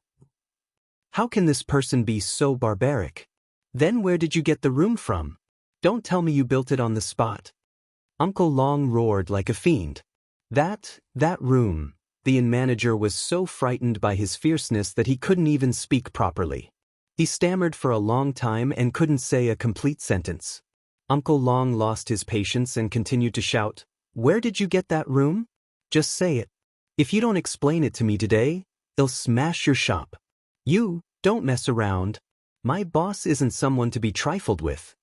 "How can this person be so barbaric? Then where did you get the room from? Don't tell me you built it on the spot." Uncle Long roared like a fiend. That room." The inn manager was so frightened by his fierceness that he couldn't even speak properly. He stammered for a long time and couldn't say a complete sentence. Uncle Long lost his patience and continued to shout, "Where did you get that room? Just say it. If you don't explain it to me today, I'll smash your shop. You, don't mess around. My boss isn't someone to be trifled with."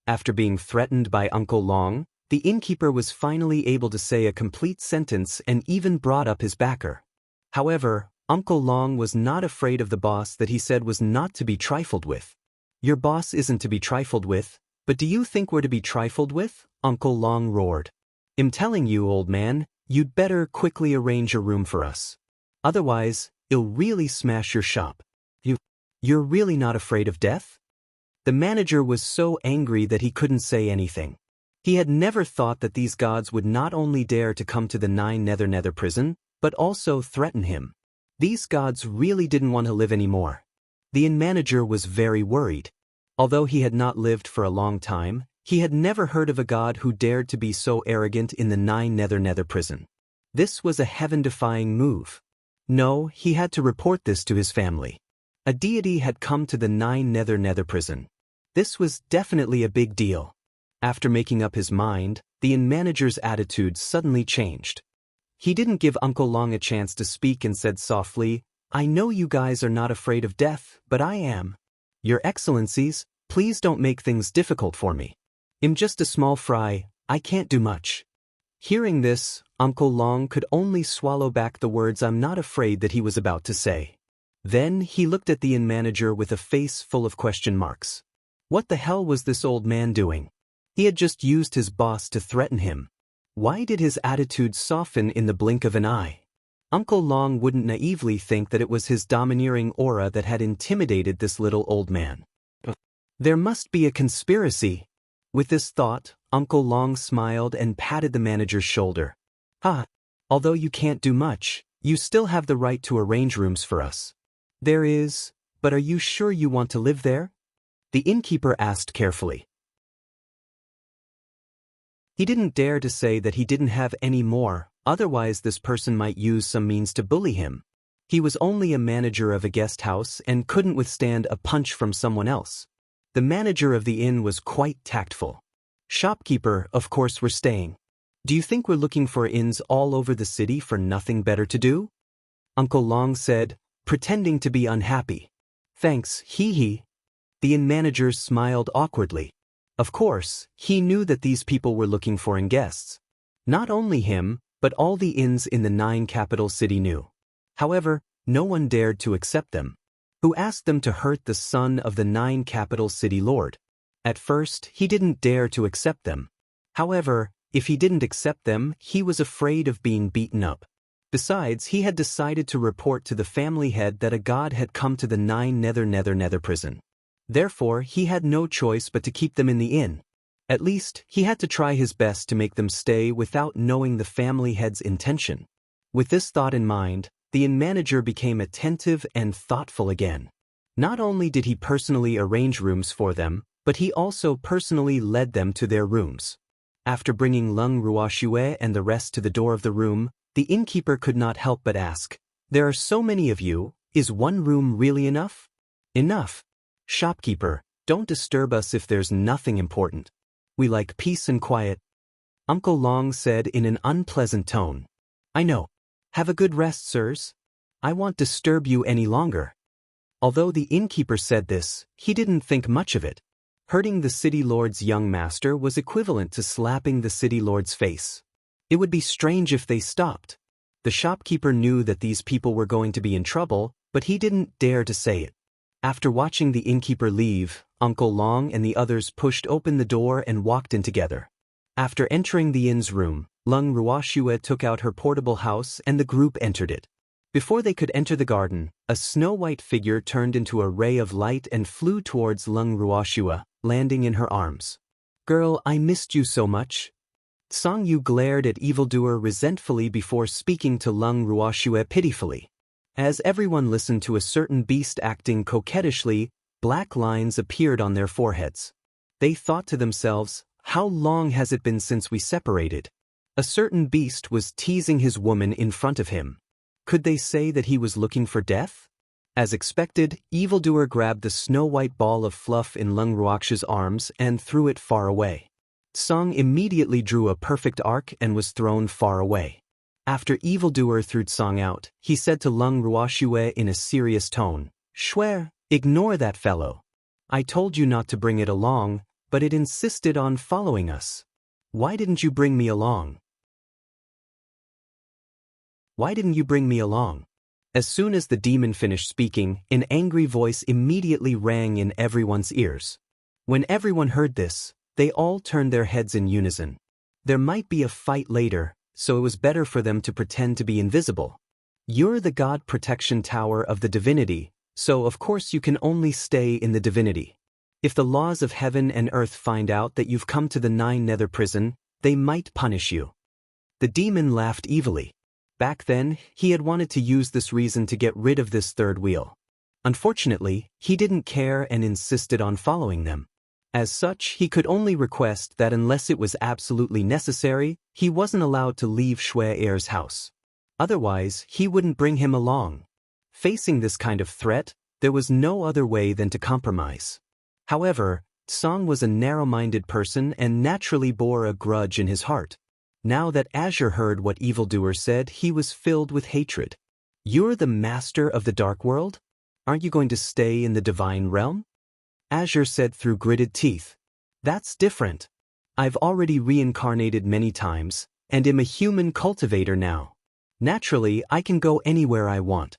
After being threatened by Uncle Long, the innkeeper was finally able to say a complete sentence and even brought up his backer. However, Uncle Long was not afraid of the boss that he said was not to be trifled with. "Your boss isn't to be trifled with, but do you think we're to be trifled with?" Uncle Long roared. "I'm telling you, old man, you'd better quickly arrange a room for us. Otherwise, it'll really smash your shop. You're really not afraid of death?" The manager was so angry that he couldn't say anything. He had never thought that these gods would not only dare to come to the Nine Nether prison, but also threaten him. These gods really didn't want to live anymore. The inn manager was very worried. Although he had not lived for a long time, he had never heard of a god who dared to be so arrogant in the Nine Nether prison. This was a heaven-defying move. No, he had to report this to his family. A deity had come to the Nine Nether prison. This was definitely a big deal. After making up his mind, the inn manager's attitude suddenly changed. He didn't give Uncle Long a chance to speak and said softly, "I know you guys are not afraid of death, but I am. Your Excellencies, please don't make things difficult for me. I'm just a small fry, I can't do much." Hearing this, Uncle Long could only swallow back the words "I'm not afraid" that he was about to say. Then he looked at the inn manager with a face full of question marks. What the hell was this old man doing? He had just used his boss to threaten him. Why did his attitude soften in the blink of an eye? Uncle Long wouldn't naively think that it was his domineering aura that had intimidated this little old man. There must be a conspiracy. With this thought, Uncle Long smiled and patted the manager's shoulder. Although you can't do much, you still have the right to arrange rooms for us." "There is, but are you sure you want to live there?" the innkeeper asked carefully. He didn't dare to say that he didn't have any more, otherwise this person might use some means to bully him. He was only a manager of a guest house and couldn't withstand a punch from someone else. The manager of the inn was quite tactful. "Shopkeeper, of course we're staying. Do you think we're looking for inns all over the city for nothing better to do?" Uncle Long said, pretending to be unhappy. "Thanks, hee." The inn manager smiled awkwardly. Of course, he knew that these people were looking for guests. Not only him, but all the inns in the 9 capital city knew. However, no one dared to accept them. Who asked them to hurt the son of the 9 capital city lord? At first, he didn't dare to accept them. However, if he didn't accept them, he was afraid of being beaten up. Besides, he had decided to report to the family head that a god had come to the 9 Nether prison. Therefore, he had no choice but to keep them in the inn. At least, he had to try his best to make them stay without knowing the family head's intention. With this thought in mind, the inn manager became attentive and thoughtful again. Not only did he personally arrange rooms for them, but he also personally led them to their rooms. After bringing Lung Ruoxue and the rest to the door of the room, the innkeeper could not help but ask, "There are so many of you, is one room really enough?" "Enough. Shopkeeper, don't disturb us if there's nothing important. We like peace and quiet," Uncle Long said in an unpleasant tone. "I know. Have a good rest, sirs. I won't disturb you any longer." Although the innkeeper said this, he didn't think much of it. Hurting the city lord's young master was equivalent to slapping the city lord's face. It would be strange if they stopped. The shopkeeper knew that these people were going to be in trouble, but he didn't dare to say it. After watching the innkeeper leave, Uncle Long and the others pushed open the door and walked in together. After entering the inn's room, Lung Ruoxue took out her portable house and the group entered it. Before they could enter the garden, a snow-white figure turned into a ray of light and flew towards Lung Ruoxue, landing in her arms. "Girl, I missed you so much." Song Yu glared at evildoer resentfully before speaking to Lung Ruoxue pitifully. As everyone listened to a certain beast acting coquettishly, black lines appeared on their foreheads. They thought to themselves, how long has it been since we separated? A certain beast was teasing his woman in front of him. Could they say that he was looking for death? As expected, evildoer grabbed the snow-white ball of fluff in Lung Ruoxue's arms and threw it far away. Song immediately drew a perfect arc and was thrown far away. After evildoer threw Song out, he said to Lung Ruoxue in a serious tone, "Shui, ignore that fellow. I told you not to bring it along, but it insisted on following us. Why didn't you bring me along? Why didn't you bring me along?" As soon as the demon finished speaking, an angry voice immediately rang in everyone's ears. When everyone heard this, they all turned their heads in unison. There might be a fight later, so it was better for them to pretend to be invisible. You're the God protection tower of the divinity, so of course you can only stay in the divinity. If the laws of heaven and earth find out that you've come to the 9 nether prison, they might punish you. The demon laughed evilly. Back then, he had wanted to use this reason to get rid of this third wheel. Unfortunately, he didn't care and insisted on following them. As such, he could only request that unless it was absolutely necessary, he wasn't allowed to leave Shui Er's house. Otherwise, he wouldn't bring him along. Facing this kind of threat, there was no other way than to compromise. However, Song was a narrow-minded person and naturally bore a grudge in his heart. Now that Azure heard what evildoer said, he was filled with hatred. You're the master of the dark world? Aren't you going to stay in the divine realm? Azure said through gritted teeth. That's different. I've already reincarnated many times, and am a human cultivator now. Naturally, I can go anywhere I want.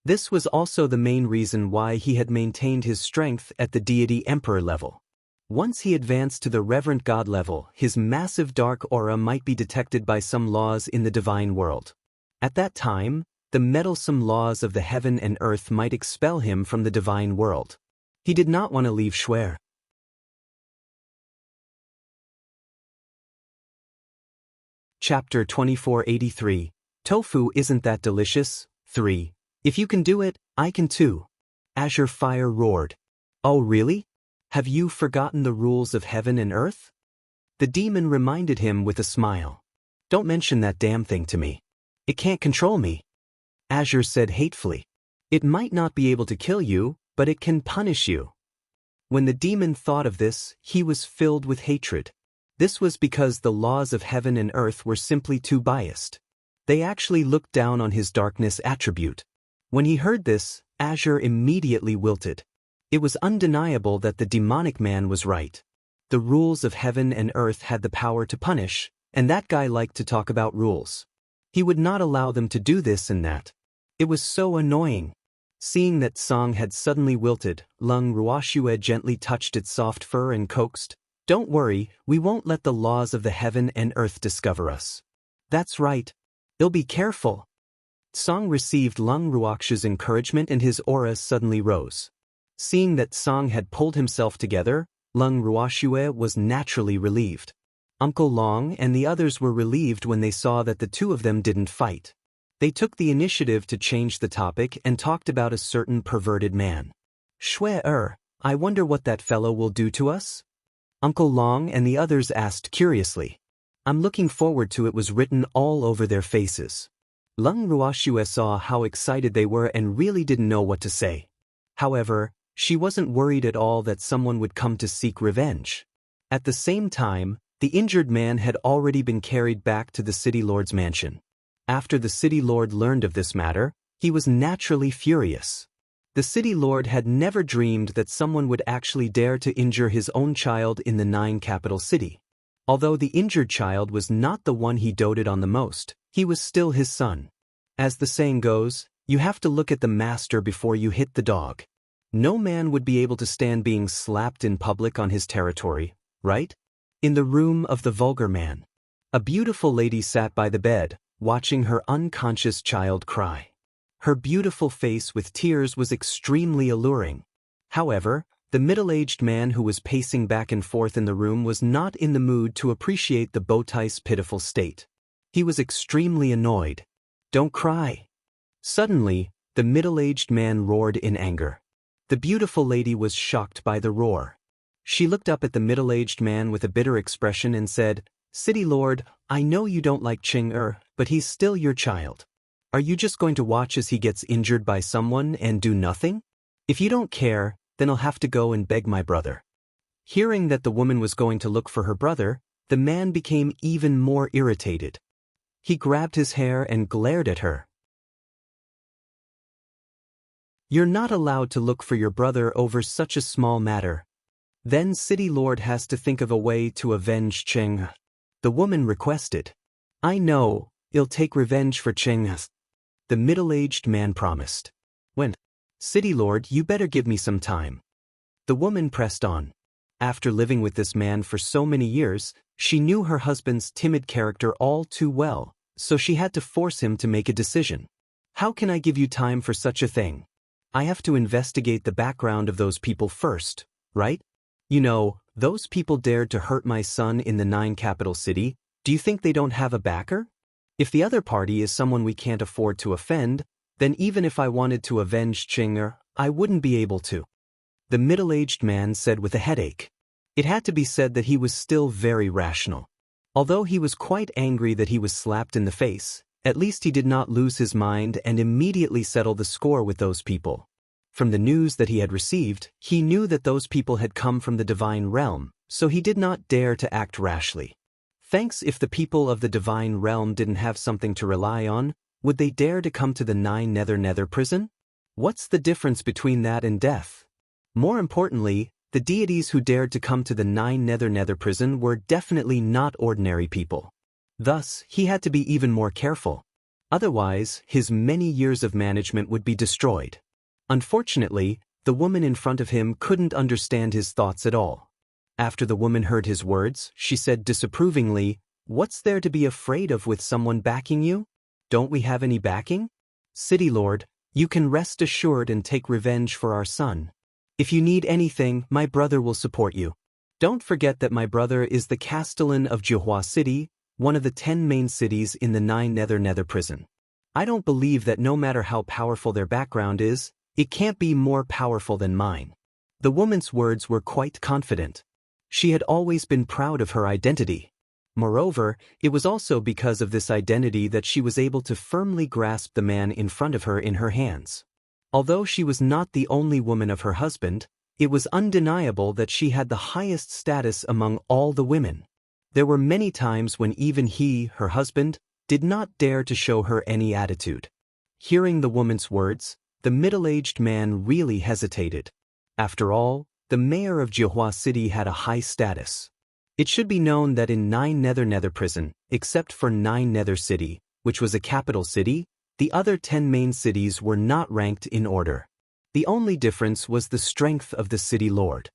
This was also the main reason why he had maintained his strength at the deity emperor level. Once he advanced to the reverent god level, his massive dark aura might be detected by some laws in the divine world. At that time, the meddlesome laws of the heaven and earth might expel him from the divine world. He did not want to leave Shui. Chapter 2483. Tofu isn't that delicious? 3. If you can do it, I can too. Azure Fire roared. Oh really? Have you forgotten the rules of heaven and earth? The demon reminded him with a smile. Don't mention that damn thing to me. It can't control me. Azure said hatefully. It might not be able to kill you, but it can punish you. When the demon thought of this, he was filled with hatred. This was because the laws of heaven and earth were simply too biased. They actually looked down on his darkness attribute. When he heard this, Azure immediately wilted. It was undeniable that the demonic man was right. The rules of heaven and earth had the power to punish, and that guy liked to talk about rules. He would not allow them to do this and that. It was so annoying. Seeing that Song had suddenly wilted, Lung Ruoxue gently touched its soft fur and coaxed, "Don't worry, we won't let the laws of the heaven and earth discover us." That's right. I'll be careful. Song received Lung Ruoxue's encouragement and his aura suddenly rose. Seeing that Song had pulled himself together, Lung Ruoxue was naturally relieved. Uncle Long and the others were relieved when they saw that the two of them didn't fight. They took the initiative to change the topic and talked about a certain perverted man. Shui I wonder what that fellow will do to us? Uncle Long and the others asked curiously. I'm looking forward to it was written all over their faces. Lung Ruoxue saw how excited they were and really didn't know what to say. However, she wasn't worried at all that someone would come to seek revenge. At the same time, the injured man had already been carried back to the city lord's mansion. After the city lord learned of this matter, he was naturally furious. The city lord had never dreamed that someone would actually dare to injure his own child in the 9 capital city. Although the injured child was not the one he doted on the most, he was still his son. As the saying goes, you have to look at the master before you hit the dog. No man would be able to stand being slapped in public on his territory, right? In the room of the vulgar man, a beautiful lady sat by the bed, watching her unconscious child cry. Her beautiful face with tears was extremely alluring. However, The middle-aged man who was pacing back and forth in the room was not in the mood to appreciate the bowtie's pitiful state. He was extremely annoyed. "Don't cry." Suddenly, the middle-aged man roared in anger. The beautiful lady was shocked by the roar. She looked up at the middle-aged man with a bitter expression and said, "City Lord, I know you don't like Ching-er, but he's still your child. Are you just going to watch as he gets injured by someone and do nothing? If you don't care, then I'll have to go and beg my brother." Hearing that the woman was going to look for her brother, the man became even more irritated. He grabbed his hair and glared at her. "You're not allowed to look for your brother over such a small matter. Then City Lord has to think of a way to avenge Cheng," the woman requested. "I know, I'll take revenge for Cheng," the middle-aged man promised. "When? City Lord, you better give me some time." The woman pressed on. After living with this man for so many years, she knew her husband's timid character all too well, so she had to force him to make a decision. "How can I give you time for such a thing? I have to investigate the background of those people first, right? You know, those people dared to hurt my son in the 9 capital city. Do you think they don't have a backer? If the other party is someone we can't afford to offend, then even if I wanted to avenge Ching-er, I wouldn't be able to," the middle-aged man said with a headache. It had to be said that he was still very rational. Although he was quite angry that he was slapped in the face, at least he did not lose his mind and immediately settle the score with those people. From the news that he had received, he knew that those people had come from the divine realm, so he did not dare to act rashly. Thanks, if the people of the divine realm didn't have something to rely on, would they dare to come to the 9 nether prison? What's the difference between that and death? More importantly, the deities who dared to come to the 9 nether prison were definitely not ordinary people. Thus, he had to be even more careful. Otherwise, his many years of management would be destroyed. Unfortunately, the woman in front of him couldn't understand his thoughts at all. After the woman heard his words, she said disapprovingly, "What's there to be afraid of with someone backing you? Don't we have any backing? City Lord, you can rest assured and take revenge for our son. If you need anything, my brother will support you. Don't forget that my brother is the Castellan of Johua City, one of the 10 main cities in the 9 nether prison. I don't believe that no matter how powerful their background is, it can't be more powerful than mine." The woman's words were quite confident. She had always been proud of her identity. Moreover, it was also because of this identity that she was able to firmly grasp the man in front of her in her hands. Although she was not the only woman of her husband, it was undeniable that she had the highest status among all the women. There were many times when even he, her husband, did not dare to show her any attitude. Hearing the woman's words, the middle-aged man really hesitated. After all, the mayor of Johua City had a high status. It should be known that in 9 nether prison, except for 9 Nether City, which was a capital city, the other 10 main cities were not ranked in order. The only difference was the strength of the city lord.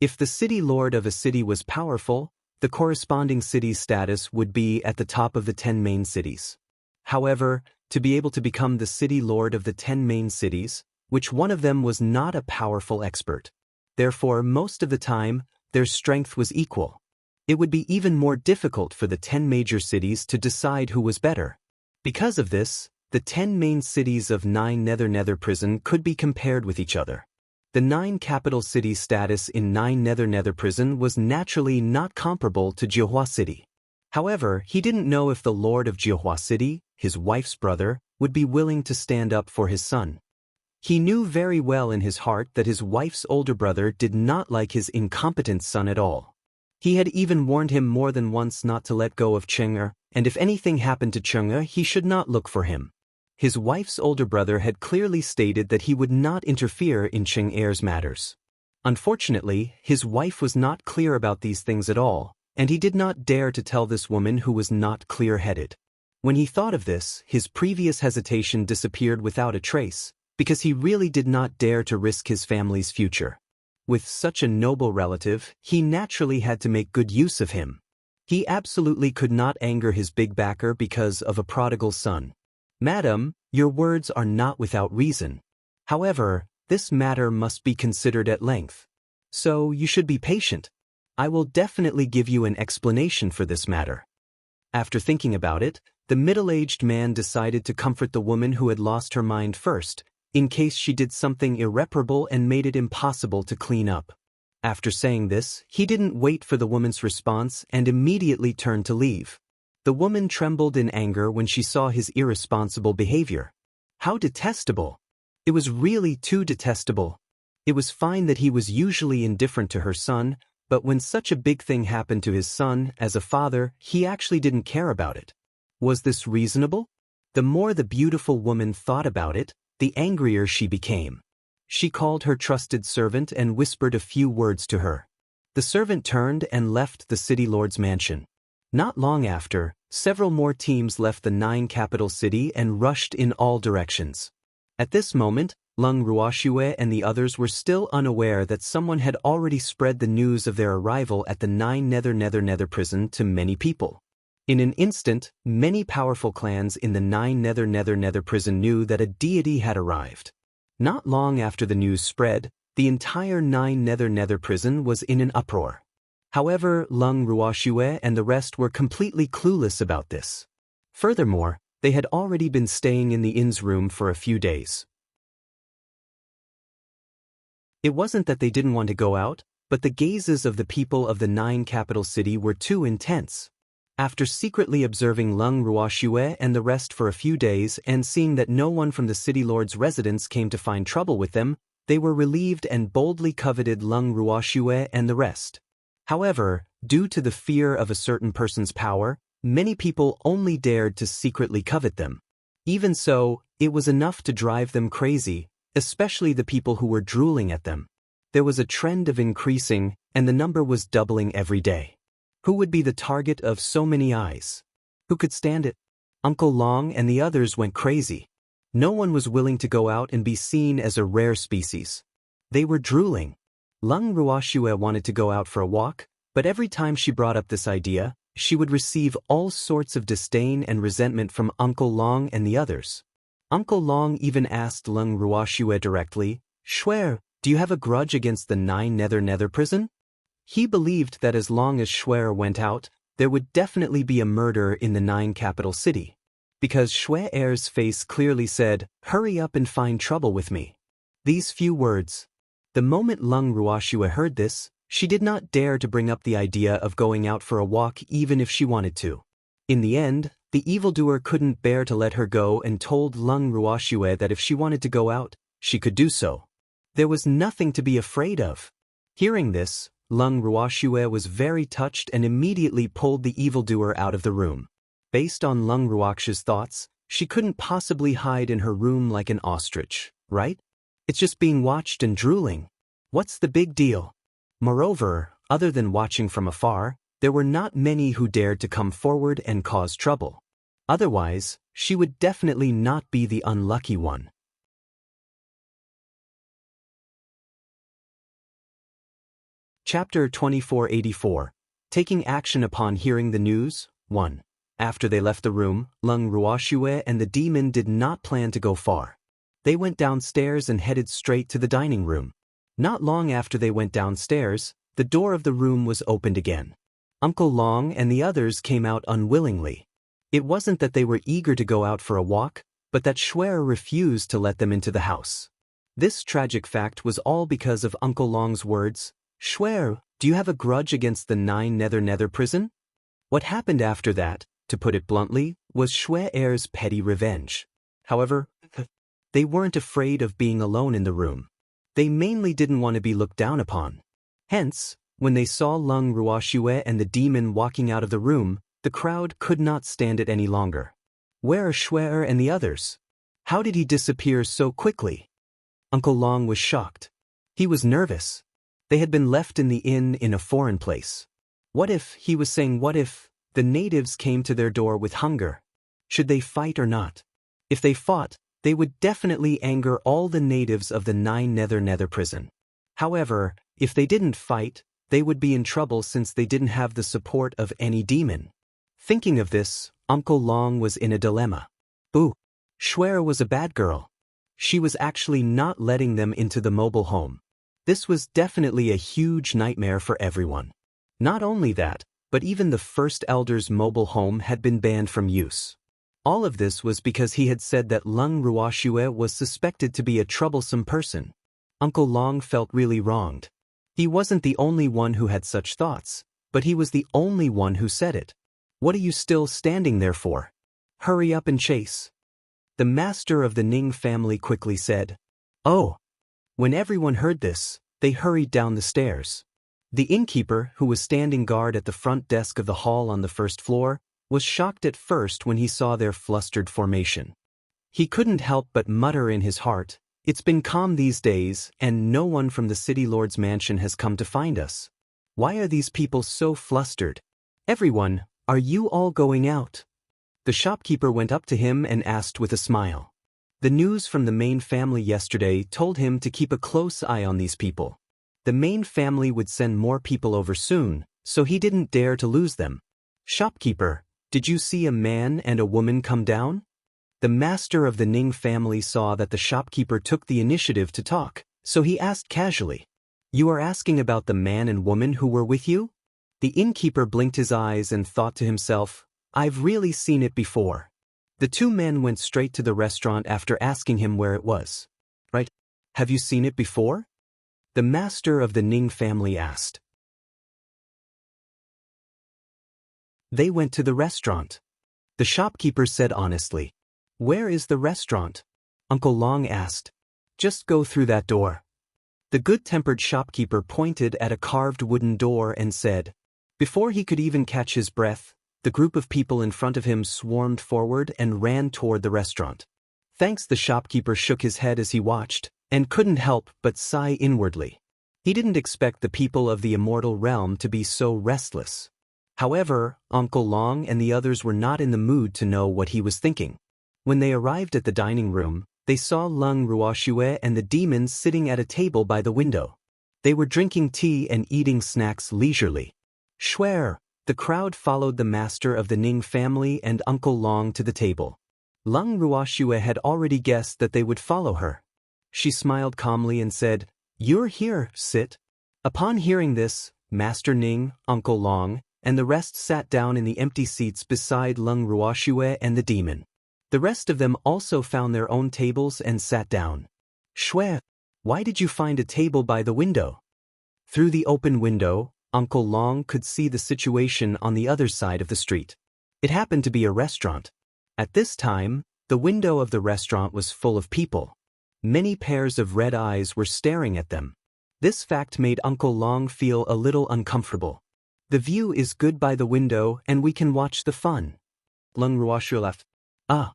If the city lord of a city was powerful, the corresponding city's status would be at the top of the 10 main cities. However, to be able to become the city lord of the 10 main cities, which one of them was not a powerful expert. Therefore, most of the time, their strength was equal. It would be even more difficult for the 10 major cities to decide who was better. Because of this, the 10 main cities of 9 nether prison could be compared with each other. The 9 capital cities' status in 9 nether prison was naturally not comparable to Johua City. However, he didn't know if the Lord of Johua City, his wife's brother, would be willing to stand up for his son. He knew very well in his heart that his wife's older brother did not like his incompetent son at all. He had even warned him more than once not to let go of Cheng-er, and if anything happened to Cheng-er, he should not look for him. His wife's older brother had clearly stated that he would not interfere in Cheng-er's matters. Unfortunately, his wife was not clear about these things at all, and he did not dare to tell this woman who was not clear-headed. When he thought of this, his previous hesitation disappeared without a trace, because he really did not dare to risk his family's future. With such a noble relative, he naturally had to make good use of him. He absolutely could not anger his big backer because of a prodigal son. "Madam, your words are not without reason. However, This matter must be considered at length. So you should be patient. I will definitely give you an explanation for this matter. After thinking about it, the middle-aged man decided to comfort the woman who had lost her mind first, in case she did something irreparable and made it impossible to clean up. After saying this, he didn't wait for the woman's response and immediately turned to leave. The woman trembled in anger when she saw his irresponsible behavior. How detestable! It was really too detestable. It was fine that he was usually indifferent to her son, but when such a big thing happened to his son, as a father, he actually didn't care about it. Was this reasonable? The more the beautiful woman thought about it, the angrier she became. She called her trusted servant and whispered a few words to her. The servant turned and left the city lord's mansion. Not long after, several more teams left the 9 capital city and rushed in all directions. At this moment, Lung Ruoxue and the others were still unaware that someone had already spread the news of their arrival at the 9 Nether prison to many people. In an instant, many powerful clans in the 9 Nether prison knew that a deity had arrived. Not long after the news spread, the entire 9 Nether prison was in an uproar. However, Lung Ruoxue and the rest were completely clueless about this. Furthermore, they had already been staying in the inn's room for a few days. It wasn't that they didn't want to go out, but the gazes of the people of the 9 capital city were too intense. After secretly observing Lung Ruoxue and the rest for a few days and seeing that no one from the city lord's residence came to find trouble with them, they were relieved and boldly coveted Lung Ruoxue and the rest. However, due to the fear of a certain person's power, many people only dared to secretly covet them. Even so, it was enough to drive them crazy, especially the people who were drooling at them. There was a trend of increasing, and the number was doubling every day. Who would be the target of so many eyes? Who could stand it? Uncle Long and the others went crazy. No one was willing to go out and be seen as a rare species. They were drooling. Lung Ruoxue wanted to go out for a walk, but every time she brought up this idea, she would receive all sorts of disdain and resentment from Uncle Long and the others. Uncle Long even asked Lung Ruoxue directly, "Shuer, do you have a grudge against the 9 Nether prison?" He believed that as long as Shuer went out, there would definitely be a murder in the 9 capital city. Because Shuer's face clearly said, "Hurry up and find trouble with me." These few words. The moment Lung Ruoxue heard this, she did not dare to bring up the idea of going out for a walk even if she wanted to. In the end, the evildoer couldn't bear to let her go and told Lung Ruoxue that if she wanted to go out, she could do so. There was nothing to be afraid of. Hearing this, Lung Ruoxue was very touched and immediately pulled the evildoer out of the room. Based on Lung Ruoxue's thoughts, she couldn't possibly hide in her room like an ostrich, right? It's just being watched and drooling. What's the big deal? Moreover, other than watching from afar, there were not many who dared to come forward and cause trouble. Otherwise, she would definitely not be the unlucky one. Chapter 2484. Taking Action Upon Hearing the News, 1. After they left the room, Lung Ruoxue and the demon did not plan to go far. They went downstairs and headed straight to the dining room. Not long after they went downstairs, the door of the room was opened again. Uncle Long and the others came out unwillingly. It wasn't that they were eager to go out for a walk, but that Shuer refused to let them into the house. This tragic fact was all because of Uncle Long's words, "Shuer, do you have a grudge against the 9 Nether prison?" What happened after that, to put it bluntly, was Shuer's petty revenge. However, they weren't afraid of being alone in the room. They mainly didn't want to be looked down upon. Hence, when they saw Lung Ruoxue and the demon walking out of the room, the crowd could not stand it any longer. Where are Shuer and the others? How did he disappear so quickly? Uncle Long was shocked. He was nervous. They had been left in the inn in a foreign place. What if, he was saying, what if the natives came to their door with hunger? Should they fight or not? If they fought, they would definitely anger all the natives of the 9 Nether prison. However, if they didn't fight, they would be in trouble since they didn't have the support of any demon. Thinking of this, Uncle Long was in a dilemma. Ooh, Shuer was a bad girl. She was actually not letting them into the mobile home. This was definitely a huge nightmare for everyone. Not only that, but even the first elder's mobile home had been banned from use. All of this was because he had said that Lung Ruoxue was suspected to be a troublesome person. Uncle Long felt really wronged. He wasn't the only one who had such thoughts, but he was the only one who said it. What are you still standing there for? Hurry up and chase. The master of the Ning family quickly said. Oh. When everyone heard this, they hurried down the stairs. The innkeeper, who was standing guard at the front desk of the hall on the first floor, was shocked at first when he saw their flustered formation. He couldn't help but mutter in his heart, "It's been calm these days, and no one from the city lord's mansion has come to find us. Why are these people so flustered? Everyone, are you all going out?" The shopkeeper went up to him and asked with a smile. The news from the Main family yesterday told him to keep a close eye on these people. The Main family would send more people over soon, so he didn't dare to lose them. "Shopkeeper, did you see a man and a woman come down?" The master of the Ning family saw that the shopkeeper took the initiative to talk, so he asked casually, "You are asking about the man and woman who were with you?" The innkeeper blinked his eyes and thought to himself, "I've really seen it before." The two men went straight to the restaurant after asking him where it was. "Right? Have you seen it before?" the master of the Ning family asked. They went to the restaurant. The shopkeeper said honestly. "Where is the restaurant?" Uncle Long asked. "Just go through that door." The good-tempered shopkeeper pointed at a carved wooden door and said. Before he could even catch his breath, the group of people in front of him swarmed forward and ran toward the restaurant. Thanks, the shopkeeper shook his head as he watched, and couldn't help but sigh inwardly. He didn't expect the people of the immortal realm to be so restless. However, Uncle Long and the others were not in the mood to know what he was thinking. When they arrived at the dining room, they saw Lung Ruoxue and the demons sitting at a table by the window. They were drinking tea and eating snacks leisurely. Schwer, the crowd followed the master of the Ning family and Uncle Long to the table. Lung Ruoxue had already guessed that they would follow her. She smiled calmly and said, "You're here, sit." Upon hearing this, Master Ning, Uncle Long, and the rest sat down in the empty seats beside Lung Ruoxue and the demon. The rest of them also found their own tables and sat down. "Schwer, why did you find a table by the window?" Through the open window, Uncle Long could see the situation on the other side of the street. It happened to be a restaurant. At this time, the window of the restaurant was full of people. Many pairs of red eyes were staring at them. This fact made Uncle Long feel a little uncomfortable. "The view is good by the window and we can watch the fun." Lung Ruoxue laughed. "Ah,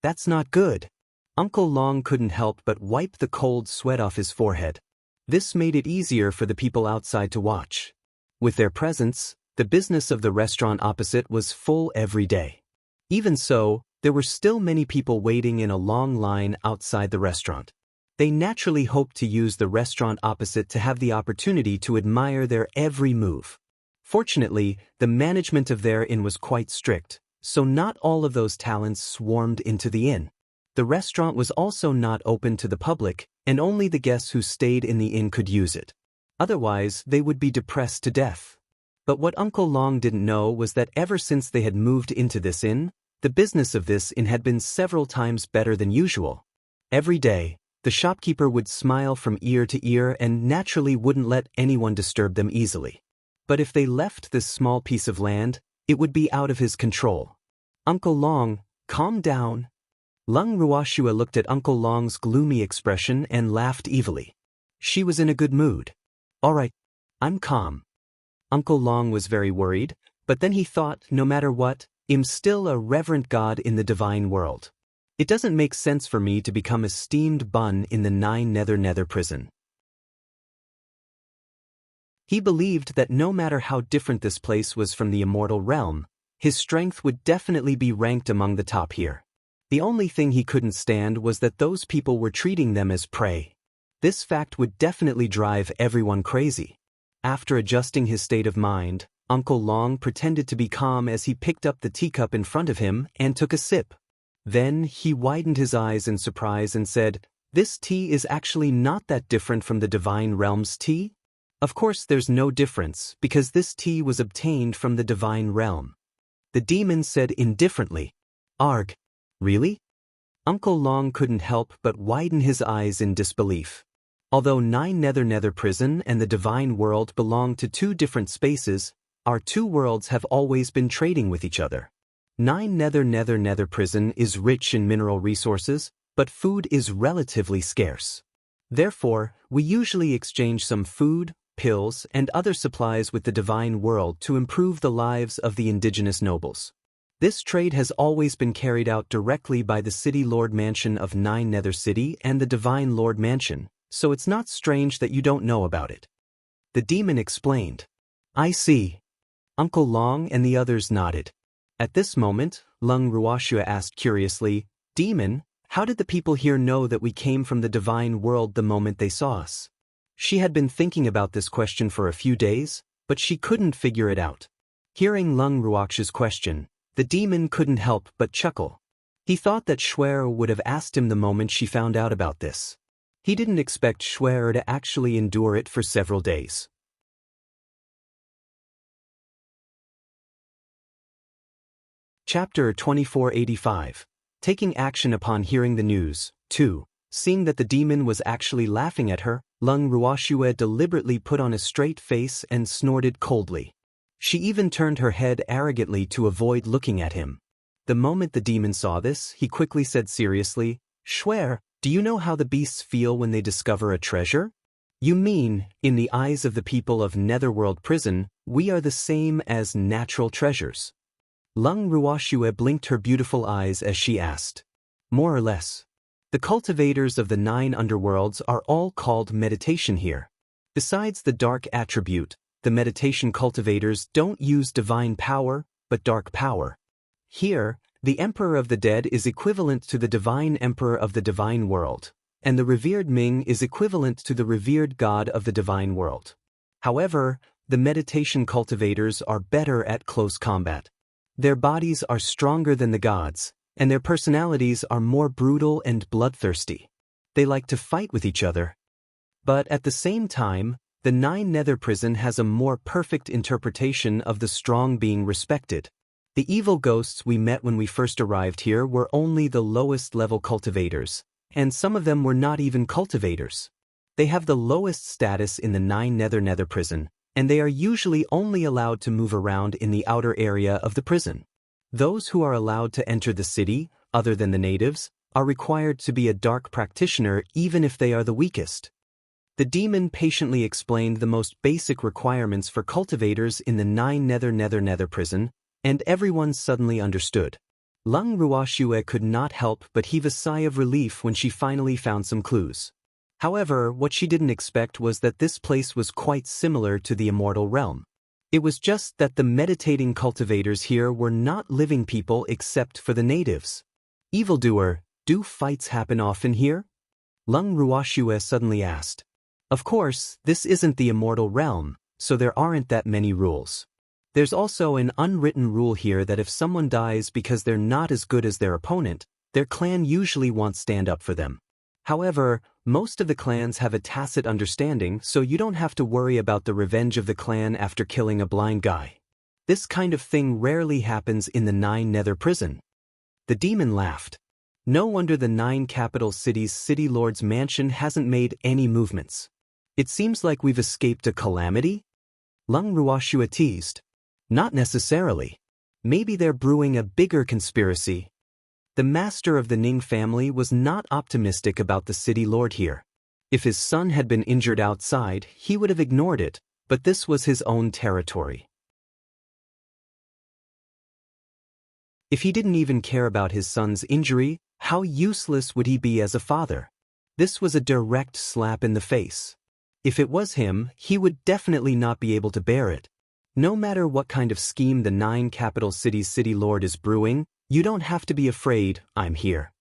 that's not good." Uncle Long couldn't help but wipe the cold sweat off his forehead. This made it easier for the people outside to watch. With their presence, the business of the restaurant opposite was full every day. Even so, there were still many people waiting in a long line outside the restaurant. They naturally hoped to use the restaurant opposite to have the opportunity to admire their every move. Fortunately, the management of their inn was quite strict, so not all of those talents swarmed into the inn. The restaurant was also not open to the public, and only the guests who stayed in the inn could use it. Otherwise, they would be depressed to death. But what Uncle Long didn't know was that ever since they had moved into this inn, the business of this inn had been several times better than usual. Every day, the shopkeeper would smile from ear to ear and naturally wouldn't let anyone disturb them easily. But if they left this small piece of land, it would be out of his control. "Uncle Long, calm down." Lung Ruoxue looked at Uncle Long's gloomy expression and laughed evilly. She was in a good mood. "All right, I'm calm." Uncle Long was very worried, but then he thought, no matter what, I'm still a reverent god in the divine world. It doesn't make sense for me to become a steamed bun in the 9 Nether prison. He believed that no matter how different this place was from the immortal realm, his strength would definitely be ranked among the top here. The only thing he couldn't stand was that those people were treating them as prey. This fact would definitely drive everyone crazy. After adjusting his state of mind, Uncle Long pretended to be calm as he picked up the teacup in front of him and took a sip. Then he widened his eyes in surprise and said, This tea is actually not that different from the divine realm's tea? Of course there's no difference, because this tea was obtained from the divine realm. The demon said indifferently. Arg. Really? Uncle Long couldn't help but widen his eyes in disbelief. Although Nine Nether Prison and the divine world belong to two different spaces, our two worlds have always been trading with each other. Nine Nether Prison is rich in mineral resources, but food is relatively scarce. Therefore, we usually exchange some food, pills, and other supplies with the divine world to improve the lives of the indigenous nobles. This trade has always been carried out directly by the City Lord Mansion of Nine Nether City and the Divine Lord Mansion, so it's not strange that you don't know about it. The demon explained. I see. Uncle Long and the others nodded. At this moment, Lung Ruoxue asked curiously, Demon, how did the people here know that we came from the divine world the moment they saw us? She had been thinking about this question for a few days, but she couldn't figure it out. Hearing Lung Ruoxue's question, the demon couldn't help but chuckle. He thought that Schwer would have asked him the moment she found out about this. He didn't expect Schwer to actually endure it for several days. Chapter 2485. Taking action upon hearing the news. 2. Seeing that the demon was actually laughing at her, Lung Ruoxue deliberately put on a straight face and snorted coldly. She even turned her head arrogantly to avoid looking at him. The moment the demon saw this, he quickly said seriously, Schwer, do you know how the beasts feel when they discover a treasure? You mean, in the eyes of the people of Netherworld Prison, we are the same as natural treasures? Lung Ruoxue blinked her beautiful eyes as she asked. More or less. The cultivators of the 9 underworlds are all called meditation here. Besides the dark attribute, the meditation cultivators don't use divine power, but dark power. Here, the Emperor of the Dead is equivalent to the Divine Emperor of the Divine World, and the revered Ming is equivalent to the revered God of the Divine World. However, the meditation cultivators are better at close combat. Their bodies are stronger than the gods, and their personalities are more brutal and bloodthirsty. They like to fight with each other. But at the same time, the 9 Nether Prison has a more perfect interpretation of the strong being respected. The evil ghosts we met when we first arrived here were only the lowest level cultivators, and some of them were not even cultivators. They have the lowest status in the 9 Nether Prison, and they are usually only allowed to move around in the outer area of the prison. Those who are allowed to enter the city, other than the natives, are required to be a dark practitioner even if they are the weakest. The demon patiently explained the most basic requirements for cultivators in the 9 Nether Prison, and everyone suddenly understood. Lung Ruoxue could not help but heave a sigh of relief when she finally found some clues. However, what she didn't expect was that this place was quite similar to the immortal realm. It was just that the meditating cultivators here were not living people except for the natives. Evildoer, do fights happen often here? Lung Ruoxue suddenly asked. Of course, this isn't the immortal realm, so there aren't that many rules. There's also an unwritten rule here that if someone dies because they're not as good as their opponent, their clan usually won't stand up for them. However, most of the clans have a tacit understanding, so you don't have to worry about the revenge of the clan after killing a blind guy. This kind of thing rarely happens in the 9 Nether Prison. The demon laughed. No wonder the 9 capital cities' City Lord's Mansion hasn't made any movements. It seems like we've escaped a calamity? Lung Ruoxue teased. Not necessarily. Maybe they're brewing a bigger conspiracy. The master of the Ning family was not optimistic about the city lord here. If his son had been injured outside, he would have ignored it, but this was his own territory. If he didn't even care about his son's injury, how useless would he be as a father? This was a direct slap in the face. If it was him, he would definitely not be able to bear it. No matter what kind of scheme the 9 capital cities' city lord is brewing, you don't have to be afraid, I'm here.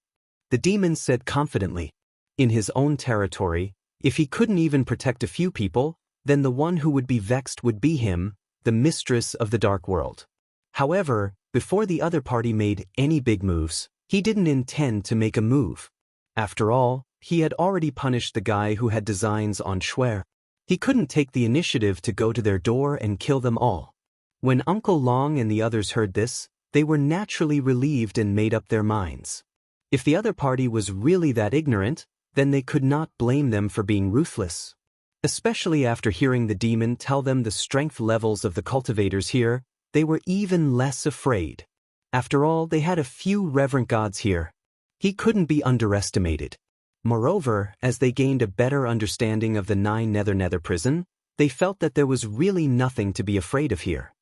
The demon said confidently. In his own territory, if he couldn't even protect a few people, then the one who would be vexed would be him, the mistress of the dark world. However, before the other party made any big moves, he didn't intend to make a move. After all, he had already punished the guy who had designs on Schwer. He couldn't take the initiative to go to their door and kill them all. When Uncle Long and the others heard this, they were naturally relieved and made up their minds. If the other party was really that ignorant, then they could not blame them for being ruthless. Especially after hearing the demon tell them the strength levels of the cultivators here, they were even less afraid. After all, they had a few reverent gods here. He couldn't be underestimated. Moreover, as they gained a better understanding of the 9 Nether prison, they felt that there was really nothing to be afraid of here.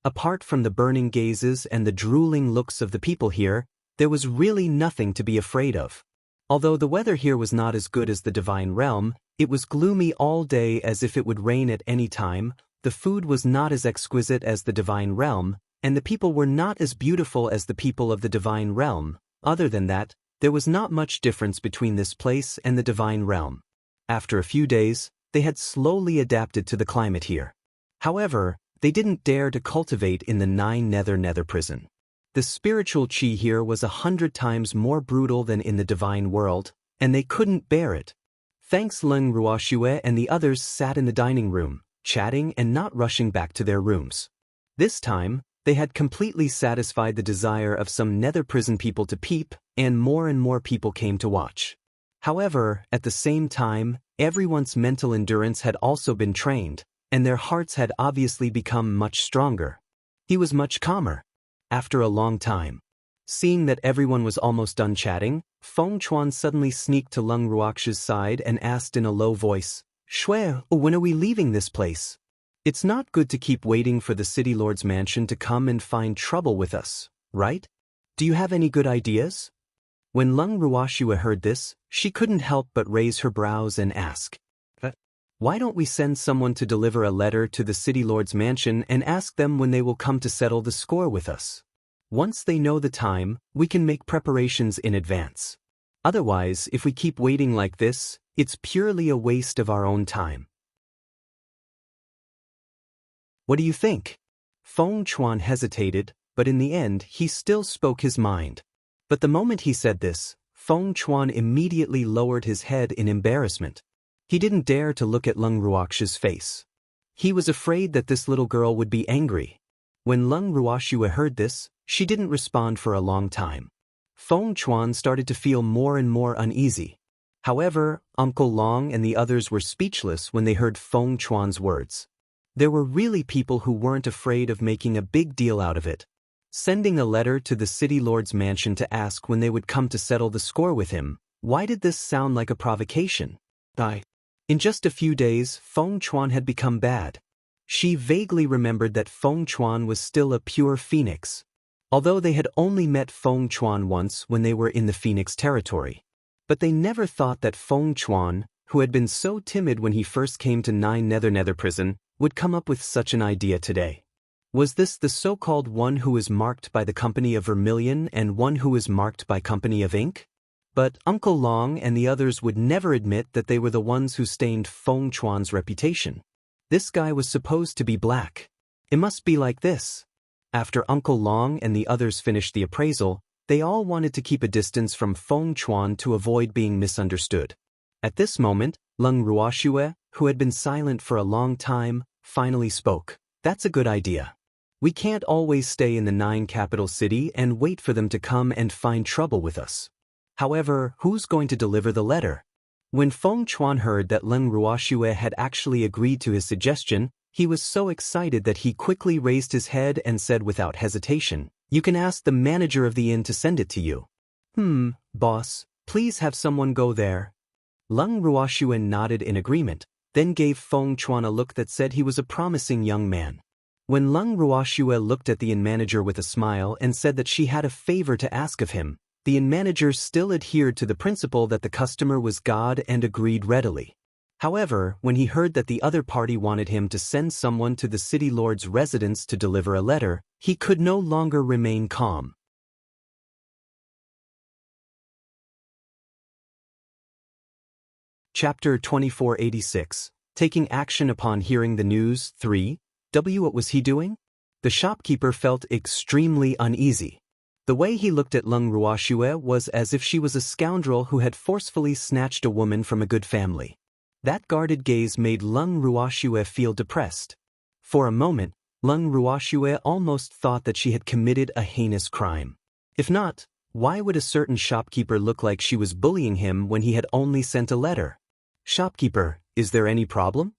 Apart from the burning gazes and the drooling looks of the people here, there was really nothing to be afraid of. Although the weather here was not as good as the Divine Realm, it was gloomy all day as if it would rain at any time, the food was not as exquisite as the Divine Realm, and the people were not as beautiful as the people of the Divine Realm. Other than that, there was not much difference between this place and the Divine Realm. After a few days, they had slowly adapted to the climate here. However, they didn't dare to cultivate in the 9 Nether prison. The spiritual chi here was 100 times more brutal than in the divine world, and they couldn't bear it. Thanks Leng Ruoxue and the others sat in the dining room, chatting and not rushing back to their rooms. This time, they had completely satisfied the desire of some nether prison people to peep, and more people came to watch. However, at the same time, everyone's mental endurance had also been trained, and their hearts had obviously become much stronger. He was much calmer. After a long time, seeing that everyone was almost done chatting, Feng Chuan suddenly sneaked to Leng Ruoxue's side and asked in a low voice, "Shui, when are we leaving this place? It's not good to keep waiting for the City Lord's mansion to come and find trouble with us, right? Do you have any good ideas?" When Leng Ruoxue heard this, she couldn't help but raise her brows and ask, "Why don't we send someone to deliver a letter to the City Lord's mansion and ask them when they will come to settle the score with us? Once they know the time, we can make preparations in advance. Otherwise, if we keep waiting like this, it's purely a waste of our own time. What do you think?" Feng Chuan hesitated, but in the end he still spoke his mind. But the moment he said this, Feng Chuan immediately lowered his head in embarrassment. He didn't dare to look at Leng Ruoxue's face. He was afraid that this little girl would be angry. When Leng Ruoxue heard this, she didn't respond for a long time. Feng Chuan started to feel more and more uneasy. However, Uncle Long and the others were speechless when they heard Feng Chuan's words. There were really people who weren't afraid of making a big deal out of it. Sending a letter to the City Lord's mansion to ask when they would come to settle the score with him, why did this sound like a provocation? In just a few days, Feng Chuan had become bad. She vaguely remembered that Feng Chuan was still a pure phoenix. Although they had only met Feng Chuan once when they were in the phoenix territory. But they never thought that Feng Chuan, who had been so timid when he first came to 9 Nether prison, would come up with such an idea today. Was this the so-called one who was marked by the company of vermilion and one who was marked by company of ink? But Uncle Long and the others would never admit that they were the ones who stained Feng Chuan's reputation. This guy was supposed to be black. It must be like this. After Uncle Long and the others finished the appraisal, they all wanted to keep a distance from Feng Chuan to avoid being misunderstood. At this moment, Leng Ruoxue, who had been silent for a long time, finally spoke. "That's a good idea. We can't always stay in the 9 capital city and wait for them to come and find trouble with us. However, who's going to deliver the letter?" When Feng Chuan heard that Leng Ruoxue had actually agreed to his suggestion, he was so excited that he quickly raised his head and said without hesitation, "You can ask the manager of the inn to send it to you." Boss, please have someone go there." Leng Ruoxue nodded in agreement, then gave Feng Chuan a look that said he was a promising young man. When Leng Ruoxue looked at the inn manager with a smile and said that she had a favor to ask of him, the inn manager still adhered to the principle that the customer was God and agreed readily. However, when he heard that the other party wanted him to send someone to the City Lord's residence to deliver a letter, he could no longer remain calm. Chapter 2486. Taking action upon hearing the news. 3. What was he doing? The shopkeeper felt extremely uneasy. The way he looked at Lung Ruoxue was as if she was a scoundrel who had forcefully snatched a woman from a good family. That guarded gaze made Lung Ruoxue feel depressed. For a moment, Lung Ruoxue almost thought that she had committed a heinous crime. If not, why would a certain shopkeeper look like she was bullying him when he had only sent a letter? "Shopkeeper, is there any problem?"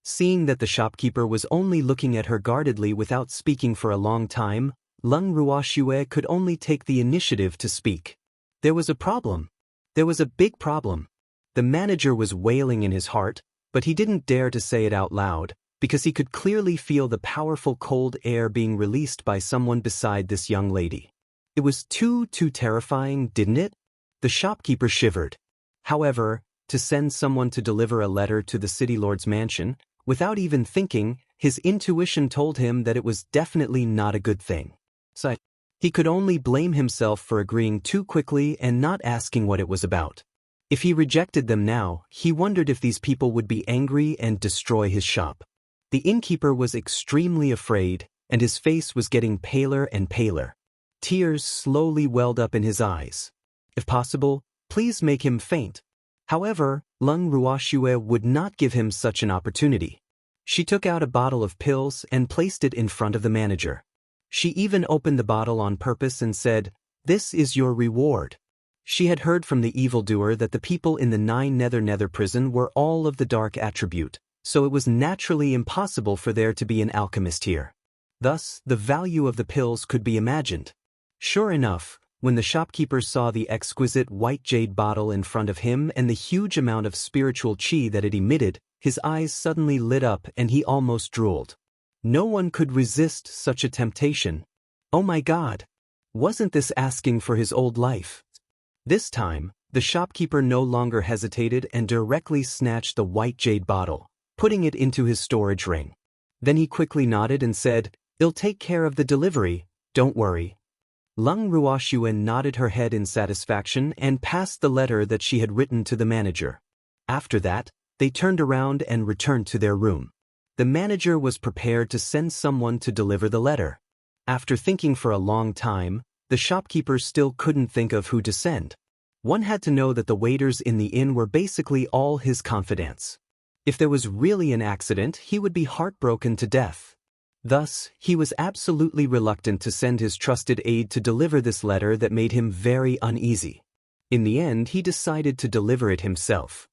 Seeing that the shopkeeper was only looking at her guardedly without speaking for a long time, Lung Ruoxue could only take the initiative to speak. There was a problem. There was a big problem. The manager was wailing in his heart, but he didn't dare to say it out loud, because he could clearly feel the powerful cold air being released by someone beside this young lady. It was too terrifying, didn't it? The shopkeeper shivered. However, to send someone to deliver a letter to the city lord's mansion, without even thinking, his intuition told him that it was definitely not a good thing. So he could only blame himself for agreeing too quickly and not asking what it was about. If he rejected them now, he wondered if these people would be angry and destroy his shop. The innkeeper was extremely afraid, and his face was getting paler and paler. Tears slowly welled up in his eyes. If possible, please make him faint. However, Lung Ruoxue would not give him such an opportunity. She took out a bottle of pills and placed it in front of the manager. She even opened the bottle on purpose and said, "This is your reward." She had heard from the evildoer that the people in the 9 Nether prison were all of the dark attribute, so it was naturally impossible for there to be an alchemist here. Thus, the value of the pills could be imagined. Sure enough, when the shopkeeper saw the exquisite white jade bottle in front of him and the huge amount of spiritual chi that it emitted, his eyes suddenly lit up and he almost drooled. No one could resist such a temptation. Oh my God! Wasn't this asking for his old life? This time, the shopkeeper no longer hesitated and directly snatched the white jade bottle, putting it into his storage ring. Then he quickly nodded and said, "I'll take care of the delivery, don't worry." Lung Ruoxue nodded her head in satisfaction and passed the letter that she had written to the manager. After that, they turned around and returned to their room. The manager was prepared to send someone to deliver the letter. After thinking for a long time, the shopkeeper still couldn't think of who to send. One had to know that the waiters in the inn were basically all his confidants. If there was really an accident, he would be heartbroken to death. Thus, he was absolutely reluctant to send his trusted aide to deliver this letter that made him very uneasy. In the end, he decided to deliver it himself.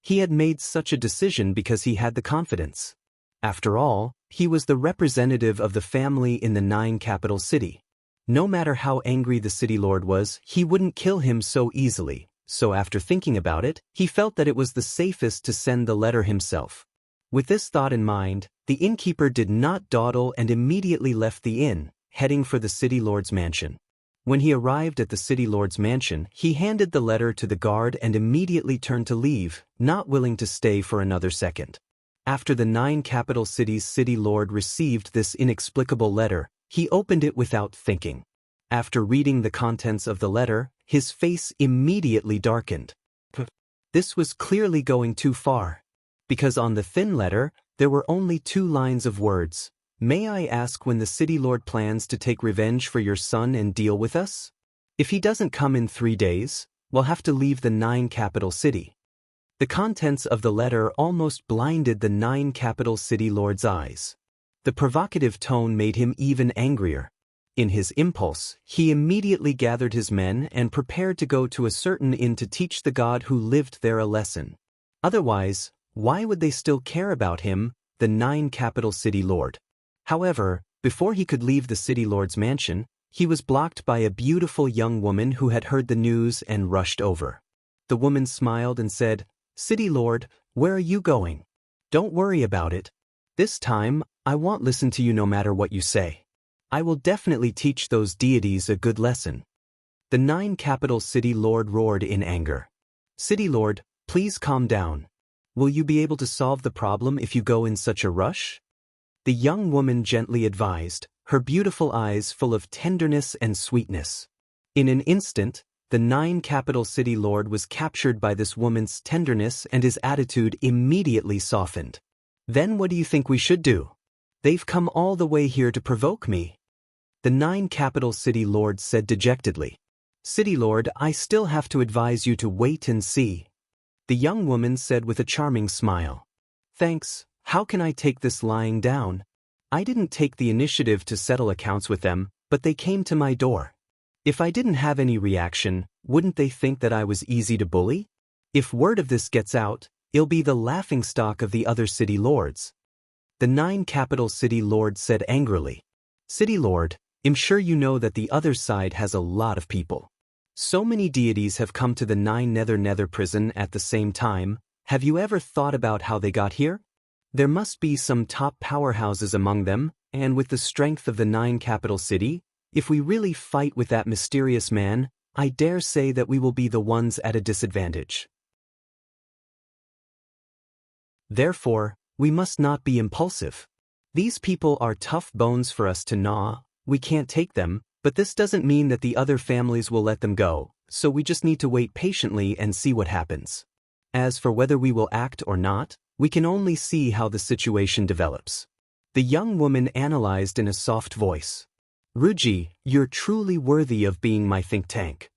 He had made such a decision because he had the confidence. After all, he was the representative of the family in the 9 capital city. No matter how angry the city lord was, he wouldn't kill him so easily, so after thinking about it, he felt that it was the safest to send the letter himself. With this thought in mind, the innkeeper did not dawdle and immediately left the inn, heading for the city lord's mansion. When he arrived at the city lord's mansion, he handed the letter to the guard and immediately turned to leave, not willing to stay for another second. After the 9 capital cities' city lord received this inexplicable letter, he opened it without thinking. After reading the contents of the letter, his face immediately darkened. This was clearly going too far. Because on the thin letter, there were only 2 lines of words. "May I ask when the city lord plans to take revenge for your son and deal with us? If he doesn't come in 3 days, we'll have to leave the 9 capital city." The contents of the letter almost blinded the 9 capital city lord's eyes. The provocative tone made him even angrier. In his impulse, he immediately gathered his men and prepared to go to a certain inn to teach the god who lived there a lesson. Otherwise, why would they still care about him, the 9 capital city lord? However, before he could leave the city lord's mansion, he was blocked by a beautiful young woman who had heard the news and rushed over. The woman smiled and said, "City lord, where are you going? Don't worry about it. This time, I won't listen to you no matter what you say. I will definitely teach those deities a good lesson." The 9 capital city lord roared in anger. "City lord, please calm down. Will you be able to solve the problem if you go in such a rush?" The young woman gently advised, her beautiful eyes full of tenderness and sweetness. In an instant, the 9 capital city lord was captured by this woman's tenderness and his attitude immediately softened. "Then what do you think we should do?" They've come all the way here to provoke me. The 9 capital city lords said dejectedly. City Lord, I still have to advise you to wait and see. The young woman said with a charming smile. Thanks, how can I take this lying down? I didn't take the initiative to settle accounts with them, but they came to my door. If I didn't have any reaction, wouldn't they think that I was easy to bully? If word of this gets out, it'll be the laughingstock of the other city lords. The 9 capital city lords said angrily. City Lord, I'm sure you know that the other side has a lot of people. So many deities have come to the 9 Nether prison at the same time. Have you ever thought about how they got here? There must be some top powerhouses among them, and with the strength of the 9 capital city, if we really fight with that mysterious man, I dare say that we will be the ones at a disadvantage. Therefore, we must not be impulsive. These people are tough bones for us to gnaw. We can't take them, but this doesn't mean that the other families will let them go, so we just need to wait patiently and see what happens. As for whether we will act or not, we can only see how the situation develops. The young woman analyzed in a soft voice. Ruji, you're truly worthy of being my think tank.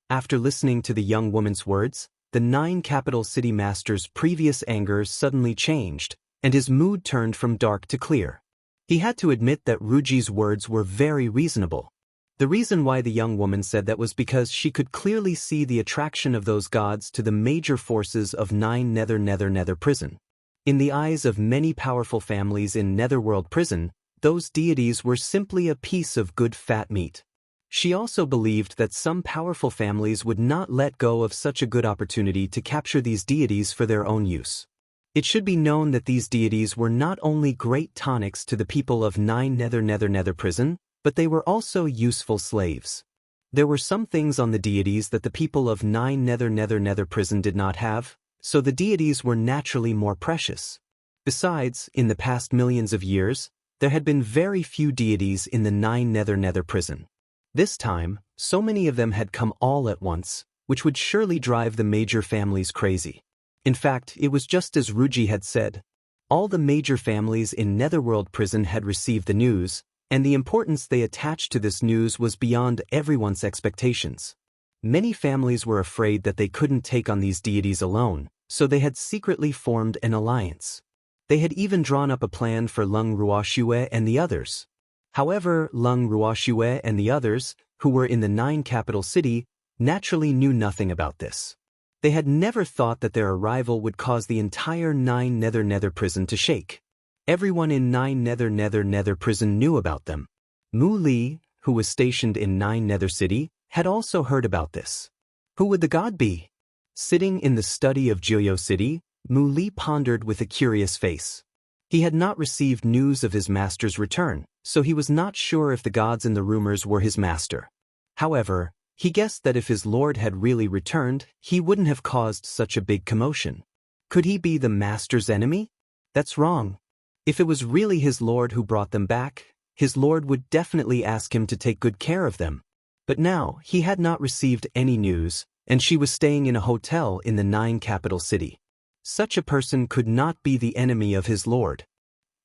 After listening to the young woman's words, the 9 capital city master's previous anger suddenly changed, and his mood turned from dark to clear. He had to admit that Ruji's words were very reasonable. The reason why the young woman said that was because she could clearly see the attraction of those gods to the major forces of 9 Nether prison. In the eyes of many powerful families in Netherworld prison, those deities were simply a piece of good fat meat. She also believed that some powerful families would not let go of such a good opportunity to capture these deities for their own use. It should be known that these deities were not only great tonics to the people of 9 Nether prison, but they were also useful slaves. There were some things on the deities that the people of 9 Nether prison did not have, so the deities were naturally more precious. Besides, in the past millions of years, there had been very few deities in the 9 Nether prison. This time, so many of them had come all at once, which would surely drive the major families crazy. In fact, it was just as Ruji had said. All the major families in Netherworld prison had received the news, and the importance they attached to this news was beyond everyone's expectations. Many families were afraid that they couldn't take on these deities alone, so they had secretly formed an alliance. They had even drawn up a plan for Lung Ruoxue and the others. However, Lung Ruoxue and the others, who were in the 9 capital city, naturally knew nothing about this. They had never thought that their arrival would cause the entire 9 Nether prison to shake. Everyone in 9 Nether prison knew about them. Mu Li, who was stationed in 9 Nether City, had also heard about this. Who would the god be? Sitting in the study of Joyo City, Mu Li pondered with a curious face. He had not received news of his master's return, so he was not sure if the gods in the rumors were his master. However, he guessed that if his lord had really returned, he wouldn't have caused such a big commotion. Could he be the master's enemy? That's wrong. If it was really his lord who brought them back, his lord would definitely ask him to take good care of them. But now, he had not received any news, and she was staying in a hotel in the 9 capital city. Such a person could not be the enemy of his lord.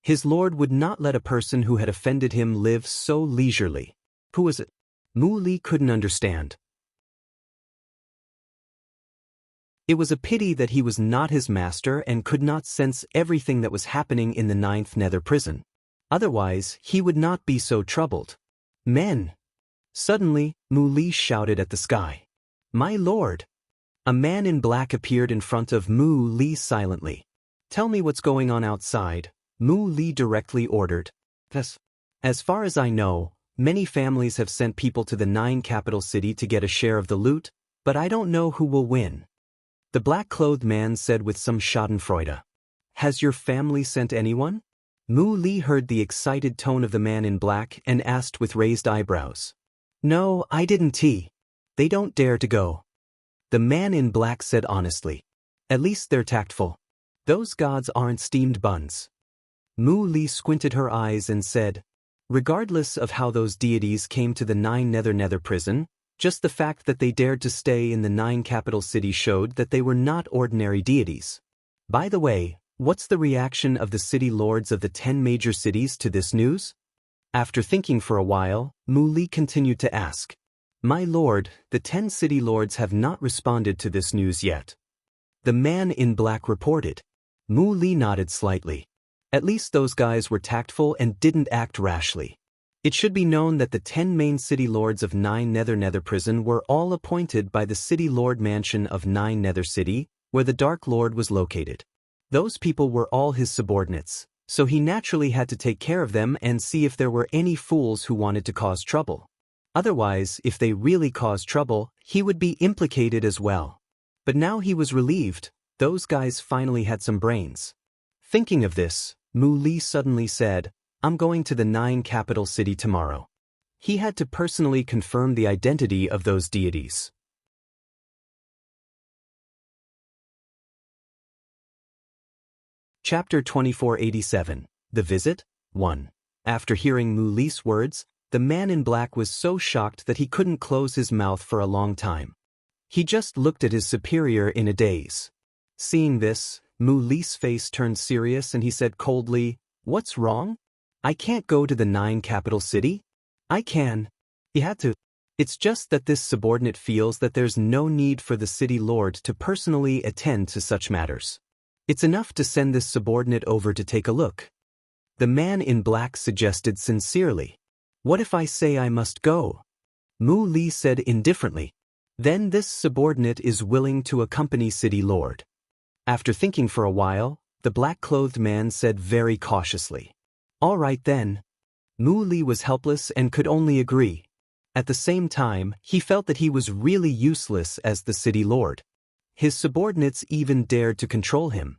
His lord would not let a person who had offended him live so leisurely. Who was it? Mu Li couldn't understand. It was a pity that he was not his master and could not sense everything that was happening in the 9th Nether prison. Otherwise, he would not be so troubled. Men! Suddenly, Mu Li shouted at the sky. My lord! A man in black appeared in front of Mu Li silently. Tell me what's going on outside, Mu Li directly ordered. Yes. As far as I know, many families have sent people to the 9 capital city to get a share of the loot, but I don't know who will win. The black-clothed man said with some schadenfreude. Has your family sent anyone? Mu Li heard the excited tone of the man in black and asked with raised eyebrows. No, I didn't. They don't dare to go. The man in black said honestly. At least they're tactful. Those gods aren't steamed buns. Mu Li squinted her eyes and said, regardless of how those deities came to the 9 Nether prison, just the fact that they dared to stay in the 9 capital city showed that they were not ordinary deities. By the way, What's the reaction of the city lords of the 10 major cities to this news? After thinking for a while, Mu Li continued to ask. My lord, the 10 city lords have not responded to this news yet. The man in black reported. Mu Li nodded slightly. At least those guys were tactful and didn't act rashly. It should be known that the 10 main city lords of 9 Nether Prison were all appointed by the City Lord Mansion of 9 Nether City, where the Dark Lord was located. Those people were all his subordinates, so he naturally had to take care of them and see if there were any fools who wanted to cause trouble. Otherwise, if they really caused trouble, he would be implicated as well. But now he was relieved. Those guys finally had some brains. Thinking of this, Mu Li suddenly said, I'm going to the 9 capital city tomorrow. He had to personally confirm the identity of those deities. Chapter 2487. The Visit. 1. After hearing Mu Li's words, the man in black was so shocked that he couldn't close his mouth for a long time. He just looked at his superior in a daze. Seeing this, Mu Li's face turned serious and he said coldly, What's wrong? I can't go to the 9 capital city? I can. He had to. It's just that this subordinate feels that there's no need for the city lord to personally attend to such matters. It's enough to send this subordinate over to take a look. The man in black suggested sincerely. What if I say I must go? Mu Li said indifferently. Then this subordinate is willing to accompany city lord. After thinking for a while, the black-clothed man said very cautiously. All right then. Mu Li was helpless and could only agree. At the same time, he felt that he was really useless as the city lord. His subordinates even dared to control him.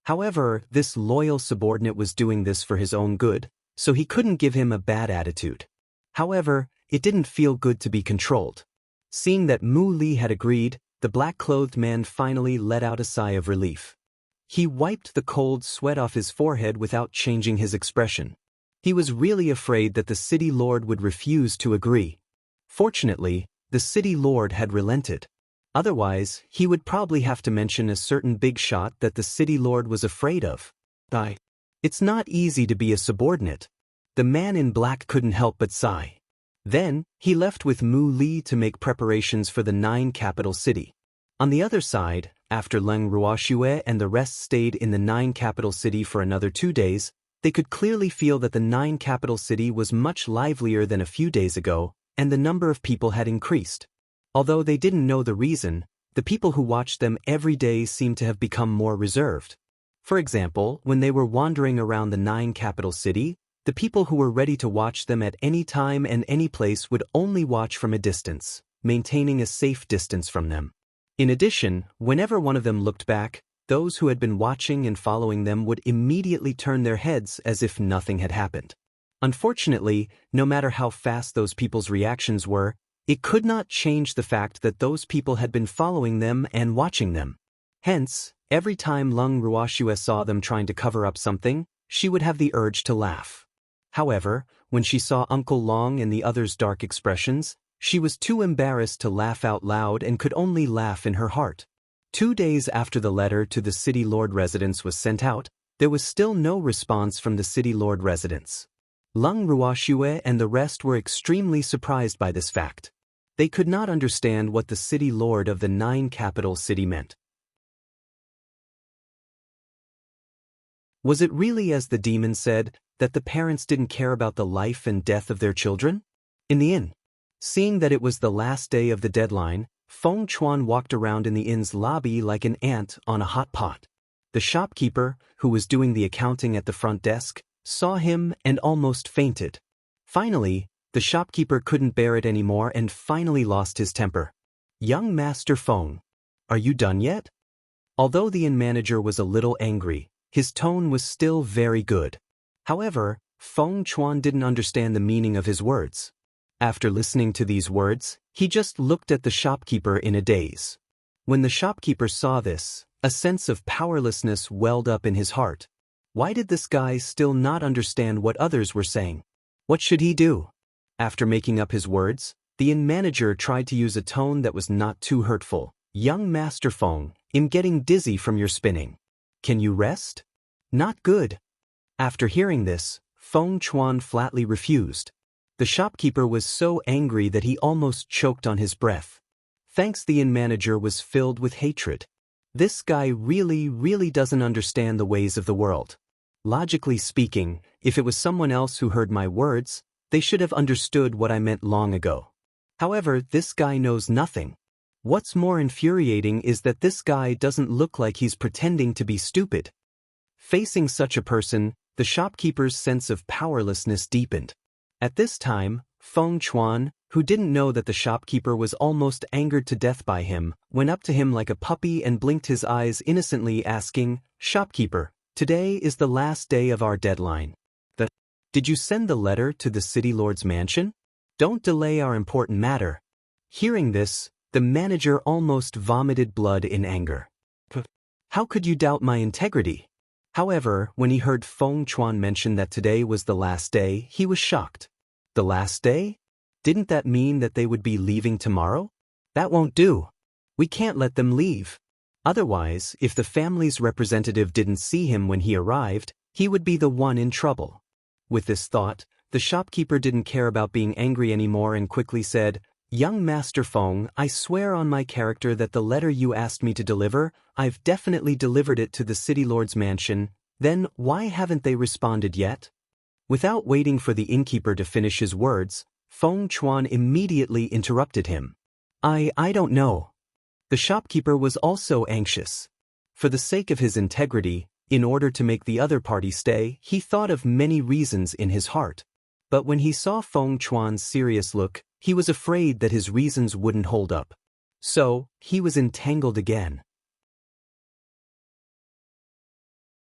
However, this loyal subordinate was doing this for his own good, so he couldn't give him a bad attitude. However, it didn't feel good to be controlled. Seeing that Mu Li had agreed, the black-clothed man finally let out a sigh of relief. He wiped the cold sweat off his forehead without changing his expression. He was really afraid that the city lord would refuse to agree. Fortunately, the city lord had relented. Otherwise, he would probably have to mention a certain big shot that the city lord was afraid of. It's not easy to be a subordinate. The man in black couldn't help but sigh. Then, he left with Mu Li to make preparations for the 9 capital city. On the other side, after Leng Ruoxue and the rest stayed in the 9 capital city for another 2 days, they could clearly feel that the 9 capital city was much livelier than a few days ago, and the number of people had increased. Although they didn't know the reason, the people who watched them every day seemed to have become more reserved. For example, when they were wandering around the 9 capital city, the people who were ready to watch them at any time and any place would only watch from a distance, maintaining a safe distance from them. In addition, whenever one of them looked back, those who had been watching and following them would immediately turn their heads as if nothing had happened. Unfortunately, no matter how fast those people's reactions were, it could not change the fact that those people had been following them and watching them. Hence, every time Leng Ruoxue saw them trying to cover up something, she would have the urge to laugh. However, when she saw Uncle Long and the others' dark expressions, she was too embarrassed to laugh out loud and could only laugh in her heart. 2 days after the letter to the city lord residence was sent out, there was still no response from the city lord residence. Leng Ruoxue and the rest were extremely surprised by this fact. They could not understand what the city lord of the 9 capital city meant. Was it really as the demon said, that the parents didn't care about the life and death of their children? In the inn. Seeing that it was the last day of the deadline, Feng Chuan walked around in the inn's lobby like an ant on a hot pot. The shopkeeper, who was doing the accounting at the front desk, saw him and almost fainted. Finally, the shopkeeper couldn't bear it anymore and finally lost his temper. Young Master Feng, are you done yet? Although the inn manager was a little angry, his tone was still very good. However, Feng Chuan didn't understand the meaning of his words. After listening to these words, he just looked at the shopkeeper in a daze. When the shopkeeper saw this, a sense of powerlessness welled up in his heart. Why did this guy still not understand what others were saying? What should he do? After making up his words, the inn manager tried to use a tone that was not too hurtful. Young Master Feng, I'm getting dizzy from your spinning. Can you rest? Not good. After hearing this, Feng Chuan flatly refused. The shopkeeper was so angry that he almost choked on his breath. Thanks, the inn manager was filled with hatred. This guy really doesn't understand the ways of the world. Logically speaking, if it was someone else who heard my words, they should have understood what I meant long ago. However, this guy knows nothing. What's more infuriating is that this guy doesn't look like he's pretending to be stupid. Facing such a person, the shopkeeper's sense of powerlessness deepened. At this time, Feng Chuan, who didn't know that the shopkeeper was almost angered to death by him, went up to him like a puppy and blinked his eyes innocently, asking, "Shopkeeper, today is the last day of our deadline. Did you send the letter to the city lord's mansion? Don't delay our important matter." Hearing this, the manager almost vomited blood in anger. How could you doubt my integrity? However, when he heard Feng Chuan mention that today was the last day, he was shocked. The last day? Didn't that mean that they would be leaving tomorrow? That won't do. We can't let them leave. Otherwise, if the family's representative didn't see him when he arrived, he would be the one in trouble. With this thought, the shopkeeper didn't care about being angry anymore and quickly said, "Young Master Feng, I swear on my character that the letter you asked me to deliver, I've definitely delivered it to the city lord's mansion. Then why haven't they responded yet?" Without waiting for the innkeeper to finish his words, Feng Chuan immediately interrupted him. I don't know." The shopkeeper was also anxious. For the sake of his integrity, in order to make the other party stay, he thought of many reasons in his heart. But when he saw Feng Chuan's serious look, he was afraid that his reasons wouldn't hold up. So, he was entangled again.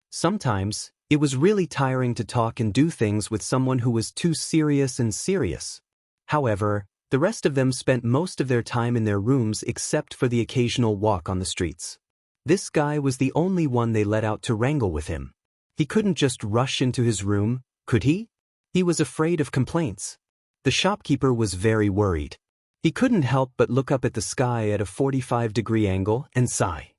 Sometimes, it was really tiring to talk and do things with someone who was too serious and serious. However, the rest of them spent most of their time in their rooms except for the occasional walk on the streets. This guy was the only one they let out to wrangle with him. He couldn't just rush into his room, could he? He was afraid of complaints. The shopkeeper was very worried. He couldn't help but look up at the sky at a 45-degree angle and sigh.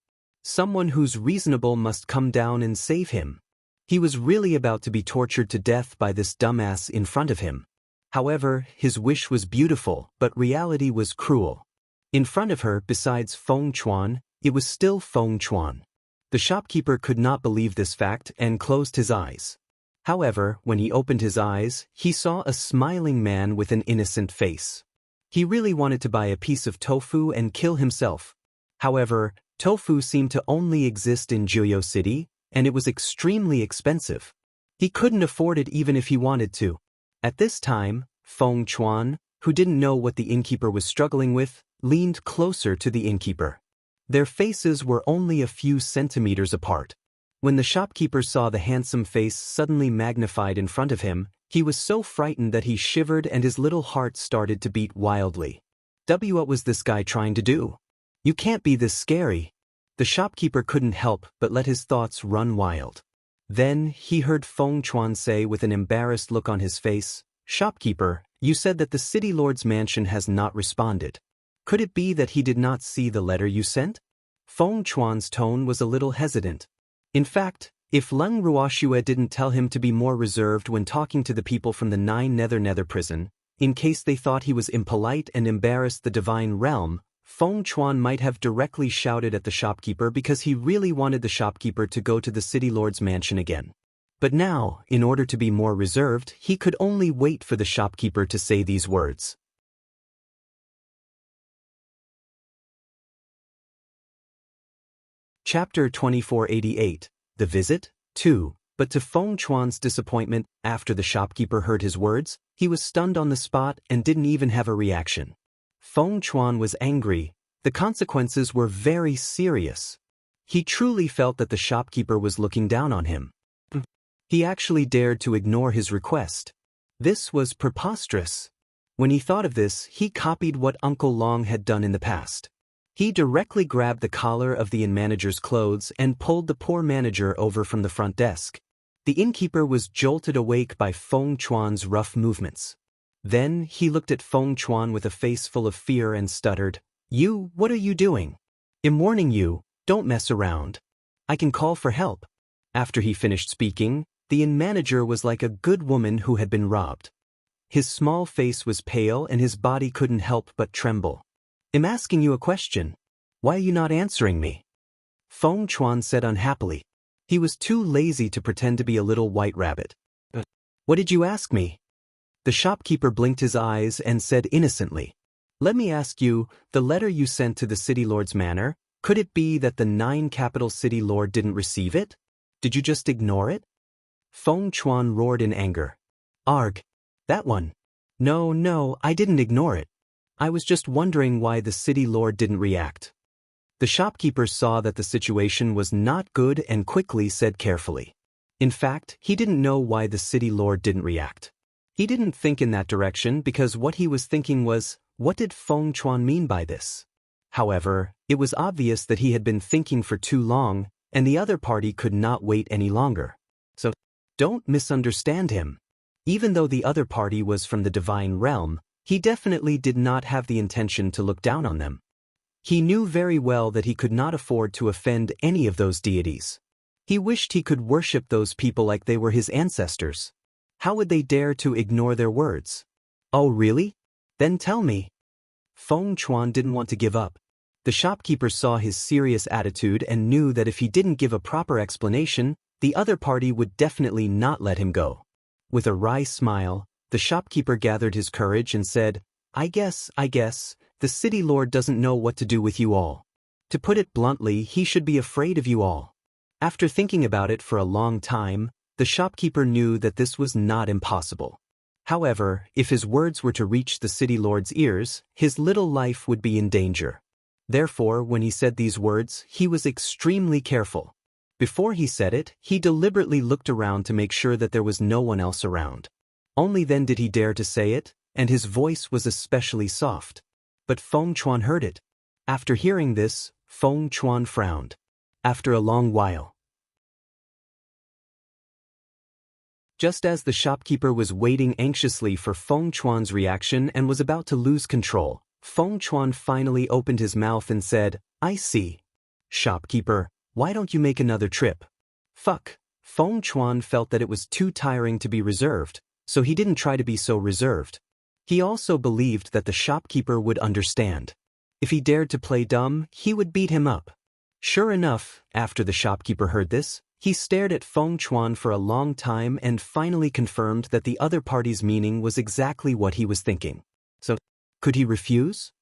Someone who's reasonable must come down and save him. He was really about to be tortured to death by this dumbass in front of him. However, his wish was beautiful, but reality was cruel. In front of her, besides Feng Chuan, it was still Feng Chuan. The shopkeeper could not believe this fact and closed his eyes. However, when he opened his eyes, he saw a smiling man with an innocent face. He really wanted to buy a piece of tofu and kill himself. However, tofu seemed to only exist in Jiuyou City, and it was extremely expensive. He couldn't afford it even if he wanted to. At this time, Feng Chuan, who didn't know what the innkeeper was struggling with, leaned closer to the innkeeper. Their faces were only a few centimeters apart. When the shopkeeper saw the handsome face suddenly magnified in front of him, he was so frightened that he shivered and his little heart started to beat wildly. What was this guy trying to do? You can't be this scary. The shopkeeper couldn't help but let his thoughts run wild. Then, he heard Feng Chuan say with an embarrassed look on his face, "Shopkeeper, you said that the city lord's mansion has not responded. Could it be that he did not see the letter you sent?" Feng Chuan's tone was a little hesitant. In fact, if Leng Ruoxue didn't tell him to be more reserved when talking to the people from the Nine Nether prison, in case they thought he was impolite and embarrassed the divine realm, Feng Chuan might have directly shouted at the shopkeeper because he really wanted the shopkeeper to go to the city lord's mansion again. But now, in order to be more reserved, he could only wait for the shopkeeper to say these words. Chapter 2488, The Visit, 2. But to Feng Chuan's disappointment, after the shopkeeper heard his words, he was stunned on the spot and didn't even have a reaction. Feng Chuan was angry. The consequences were very serious. He truly felt that the shopkeeper was looking down on him. He actually dared to ignore his request. This was preposterous. When he thought of this, he copied what Uncle Long had done in the past. He directly grabbed the collar of the inn manager's clothes and pulled the poor manager over from the front desk. The innkeeper was jolted awake by Feng Chuan's rough movements. Then he looked at Feng Chuan with a face full of fear and stuttered, "What are you doing? I'm warning you, don't mess around." I can call for help. After he finished speaking, the inn manager was like a good woman who had been robbed. His small face was pale and his body couldn't help but tremble. I'm asking you a question. Why are you not answering me? Feng Chuan said unhappily. He was too lazy to pretend to be a little white rabbit. What did you ask me? The shopkeeper blinked his eyes and said innocently. Let me ask you, the letter you sent to the city lord's manor, could it be that the 9 capital city lord didn't receive it? Did you just ignore it? Feng Chuan roared in anger. Arg. That one. No, I didn't ignore it. I was just wondering why the city lord didn't react. The shopkeeper saw that the situation was not good and quickly said carefully. In fact, he didn't know why the city lord didn't react. He didn't think in that direction because what he was thinking was, what did Feng Chuan mean by this? However, it was obvious that he had been thinking for too long, and the other party could not wait any longer. So, don't misunderstand him. Even though the other party was from the divine realm, he definitely did not have the intention to look down on them. He knew very well that he could not afford to offend any of those deities. He wished he could worship those people like they were his ancestors. How would they dare to ignore their words? Oh really? Then tell me. Feng Chuan didn't want to give up. The shopkeeper saw his serious attitude and knew that if he didn't give a proper explanation, the other party would definitely not let him go. With a wry smile, the shopkeeper gathered his courage and said, I guess, the city lord doesn't know what to do with you all. To put it bluntly, he should be afraid of you all. After thinking about it for a long time, the shopkeeper knew that this was not impossible. However, if his words were to reach the city lord's ears, his little life would be in danger. Therefore, when he said these words, he was extremely careful. Before he said it, he deliberately looked around to make sure that there was no one else around. Only then did he dare to say it, and his voice was especially soft. But Feng Chuan heard it. After hearing this, Feng Chuan frowned. After a long while, just as the shopkeeper was waiting anxiously for Feng Chuan's reaction and was about to lose control, Feng Chuan finally opened his mouth and said, I see. Shopkeeper, why don't you make another trip? Fuck. Feng Chuan felt that it was too tiring to be reserved, so he didn't try to be so reserved. He also believed that the shopkeeper would understand. If he dared to play dumb, he would beat him up. Sure enough, after the shopkeeper heard this, he stared at Feng Chuan for a long time and finally confirmed that the other party's meaning was exactly what he was thinking. So, could he refuse?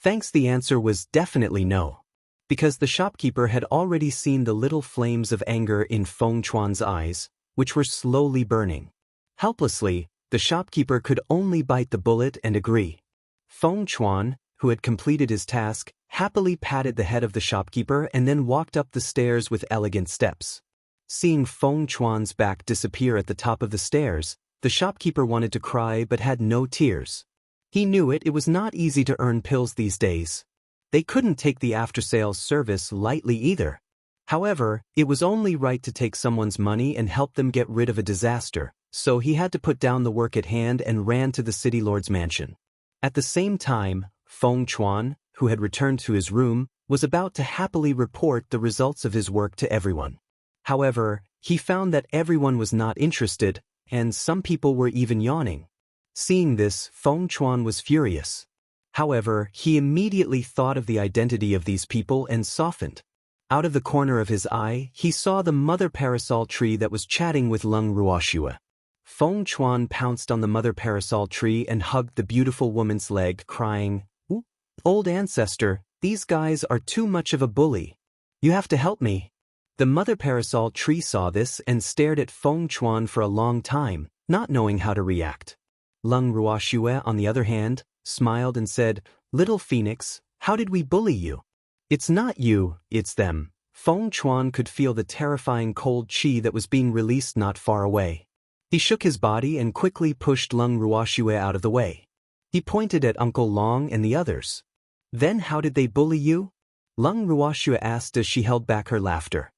Thanks, the answer was definitely no. Because the shopkeeper had already seen the little flames of anger in Feng Chuan's eyes, which were slowly burning. Helplessly, the shopkeeper could only bite the bullet and agree. Feng Chuan, who had completed his task, happily patted the head of the shopkeeper and then walked up the stairs with elegant steps. Seeing Feng Chuan's back disappear at the top of the stairs, the shopkeeper wanted to cry but had no tears. He knew it was not easy to earn pills these days. They couldn't take the after-sales service lightly either. However, it was only right to take someone's money and help them get rid of a disaster, so he had to put down the work at hand and ran to the city lord's mansion. At the same time, Feng Chuan, who had returned to his room, was about to happily report the results of his work to everyone. However, he found that everyone was not interested, and some people were even yawning. Seeing this, Feng Chuan was furious. However, he immediately thought of the identity of these people and softened. Out of the corner of his eye, he saw the mother parasol tree that was chatting with Lung Ruoxue. Feng Chuan pounced on the mother parasol tree and hugged the beautiful woman's leg, crying, "Ooh, old ancestor, these guys are too much of a bully. You have to help me." The mother parasol tree saw this and stared at Feng Chuan for a long time, not knowing how to react. Lung Ruoxue, on the other hand, smiled and said, "Little Phoenix, how did we bully you? It's not you, it's them." Feng Chuan could feel the terrifying cold chi that was being released not far away. He shook his body and quickly pushed Lung Ruoxue out of the way. He pointed at Uncle Long and the others. "Then how did they bully you?" Lung Ruoxue asked as she held back her laughter.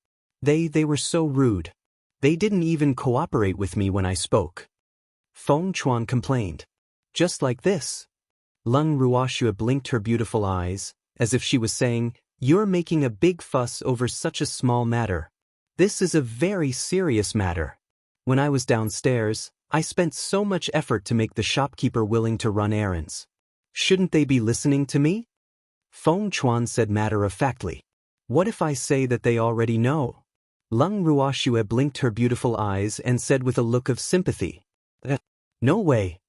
They were so rude. They didn't even cooperate with me when I spoke." Feng Chuan complained. "Just like this." Lung Ruoxue blinked her beautiful eyes, as if she was saying, "You're making a big fuss over such a small matter. This is a very serious matter. When I was downstairs, I spent so much effort to make the shopkeeper willing to run errands. Shouldn't they be listening to me? Feng Chuan said matter-of-factly. What if I say that they already know? Lung Ruoxue blinked her beautiful eyes and said with a look of sympathy. No way.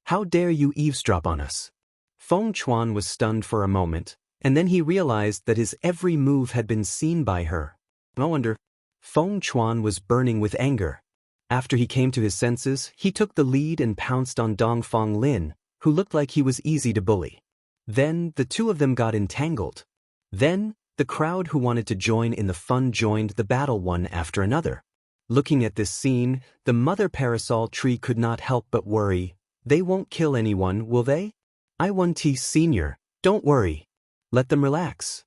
How dare you eavesdrop on us? Feng Chuan was stunned for a moment, and then he realized that his every move had been seen by her. No wonder. Feng Chuan was burning with anger. After he came to his senses, he took the lead and pounced on Dongfang Lin, who looked like he was easy to bully. Then, the two of them got entangled. Then, the crowd who wanted to join in the fun joined the battle one after another. Looking at this scene, the mother parasol tree could not help but worry. They won't kill anyone, will they? I1T Senior, don't worry. Let them relax.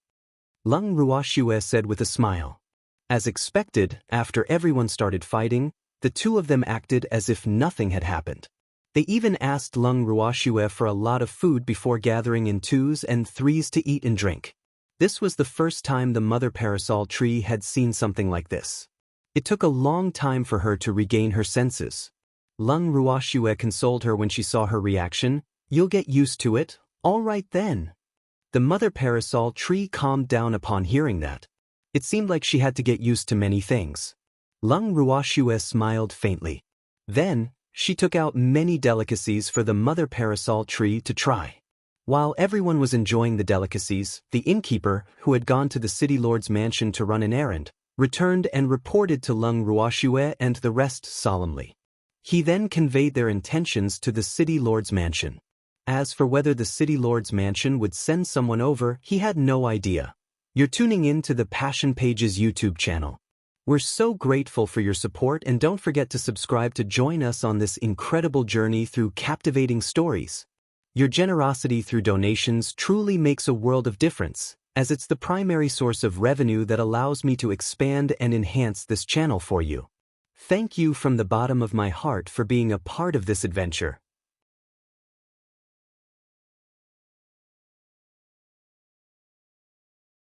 Lung Ruoxue said with a smile. As expected, after everyone started fighting, the two of them acted as if nothing had happened. They even asked Lung Ruoxue for a lot of food before gathering in 2s and 3s to eat and drink. This was the first time the mother parasol tree had seen something like this. It took a long time for her to regain her senses. Lung Ruoxue consoled her when she saw her reaction. You'll get used to it, all right then. The mother parasol tree calmed down upon hearing that. It seemed like she had to get used to many things. Lung Ruoxue smiled faintly. Then, she took out many delicacies for the mother parasol tree to try. While everyone was enjoying the delicacies, the innkeeper, who had gone to the city lord's mansion to run an errand, returned and reported to Lung Ruoxue and the rest solemnly. He then conveyed their intentions to the city lord's mansion. As for whether the city lord's mansion would send someone over, he had no idea. You're tuning in to the Passion Pages YouTube channel. We're so grateful for your support, and don't forget to subscribe to join us on this incredible journey through captivating stories. Your generosity through donations truly makes a world of difference, as it's the primary source of revenue that allows me to expand and enhance this channel for you. Thank you from the bottom of my heart for being a part of this adventure.